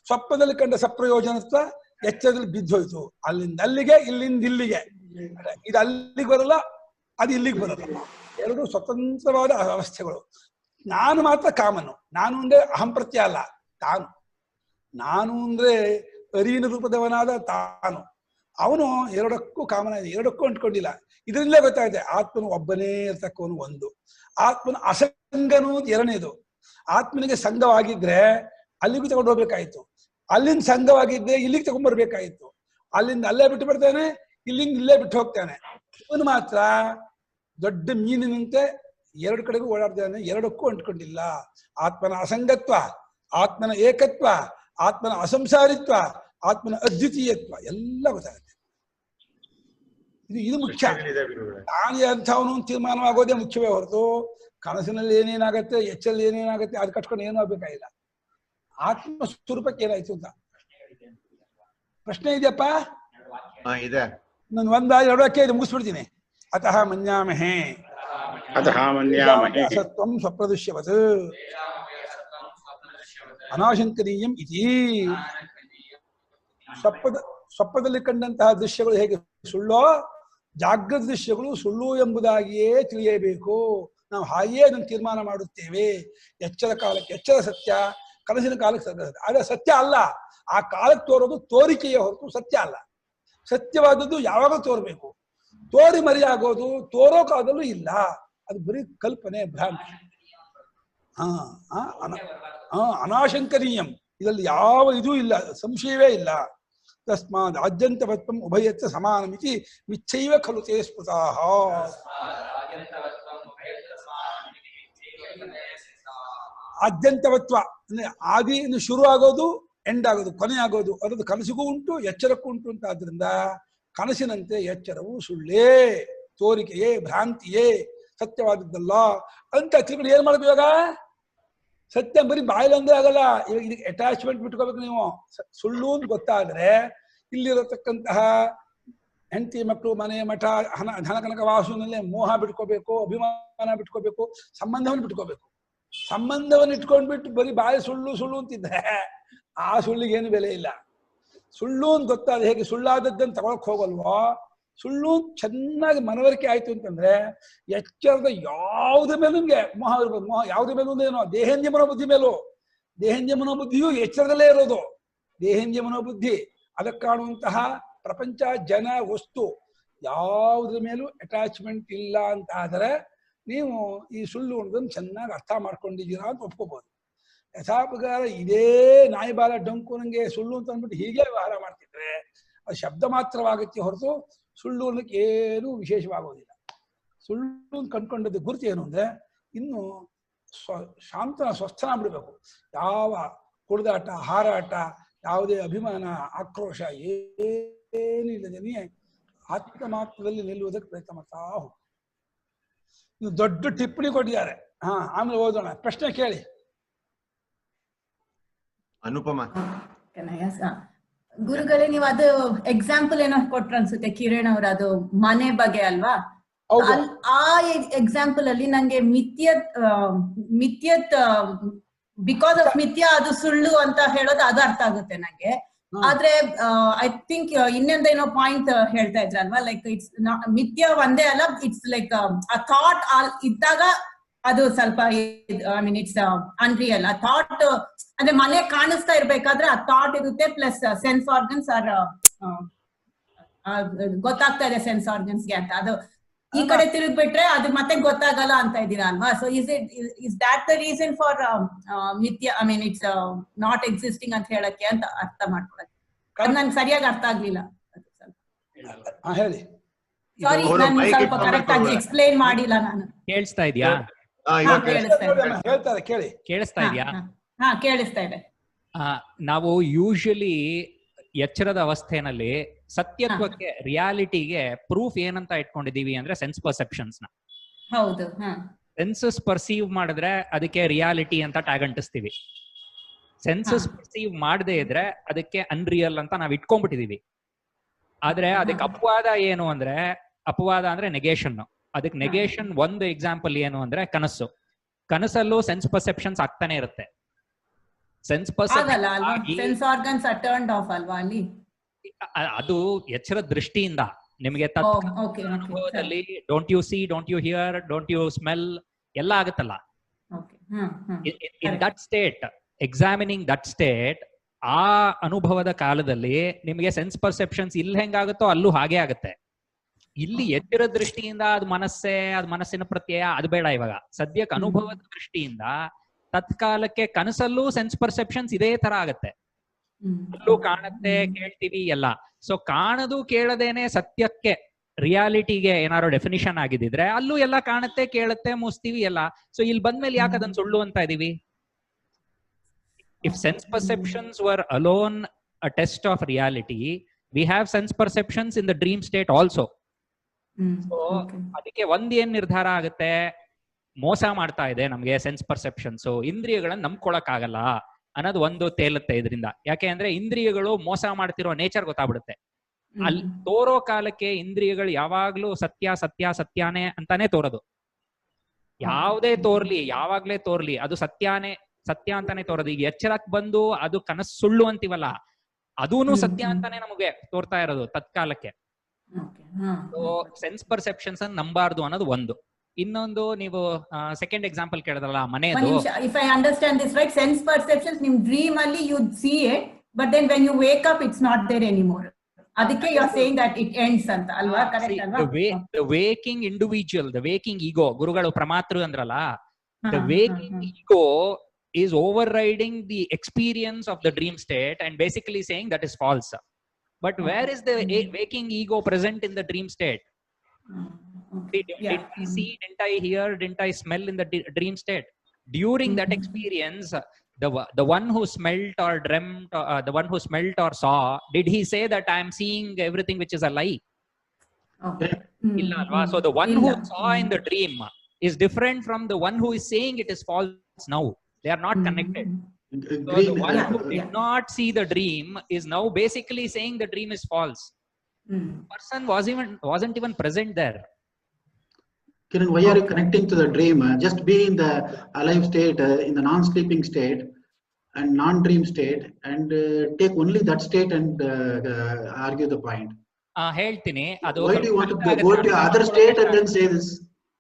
ಸ್ವಪ್ನದಲ್ಲಿ ಕಂಡ ಸಪ್ರಯೋಜನತ್ವ ಎಚ್ಚರದಲ್ಲಿ ಬಿದ್ದೋಯ್ತು. ಅಲ್ಲಿಂದ ಅಲ್ಲಿಗೆ, ಇಲ್ಲಿಂದ ಇಲ್ಲಿಗೆ. ಇದು ಅಲ್ಲಿಗೆ ಬರಲ್ಲ, ಅದು ಇಲ್ಲಿಗೆ ಬರಲ್ಲ, ಎರಡು ಸ್ವತಂತ್ರವಾದ ಅವಸ್ಥೆಗಳು. ನಾನು ಮಾತ್ರ ಕಾಮನು. ನಾನು ಅಂದ್ರೆ ಅಹಂಪ್ರತ್ಯ ಅಲ್ಲ, ತಾನು. ನಾನು ಅಂದ್ರೆ ಅರಿವಿನ ರೂಪದವನಾದ ತಾನು. ಅವನು ಎರಡಕ್ಕೂ ಕಾಮನ ಇದೆ, ಎರಡಕ್ಕೂ ಅಂಟ್ಕೊಂಡಿಲ್ಲ. ಇದರಿಂದಲೇ ಗೊತ್ತಾಗುತ್ತೆ ಆತ್ಮನು ಒಬ್ಬನೇ ಇರ್ತಕ್ಕವನು ಒಂದು, ಆತ್ಮನ ಅಸಂಗನೂ ಎರಡನೇದು. ಆತ್ಮನಿಗೆ ಸಂಘವಾಗಿದ್ರೆ ಅಲ್ಲಿಗೂ ತಗೊಂಡು ಹೋಗ್ಬೇಕಾಯ್ತು, ಅಲ್ಲಿಂದ ಸಂಘವಾಗಿದ್ರೆ ಇಲ್ಲಿಗೆ ತಗೊಂಡ್ಬರ್ಬೇಕಾಯ್ತು, ಅಲ್ಲಿಂದ ಅಲ್ಲೇ ಬಿಟ್ಟು ಬರ್ತಾನೆ, ಇಲ್ಲಿಂದ ಇಲ್ಲೇ ಬಿಟ್ಟು ಹೋಗ್ತಾನೆ. ಇವನು ಮಾತ್ರ ದೊಡ್ಡ ಮೀನಿನಂತೆ ಎರಡು ಕಡೆಗೂ ಓಡಾಡ್ತಾನೆ, ಎರಡಕ್ಕೂ ಅಂಟ್ಕೊಂಡಿಲ್ಲ. ಆತ್ಮನ ಅಸಂಗತ್ವ, ಆತ್ಮನ ಏಕತ್ವ, ಆತ್ಮನ ಅಸಂಸಾರಿತ್ವ, ಆತ್ಮನ ಅದ್ವಿತೀಯತ್ವ ಎಲ್ಲ ಗೊತ್ತಾಗುತ್ತೆ. ಇದು ಮುಖ್ಯ. ತಾನೇ ಅಂಥವನು ತೀರ್ಮಾನವಾಗೋದೇ ಮುಖ್ಯವೇ ಹೊರತು ಕನಸಿನಲ್ಲಿ ಏನೇನಾಗತ್ತೆ, ಎಚ್ಚರಲ್ಲಿ ಏನೇನಾಗತ್ತೆ ಅದು ಕಟ್ಕೊಂಡು ಏನೂ ಆಗ್ಬೇಕಾಗಿಲ್ಲ. ಆತ್ಮ ಸ್ವರೂಪಕ್ಕೆ ಏನಾಯ್ತು ಅಂತ ಪ್ರಶ್ನೆ ಇದೆಯಪ್ಪ? ಇದೆ. ನಾನು ಎರಡು ವಾಕ್ಯ ಇದು ಮುಗಿಸ್ಬಿಡ್ತೀನಿ. ಅತಃ ಮನ್ಯಾಮಹೇ ಸತ್ವಂ ಸ್ವಪ್ರದೃಶ್ಯವತ್ ಅನಾಶಂಕನೀಯಂ ಇತಿ. ಸ್ವಪ್ನದಲ್ಲಿ ಕಂಡಂತಹ ದೃಶ್ಯಗಳು ಹೇಗೆ ಸುಳ್ಳೋ, ಜಾಗೃತ ದೃಶ್ಯಗಳು ಸುಳ್ಳು ಎಂಬುದಾಗಿಯೇ ತಿಳಿಯಬೇಕು. ನಾವು ಹಾಗೆಯೇ ಅದನ್ನು ತೀರ್ಮಾನ ಮಾಡುತ್ತೇವೆ. ಎಚ್ಚರ ಕಾಲಕ್ಕೆ ಎಚ್ಚರ ಸತ್ಯ, ಕನಸಿನ ಕಾಲಕ್ಕೆ ಸತ್ಯ. ಆದರೆ ಸತ್ಯ ಅಲ್ಲ, ಆ ಕಾಲಕ್ಕೆ ತೋರೋದು ತೋರಿಕೆಯೇ ಹೊರತು ಸತ್ಯ ಅಲ್ಲ. ಸತ್ಯವಾದದ್ದು ಯಾವಾಗ ತೋರ್ಬೇಕು, ತೋರಿ ಮರೆಯಾಗೋದು ತೋರೋ ಕಾಲದಲ್ಲೂ ಇಲ್ಲ. ಅದು ಬರೀ ಕಲ್ಪನೆ, ಭ್ರಾಂತಿ. ಅನಾಶಂಕನೀಯಂ, ಇದರಲ್ಲಿ ಯಾವ ಇದೂ ಇಲ್ಲ, ಸಂಶಯವೇ ಇಲ್ಲ. ತಸ್ಮಾದ್ ಆದ್ಯಂತವತ್ವಂ ಉಭಯತ್ರ ಸಮಾನಮಿತಿ ಮಿಥ್ಯೈವ ಖಲು ತೇ ಸ್ಮೃತಾಃ. ಆದ್ಯಂತವತ್ವ ಅಂದ್ರೆ ಆದಿ ಇನ್ನು ಶುರು ಆಗೋದು, ಎಂಡ್ ಆಗೋದು, ಕೊನೆ ಆಗೋದು, ಅದರದ್ದು ಕನಸಿಗೂ ಉಂಟು ಎಚ್ಚರಕ್ಕೂ ಉಂಟು ಅಂತ. ಆದ್ರಿಂದ ಕನಸಿನಂತೆ ಎಚ್ಚರವು ಸುಳ್ಳೇ, ತೋರಿಕೆಯೇ, ಭ್ರಾಂತಿಯೇ, ಸತ್ಯವಾದದ್ದಲ್ಲ ಅಂತ ತಿಳ್ಕೊಂಡು ಏನ್ ಮಾಡ್ಬೇಕು ಇವಾಗ? ಸತ್ಯ ಬರೀ ಬಾಯಿಲ್ ಅಂದ್ರೆ ಆಗಲ್ಲ. ಇವಾಗ ಇದಕ್ಕೆ ಅಟ್ಯಾಚ್ಮೆಂಟ್ ಬಿಟ್ಕೋಬೇಕು ನೀವು. ಸುಳ್ಳು ಅಂತ ಗೊತ್ತಾದ್ರೆ ಇಲ್ಲಿರತಕ್ಕಂತಹ ಹೆಂಡತಿ ಮಕ್ಕಳು, ಮನೆ, ಮಠ, ಧನ ಕನಕ ವಾಸುನಲ್ಲೇ ಮೋಹ ಬಿಟ್ಕೋಬೇಕು, ಅಭಿಮಾನ ಬಿಟ್ಕೋಬೇಕು, ಸಂಬಂಧವನ್ನು ಬಿಟ್ಕೋಬೇಕು. ಸಂಬಂಧವನ್ನು ಇಟ್ಕೊಂಡ್ಬಿಟ್ಟು ಬರೀ ಬಾಯಿ ಸುಳ್ಳು ಸುಳ್ಳು ಅಂತಿದ್ರೆ ಆ ಸುಳ್ಳಿಗೆ ಏನು ಬೆಲೆ ಇಲ್ಲ. ಸುಳ್ಳು ಅಂತ ಗೊತ್ತಾದ ಹೇಗೆ ಸುಳ್ಳಾದದ್ದನ್ನು ತಗೊಳಕ್ ಹೋಗಲ್ವೋ, ಸುಳ್ಳು ಚೆನ್ನಾಗಿ ಮನವರಿಕೆ ಆಯ್ತು ಅಂತಂದ್ರೆ ಎಚ್ಚರದ ಯಾವುದ್ರ ಮೇಲೂ ನಿಮ್ಗೆ ಮೋಹ ಇರ್ಬೋದು. ಮೋಹ ಯಾವುದ್ರ ಮೇಲೂ ಏನೋ ದೇಹೇಂದ್ರಿಯ ಮನೋಬುದ್ಧಿ ಮೇಲೂ. ದೇಹೇಂದ್ರಿಯ ಮನೋಬುದ್ಧಿಯು ಎಚ್ಚರದಲ್ಲೇ ಇರೋದು. ದೇಹೇಂದ್ರಿಯ ಮನೋಬುದ್ಧಿ, ಅದಕ್ಕೆ ಕಾಣುವಂತಹ ಪ್ರಪಂಚ, ಜನ, ವಸ್ತು ಯಾವುದ್ರ ಮೇಲೂ ಅಟ್ಯಾಚ್ಮೆಂಟ್ ಇಲ್ಲ ಅಂತ ಆದರೆ ನೀವು ಈ ಸುಳ್ಳು ಅನ್ನೋದನ್ನು ಚೆನ್ನಾಗಿ ಅರ್ಥ ಮಾಡ್ಕೊಂಡಿದ್ದೀರಾ ಅಂತ ಒಪ್ಕೋಬಹುದು. ಯಥಾಪ್ರಕಾರ ಇದೇ ನಾಯಿ ಬಾಲ ಡೊಂಕು ನಂಗೆ ಸುಳ್ಳು ಅಂತ ಅಂದ್ಬಿಟ್ಟು ಹೀಗೆ ವ್ಯವಹಾರ ಮಾಡ್ತಿದ್ರೆ ಅದು ಶಬ್ದ ಮಾತ್ರವಾಗುತ್ತೆ ಹೊರತು ಸುಳ್ಳು ಅನ್ನೋಕ್ಕೆ ಏನೂ ವಿಶೇಷವಾಗೋದಿಲ್ಲ. ಸುಳ್ಳು ಕಂಡ್ಕೊಂಡದ್ದು ಗುರುತು ಏನು ಅಂದ್ರೆ ಇನ್ನು ಶಾಂತನ ಸ್ವಸ್ಥನ ಬಿಡಬೇಕು. ಯಾವ ಕುಡಿದಾಟ, ಹಾರಾಟ, ಯಾವುದೇ ಅಭಿಮಾನ, ಆಕ್ರೋಶ ಏನಿಲ್ಲದೆ ನೀ ಆತ್ಮ ಮಾತ್ರದಲ್ಲಿ ನಿಲ್ಲುವುದಕ್ಕೆ ಪ್ರಯತ್ನ ಮಾಡ್ತಾ ಹೋಗು. ಇನ್ನು ದೊಡ್ಡ ಟಿಪ್ಪಣಿ ಕೊಟ್ಟಿದ್ದಾರೆ. ಆಮೇಲೆ ಓದೋಣ. ಪ್ರಶ್ನೆ ಕೇಳಿ. ಅನುಪಮ. ಗುರುಗಳೇ, ನೀವು ಅದು ಎಕ್ಸಾಂಪಲ್ ಏನೋ ಕೊಟ್ರ ಅನ್ಸುತ್ತೆ ಕಿರಣ್ ಅವ್ರ, ಅದು ಮನೆ ಬಗ್ಗೆ ಅಲ್ವಾ? ಆ ಎಕ್ಸಾಂಪಲ್ ಅಲ್ಲಿ ನಂಗೆ ಮಿಥ್ಯತ್ ಬಿಕಾಸ್ ಆಫ್ ಮಿಥ್ಯ ಅದು ಸುಳ್ಳು ಅಂತ ಹೇಳೋದು ಅದು ಅರ್ಥ ಆಗುತ್ತೆ ನಂಗೆ. ಆದ್ರೆ ಐ ಥಿಂಕ್ ಇನ್ನೊಂದೇನೋ ಪಾಯಿಂಟ್ ಹೇಳ್ತಾ ಇದ್ರಲ್ವಾ, ಲೈಕ್ ಇಟ್ಸ್ ಮಿಥ್ಯ ಒಂದೇ ಅಲ್ಲ, ಇಟ್ಸ್ ಲೈಕ್ ಆ ಥಾಟ್ ಇದ್ದಾಗ ಅದು ಸ್ವಲ್ಪ ಐ ಮೀನ್ ಇಟ್ಸ್ ಅನ್ರಿಯಲ್. ಆ ಥಾಟ್ ಅಂದ್ರೆ ಮನೆ ಕಾಣಿಸ್ತಾ ಇರ್ಬೇಕಾದ್ರೆ ಆ ಥಾಟ್ ಇರುತ್ತೆ, ಪ್ಲಸ್ ಸೆನ್ಸ್ ಆರ್ಗನ್ಸ್ ಆರ್ ಗೊತ್ತಾಗ್ತಾ ಇದೆ ಸೆನ್ಸ್ ಆರ್ಗನ್ಸ್ಗೆ ಅಂತ. ಅದು ಈ ಕಡೆ ತಿರುಗ್ಬಿಟ್ರೆ ಅದು ಮತ್ತೆ ಗೊತ್ತಾಗಲ್ಲ ಅಂತ ಇದೀರಾ ಅಲ್ವಾ? So is that the reason for ಮಿಥ್ಯಾ, I mean it's not existing ಅಂತ ಹೇಳಕ್ಕೆ ಅಂತ ಅರ್ಥ ಮಾಡ್ಕೊಳಕ್ಕೆ? ಅದು ನನ್ಗೆ ಸರಿಯಾಗಿ ಅರ್ಥ ಆಗ್ಲಿಲ್ಲ. ಹೇಳಿ. ಸಾರಿ, ನಾನು ಸ್ವಲ್ಪ ಕರೆಕ್ಟ್ ಆಗಿ ಎಕ್ಸ್ಪ್ಲೇನ್ ಮಾಡಿಲ್ಲ ನಾನು. ಕೇಳಿಸ್ತಾ ಇದೆಯಾ? ಹೇಳ್ತಾರೆ, ಕೇಳಿ. ಕೇಳಿಸ್ತಾ ಇದೆಯಾ? ಹಾ, ಕೇಳಿಸ್ತಾ ಇದೆ. ನಾವು ಯೂಶಲಿ ಎಚ್ಚರದ ಅವಸ್ಥೆನಲ್ಲಿ ಸತ್ಯತ್ವಕ್ಕೆ, ರಿಯಾಲಿಟಿಗೆ ಪ್ರೂಫ್ ಏನಂತ ಇಟ್ಕೊಂಡಿದೀವಿ ಅಂದ್ರೆ ಸೆನ್ಸ್ ಪರ್ಸೆಪ್ಷನ್ಸ್ ನ. ಹೌದು. ಸೆನ್ಸಸ್ ಪರ್ಸೀವ್ ಮಾಡಿದ್ರೆ ಅದಕ್ಕೆ ರಿಯಾಲಿಟಿ ಅಂತ ಟ್ಯಾಗ್ ಅಂಟಿಸ್ತೀವಿ. ಸೆನ್ಸಸ್ ಪರ್ಸೀವ್ ಮಾಡದೇ ಇದ್ರೆ ಅದಕ್ಕೆ ಅನ್ರಿಯಲ್ ಅಂತ ನಾವ್ ಇಟ್ಕೊಂಡ್ಬಿಟ್ಟಿದೀವಿ. ಆದ್ರೆ ಅದಕ್ಕೆ ಅಪವಾದ ಏನು ಅಂದ್ರೆ, ಅಪವಾದ ಅಂದ್ರೆ ನೆಗೇಷನ್. ಅದಕ್ಕೆ ನೆಗೇಷನ್ ಒಂದು ಎಕ್ಸಾಂಪಲ್ ಏನು ಅಂದ್ರೆ ಕನಸು. ಕನಸಲ್ಲೂ ಸೆನ್ಸ್ ಪರ್ಸೆಪ್ಷನ್ಸ್ ಆಗ್ತಾನೆ ಇರುತ್ತೆ. Sense sense organs are turned off ಅಲ್ವಾ ಅಲ್ಲಿ? ಅದು ಎಚ್ಚರ ದೃಷ್ಟಿಯಿಂದ ನಿಮಗೆ ಅನುಭವದಲ್ಲಿ don't you see, don't you hear, don't you smell ಎಲ್ಲ ಆಗುತ್ತಲ್ಲ. In that state, examining that state, ಆ ಅನುಭವದ ಕಾಲದಲ್ಲಿ ನಿಮಗೆ ಸೆನ್ಸ್ ಪರ್ಸೆಪ್ಷನ್ಸ್ ಇಲ್ಲಿ ಹೆಂಗಾಗುತ್ತೋ ಅಲ್ಲೂ ಹಾಗೆ ಆಗುತ್ತೆ. ಇಲ್ಲಿ ಎಚ್ಚರ ದೃಷ್ಟಿಯಿಂದ ಅದು ಮನಸ್ಸೇ, ಅದು ಮನಸ್ಸಿನ ಪ್ರತ್ಯಯ, ಅದು ಬೇಡ. ಇವಾಗ ಸದ್ಯಕ್ಕೆ ಅನುಭವದ ದೃಷ್ಟಿಯಿಂದ ತತ್ಕಾಲಕ್ಕೆ ಕನಸಲ್ಲೂ ಸೆನ್ಸ್ ಪರ್ಸೆಪ್ಷನ್ಸ್ ಇದೇ ತರ ಆಗತ್ತೆ. ಅಲ್ಲೂ ಕಾಣುತ್ತೆ, ಕೇಳ್ತೀವಿ ಎಲ್ಲ. ಸೊ ಕಾಣದು ಕೇಳದೇನೆ ಸತ್ಯಕ್ಕೆ, ರಿಯಾಲಿಟಿಗೆ ಏನಾದ್ರು ಡೆಫಿನಿಷನ್ ಆಗಿದ್ರೆ ಅಲ್ಲೂ ಎಲ್ಲ ಕಾಣುತ್ತೆ, ಕೇಳುತ್ತೆ, ಮುಸ್ತೀವಿ ಎಲ್ಲ. ಸೊ ಇಲ್ಲಿ ಬಂದ್ಮೇಲೆ ಯಾಕೆ ಅದನ್ನ ಸುಳ್ಳು ಅಂತ ಇದೀವಿ? If sense perceptions were alone a test of reality, we have sense perceptions in the dream state also. So ಅದಕ್ಕೆ ಒಂದ್ ಏನ್ ನಿರ್ಧಾರ ಆಗುತ್ತೆ, ಮೋಸ ಮಾಡ್ತಾ ಇದೆ ನಮ್ಗೆ ಸೆನ್ಸ್ ಪರ್ಸೆಪ್ಷನ್ಸ್, ಇಂದ್ರಿಯಗಳನ್ನ ನಂಬ್ಕೊಳಕ್ ಆಗಲ್ಲ ಅನ್ನೋದು ಒಂದು ತೇಲುತ್ತೆ ಇದರಿಂದ. ಯಾಕೆ ಅಂದ್ರೆ ಇಂದ್ರಿಯಗಳು ಮೋಸ ಮಾಡ್ತಿರೋ ನೇಚರ್ ಗೊತ್ತಾಗ್ಬಿಡುತ್ತೆ. ಅಲ್ಲಿ ತೋರೋ ಕಾಲಕ್ಕೆ ಇಂದ್ರಿಯಗಳು ಯಾವಾಗ್ಲೂ ಸತ್ಯ ಸತ್ಯ ಸತ್ಯಾನೇ ಅಂತಾನೆ ತೋರೋದು. ಯಾವ್ದೇ ತೋರ್ಲಿ, ಯಾವಾಗ್ಲೇ ತೋರ್ಲಿ, ಅದು ಸತ್ಯಾನೇ ಸತ್ಯ ಅಂತಾನೆ ತೋರೋದು. ಈಗ ಎಚ್ಚರಕ್ ಬಂದು ಅದು ಕನಸು ಸುಳ್ಳು ಅಂತೀವಲ್ಲ, ಅದೂನು ಸತ್ಯ ಅಂತಾನೆ ನಮಗೆ ತೋರ್ತಾ ಇರೋದು ತತ್ಕಾಲಕ್ಕೆ. ಸೆನ್ಸ್ ಪರ್ಸೆಪ್ಷನ್ಸ್ ಅನ್ನು ನಂಬಾರ್ದು ಅನ್ನೋದು ಒಂದು. ಇನ್ನೊಂದು, ನೀವು ಸೆಕೆಂಡ್ ಎಕ್ಸಾಂಪಲ್ ಕೇಳಿದ್ರಲ್ಲ ಮನೆಯದು. If I understand this right, sense perceptions ನಿಮ್ ಡ್ರೀಮ್ ಅಲ್ಲಿ you see it, but then when you wake up it's not there anymore. ಅದಕ್ಕೆ you are saying that it ends ಅಂತ ಅಲ್ವಾ? ಕರೆಕ್ಟ್ ಅಲ್ವಾ? The waking individual, the waking ego, ಗುರುಗಳು ಪ್ರಮಾತೃ ಅಂದ್ರಲ್ಲ, the waking ego is overriding the experience of the dream state and basically saying that is false. But where is the waking ego present in the dream state? Didn't I see, didn't I hear, didn't I smell in the dream state? During that experience, the one who smelt or dreamt, the one who smelt or saw, did he say that I am seeing everything which is a lie? Illa alva. So the one who saw in the dream is different from the one who is saying it is false now. They are not connected. So the one who did not see the dream is now basically saying the dream is false. Person wasn't even present there. Kiran, why are you connecting to the dream? Just be in the alive state, in the non-sleeping state and non-dream state, and take only that state and argue the point. ಹೇಳ್ತೀನಿ ಅದು. Why do you want to go to other state and then say this?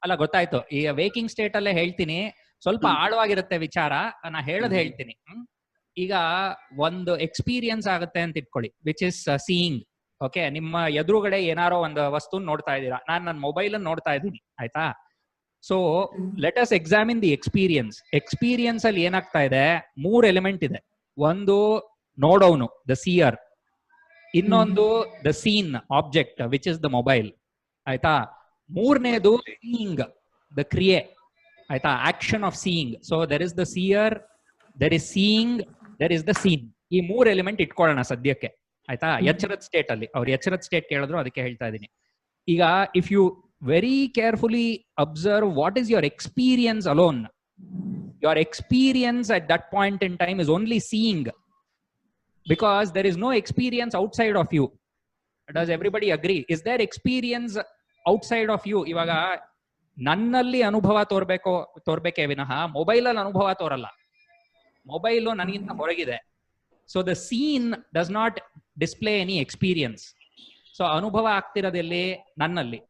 ಅಲ್ಲ, ಗೊತ್ತಾಯ್ತು. ಈ waking state ಅಲ್ಲೇ ಹೇಳ್ತೀನಿ, ಸ್ವಲ್ಪ ಆಳವಾಗಿರುತ್ತೆ ವಿಚಾರ. ನಾ ಹೇಳದ್ ಹೇಳ್ತೀನಿ. ಈಗ ಒಂದು ಎಕ್ಸ್ಪೀರಿಯನ್ಸ್ ಆಗುತ್ತೆ ಅಂತ ಇಟ್ಕೊಳ್ಳಿ, ವಿಚ್ ಇಸ್ ಸೀಯಿಂಗ್. ಓಕೆ, ನಿಮ್ಮ ಎದುರುಗಡೆ ಏನಾರೋ ಒಂದು ವಸ್ತು ನೋಡ್ತಾ ಇದ್ದೀರಾ, ನಾನ್ ನನ್ನ ಮೊಬೈಲ್ ಅನ್ನು ನೋಡ್ತಾ ಇದ್ದೀನಿ, ಆಯ್ತಾ? So let us examine the experience. Experience ಅಲ್ಲಿ ಏನಾಗ್ತಾ ಇದೆ, 3 ಎಲಿಮೆಂಟ್ ಇದೆ. ಒಂದು ನೋಡೋನು, ದ ಸಿಯರ್. ಇನ್ನೊಂದು the seen object, which is the mobile, ಆಯ್ತಾ? ಮೂರನೇದು ಸೀಯಿಂಗ್, ದ ಕ್ರಿಯೆ, ಆಯ್ತಾ? Action of seeing. So there is the seer, there is seeing, there is the seen. ಈ 3 ಎಲಿಮೆಂಟ್ ಇಟ್ಕೊಳ್ಳೋಣ ಸದ್ಯಕ್ಕೆ, ಆಯ್ತಾ? ಎಚ್ಚರದ ಸ್ಟೇಟ್ ಅಲ್ಲಿ, ಅವ್ರು ಎಚ್ಚರದ ಸ್ಟೇಟ್ ಕೇಳಿದ್ರು, ಅದಕ್ಕೆ ಹೇಳ್ತಾ ಇದ್ದೀನಿ. ಈಗ if you very carefully observe what is your experience alone, your experience at that point in time is only seeing, because there is no experience outside of you. Does everybody agree? Is there experience outside of you? ಇವಾಗ ನನ್ನಲ್ಲಿ ಅನುಭವ ತೋರ್ಬೇಕೇ ವಿನಃ mobile ಅಲ್ಲಿ ಅನುಭವ ತೋರಲ್ಲ. Mobile ನನಗಿಂತ ಹೊರಗಿದೆ. So the scene does not display any experience. So ಅನುಭವ ಆಗ್ತಿರೋದಲ್ಲಿ ನನ್ನಲ್ಲಿ.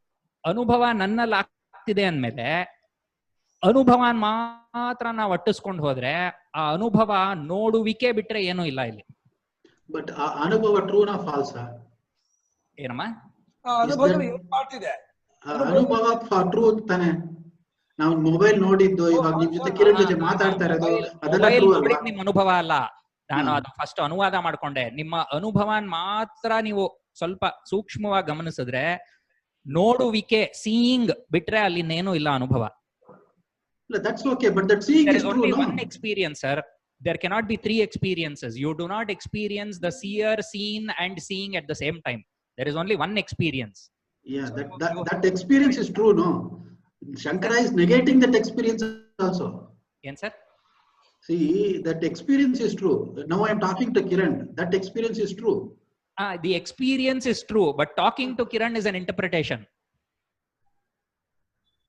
ಅನುಭವ ನನ್ನಲ್ಲಿ ಆಗ್ತಿದೆ ಅಂದ್ಮೇಲೆ ಅನುಭವನ್ ಮಾತ್ರ ನಾವು ಅಟ್ಟಿಸ್ಕೊಂಡು ಹೋದ್ರೆ ಆ ಅನುಭವ ನೋಡುವಿಕೆ ಬಿಟ್ರೆ ಏನೂ ಇಲ್ಲ ಇಲ್ಲಿ. ಬಟ್ ಆ ಅನುಭವ ಟ್ರೂನಾ ಫಾಲ್ಸಾ? ಏನಮ್ಮ? ಅನುಭವದಲ್ಲಿ ಏನ್ ಪಾರ್ಟ್ ಇದೆ? ಅನುಭವ ಟ್ರೂ ತಾನೆ. ನಾವು ಮೊಬೈಲ್ ನೋಡಿದ್ದು, ಇವಾಗ ನಿಮ್ ಜೊತೆ ಕಿರಣ್ ಜೊತೆ ಮಾತಾಡ್ತಾ ಇರೋದು ಅದೆಲ್ಲ ಟ್ರೂ ಅಲ್ವಾ? ನಿಮ್ ಅನುಭವ ಅಲ್ಲ. ನಾನು ಅದು ಫಸ್ಟ್ ಅನುವಾದ ಮಾಡ್ಕೊಂಡೆ. ನಿಮ್ಮ ಅನುಭವನ್ ಮಾತ್ರ ನೀವು ಸ್ವಲ್ಪ ಸೂಕ್ಷ್ಮವಾಗಿ ಗಮನಿಸಿದ್ರೆ ನೋಡುವಿಕೆ ಸೀಯಿಂಗ್ ಬಿಟ್ರೆ ಅಲ್ಲಿ ಇನ್ನೇನು ಇಲ್ಲ ಅನುಭವ. That's okay, but that seeing There is is true, only no? one experience, sir. There cannot be three experiences. You do not experience the seer, seen and seeing at the same time. There is only one experience. Yeah, that experience is true, no? Shankara is negating that experience also. Yes, sir. See, that experience is true. Now I am talking to Kiran. That experience is true. The experience is true, but talking to Kiran is an interpretation.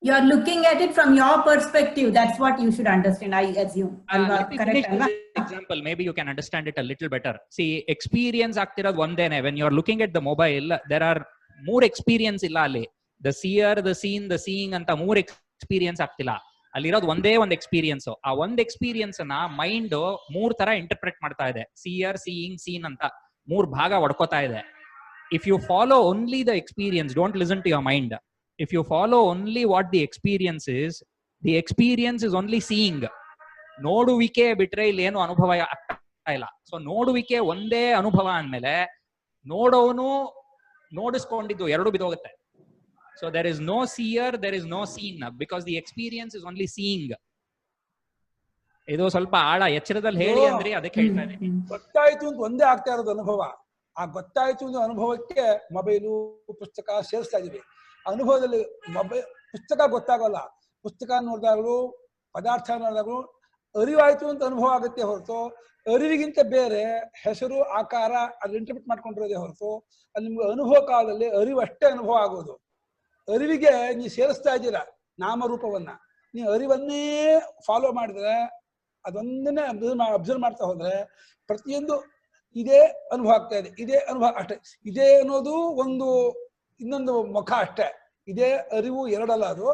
You are looking at it from your perspective. That's what you should understand, I assume. Let me Correct, finish alva? this example. Maybe you can understand it a little better. See, experience ಆಗ್ತಿರೋದು ಒಂದೇನೆ. When you are looking at the mobile, there are more experience ಇಲ್ಲ ಅಲ್ಲಿ. The seer, the seen, the seeing ಅಂತ ಮೂರ್ experience ಆಗ್ತಿಲ್ಲ. ಅಲ್ಲಿರೋದು ಒಂದೇ ಒಂದು experience. ಆ ಒಂದ್ ಎಕ್ಸ್ಪೀರಿಯನ್ಸ್ ನ ಮೈಂಡ್ ಮೂರ್ ತರ ಇಂಟರ್ಪ್ರೆಟ್ ಮಾಡ್ತಾ ಇದೆ. ಸಿಯರ್, ಸೀಯಿಂಗ್, ಸೀನ್ ಅಂತ ಮೂರ್ ಭಾಗ ಹೊಡ್ಕೋತಾ ಇದೆ. If you follow only the experience, don't listen to your mind. If you follow only what the experience is only seeing. ನೋಡುವಿಕೆ ಬಿಟ್ರೆ ಇಲ್ಲಿ ಏನು ಅನುಭವ ಆಗ್ತಾ ಇಲ್ಲ. ಸೊ ನೋಡುವಿಕೆ ಒಂದೇ ಅನುಭವ ಅಂದ್ಮೇಲೆ ನೋಡೋನು ನೋಡಿಸ್ಕೊಂಡಿದ್ದು ಎರಡು ಬಿದೋಗುತ್ತೆ. So there is no seer, there is no seen, because the experience is only seeing. ಇದು ಸ್ವಲ್ಪ ಆಳ ಎಚ್ಚರದಲ್ಲಿ ಹೇಳಿ ಅಂದ್ರೆ ಅದಕ್ಕೆ ಹೇಳ್ತಾ ಇದ್ದೀನಿ. ಗೊತ್ತಾಯ್ತು ಅಂತ ಒಂದೇ ಆಗ್ತಾ ಇರೋದು ಅನುಭವ. ಆ ಗೊತ್ತಾಯ್ತು ಅಂತ ಅನುಭವಕ್ಕೆ ಮೊಬೈಲು, ಪುಸ್ತಕ ಸೇರಿಸ್ತಾ ಇದೀವಿ. ಅನುಭವದಲ್ಲಿ ಮೊಬೈಲ್, ಪುಸ್ತಕ ಗೊತ್ತಾಗಲ್ಲ. ಪುಸ್ತಕ ನೋಡಿದಾಗಲೂ, ಪದಾರ್ಥ ನೋಡಿದಾಗಲೂ ಅರಿವಾಯ್ತು ಅಂತ ಅನುಭವ ಆಗುತ್ತೆ ಹೊರತು, ಅರಿವಿಗಿಂತ ಬೇರೆ ಹೆಸರು, ಆಕಾರ ಅದು ಇಂಟರ್ಪ್ರಿಟ್ ಮಾಡ್ಕೊಂಡಿರೋದೇ ಹೊರತು, ಅದು ನಿಮ್ಗೆ ಅನುಭವ ಕಾಲದಲ್ಲಿ ಅರಿವು ಅಷ್ಟೇ ಅನುಭವ ಆಗೋದು. ಅರಿವಿಗೆ ನೀವು ಸೇರಿಸ್ತಾ ಇದ್ದೀರಾ ನಾಮರೂಪವನ್ನ. ನೀವು ಅರಿವನ್ನೇ ಫಾಲೋ ಮಾಡಿದ್ರೆ, ಅದೊಂದನ್ನೇ ಅಬ್ಸರ್ವ್ ಮಾಡ್ತಾ ಹೋದ್ರೆ ಪ್ರತಿಯೊಂದು ಇದೇ ಅನುಭವ ಆಗ್ತಾ ಇದೆ, ಇದೇ ಅನುಭವ ಅಷ್ಟೇ. ಇದೇ ಅನ್ನೋದು ಒಂದು ಇನ್ನೊಂದು ಮುಖ ಅಷ್ಟೇ. ಇದೇ ಅರಿವು ಎರಡಲ್ಲ, ಅದು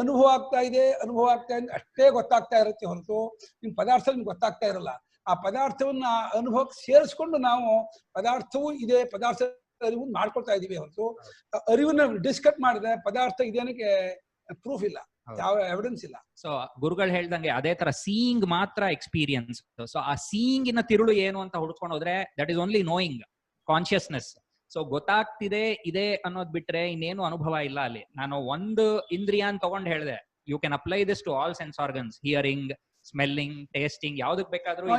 ಅನುಭವ ಆಗ್ತಾ ಇದೆ, ಅನುಭವ ಆಗ್ತಾ ಇದೆ ಅಷ್ಟೇ ಗೊತ್ತಾಗ್ತಾ ಇರುತ್ತೆ ಹೊರತು ನಿಮ್ ಪದಾರ್ಥ ನಿಮ್ಗೆ ಗೊತ್ತಾಗ್ತಾ ಇರಲ್ಲ. ಆ ಪದಾರ್ಥವನ್ನ ಅನುಭವಕ್ಕೆ ಸೇರಿಸ್ಕೊಂಡು ನಾವು ಪದಾರ್ಥವೂ ಇದೆ, ಪದಾರ್ಥ ಅರಿವು ಮಾಡ್ಕೊಳ್ತಾ ಇದೀವಿ ಹೊರತು ಅರಿವನ್ನ ಡಿಸ್ಕಟ್ ಮಾಡಿದ್ರೆ ಪದಾರ್ಥ ಇದೇನಕ್ಕೆ ಪ್ರೂಫ್ ಇಲ್ಲ, ಯಾವ ಎವಿಡೆನ್ಸ್ ಇಲ್ಲ. ಸೊ ಗುರುಗಳು ಹೇಳ್ದಂಗೆ ಅದೇ ತರ ಸೀಯಿಂಗ್ ಮಾತ್ರ ಎಕ್ಸ್ಪೀರಿಯನ್ಸ್. ಸೊ ಆ ಸೀಯಿಂಗ್ ಇನ ತಿರುಳು ಏನು ಅಂತ ಹುಡ್ಕೊಂಡು ಹೋದ್ರೆ that is only knowing, consciousness. So ಗೊತ್ತಾಗ್ತಿದೆ ಇದೆ ಅನ್ನೋದ್ ಬಿಟ್ರೆ ಇನ್ನೇನು ಅನುಭವ ಇಲ್ಲ ಅಲ್ಲಿ. ನಾನು ಒಂದು ಇಂದ್ರಿಯ ಅಂತ ತಗೊಂಡ್ ಹೇಳಿದೆ. You can apply this to all sense organs, hearing, smelling, tasting, ಯಾವ್ದಕ್ ಬೇಕಾದ್ರೂ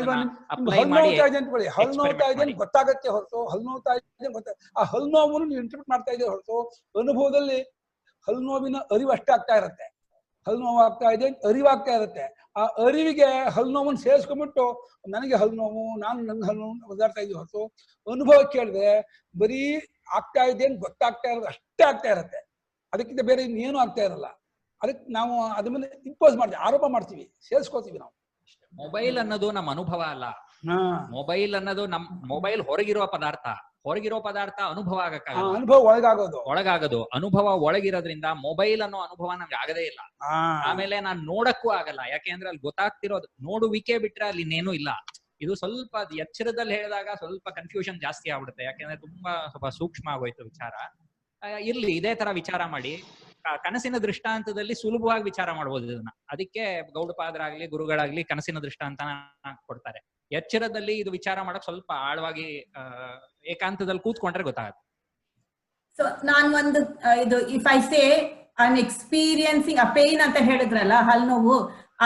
ಅಪ್ಲೈ ಮಾಡಿ. ಹಲ್ ನೋವ್ತಾ ಇದೆ ಗೊತ್ತಾಗತ್ತೆ ಹೊರತು, ಹಲ್ ನೋವ್ತಾ ಇದೆ ಆ ಹಲ್ ನೋವನ್ನು ನೀವು ಇಂಟರ್ಪ್ರಿಟ್ ಮಾಡ್ತಾ ಇದೆ ಹೊರತು, ಅನುಭವದಲ್ಲಿ ಹಲ್ ನೋವಿನ ಅರಿವು ಅಷ್ಟೇ ಆಗ್ತಾ ಇರುತ್ತೆ. ಹಲ್ ನೋವು ಆಗ್ತಾ ಇದೆ ಅರಿವಾಗ್ತಾ ಇರುತ್ತೆ. ಆ ಅರಿವಿಗೆ ಹಲ್ ನೋವನ್ನು ಸೇರಿಸ್ಕೊಂಡ್ಬಿಟ್ಟು ನನಗೆ ಹಲ್ ನೋವು, ನಾನು ನನ್ನ ಹಲ್ ನೋವು ಒದಾಡ್ತಾ ಇದೀವಿ ಹೊರತು, ಅನುಭವ ಕೇಳಿದ್ರೆ ಬರೀ ಆಗ್ತಾ ಇದೆ ಅಂತ ಗೊತ್ತಾಗ್ತಾ ಇರೋದು ಅಷ್ಟೇ ಆಗ್ತಾ ಇರುತ್ತೆ. ಅದಕ್ಕಿಂತ ಬೇರೆ ಇನ್ನೇನು ಆಗ್ತಾ ಇರಲ್ಲ. ಅದಕ್ಕೆ ನಾವು ಅದ್ರ ಮೇಲೆ ಇಂಪೋಸ್ ಮಾಡ್ತೀವಿ, ಆರೋಪ ಮಾಡ್ತೀವಿ, ಸೇರಿಸ್ಕೋತೀವಿ ನಾವು. ಮೊಬೈಲ್ ಅನ್ನೋದು ನಮ್ಮ ಅನುಭವ ಅಲ್ಲ. ಮೊಬೈಲ್ ಅನ್ನೋದು ಮೊಬೈಲ್ ಹೊರಗಿರುವ ಪದಾರ್ಥ. ಹೊರಗಿರೋ ಪದಾರ್ಥ ಅನುಭವ ಆಗಕ್ಕಾಗಲ್ಲ, ಅನುಭವ ಒಳಗಾಗೋದು. ಅನುಭವ ಒಳಗಿರೋದ್ರಿಂದ ಮೊಬೈಲ್ ಅನ್ನೋ ಅನುಭವ ನಮ್ಗೆ ಆಗದೇ ಇಲ್ಲ. ಆಮೇಲೆ ನಾನು ನೋಡಕ್ಕೂ ಆಗಲ್ಲ, ಯಾಕೆಂದ್ರೆ ಅಲ್ಲಿ ಗೊತ್ತಾಗ್ತಿರೋದು ನೋಡುವಿಕೆ ಬಿಟ್ರೆ ಅಲ್ಲಿ ಇನ್ನೇನು ಇಲ್ಲ. ಇದು ಸ್ವಲ್ಪ ಎಚ್ಚರದಲ್ಲಿ ಹೇಳಿದಾಗ ಸ್ವಲ್ಪ ಕನ್ಫ್ಯೂಷನ್ ಜಾಸ್ತಿ ಆಗ್ಬಿಡುತ್ತೆ, ಯಾಕೆಂದ್ರೆ ಸ್ವಲ್ಪ ಸೂಕ್ಷ್ಮ ಆಗೋಯ್ತು ವಿಚಾರ. ಇರ್ಲಿ, ಇದೇ ತರ ವಿಚಾರ ಮಾಡಿ. ಕನಸಿನ ದೃಷ್ಟಾಂತದಲ್ಲಿ ಸುಲಭವಾಗಿ ವಿಚಾರ ಮಾಡ್ಬೋದು ಇದನ್ನ. ಅದಕ್ಕೆ ಗೌಡಪಾದರಾಗ್ಲಿ ಗುರುಗಳಾಗ್ಲಿ ಕನಸಿನ ದೃಷ್ಟಾಂತ ಕೊಡ್ತಾರೆ. ಎಚ್ಚರದಲ್ಲಿ ಇದು ವಿಚಾರ ಮಾಡಕ್ ಸ್ವಲ್ಪ ಆಳವಾಗಿ ಏಕಾಂತದಲ್ಲಿ ಕೂತ್ಕೊಂಡ್ರೆ ಗೊತ್ತಾಗುತ್ತೆ. ಸೊ ನಾನ್ ಒಂದು ಇದು if I say I am experiencing a pain ಅಂತ ಹೇಳಿದ್ರಲ್ಲ, ಹಲ್ ನೋವು,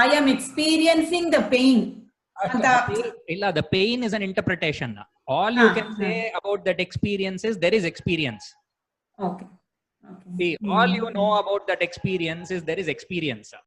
I am experiencing the pain ಅಂತ ಇಲ್ಲ. The pain is an interpretation. All you can say about that experience is there is experience. Okay. See, all you know about that experience is there is experience.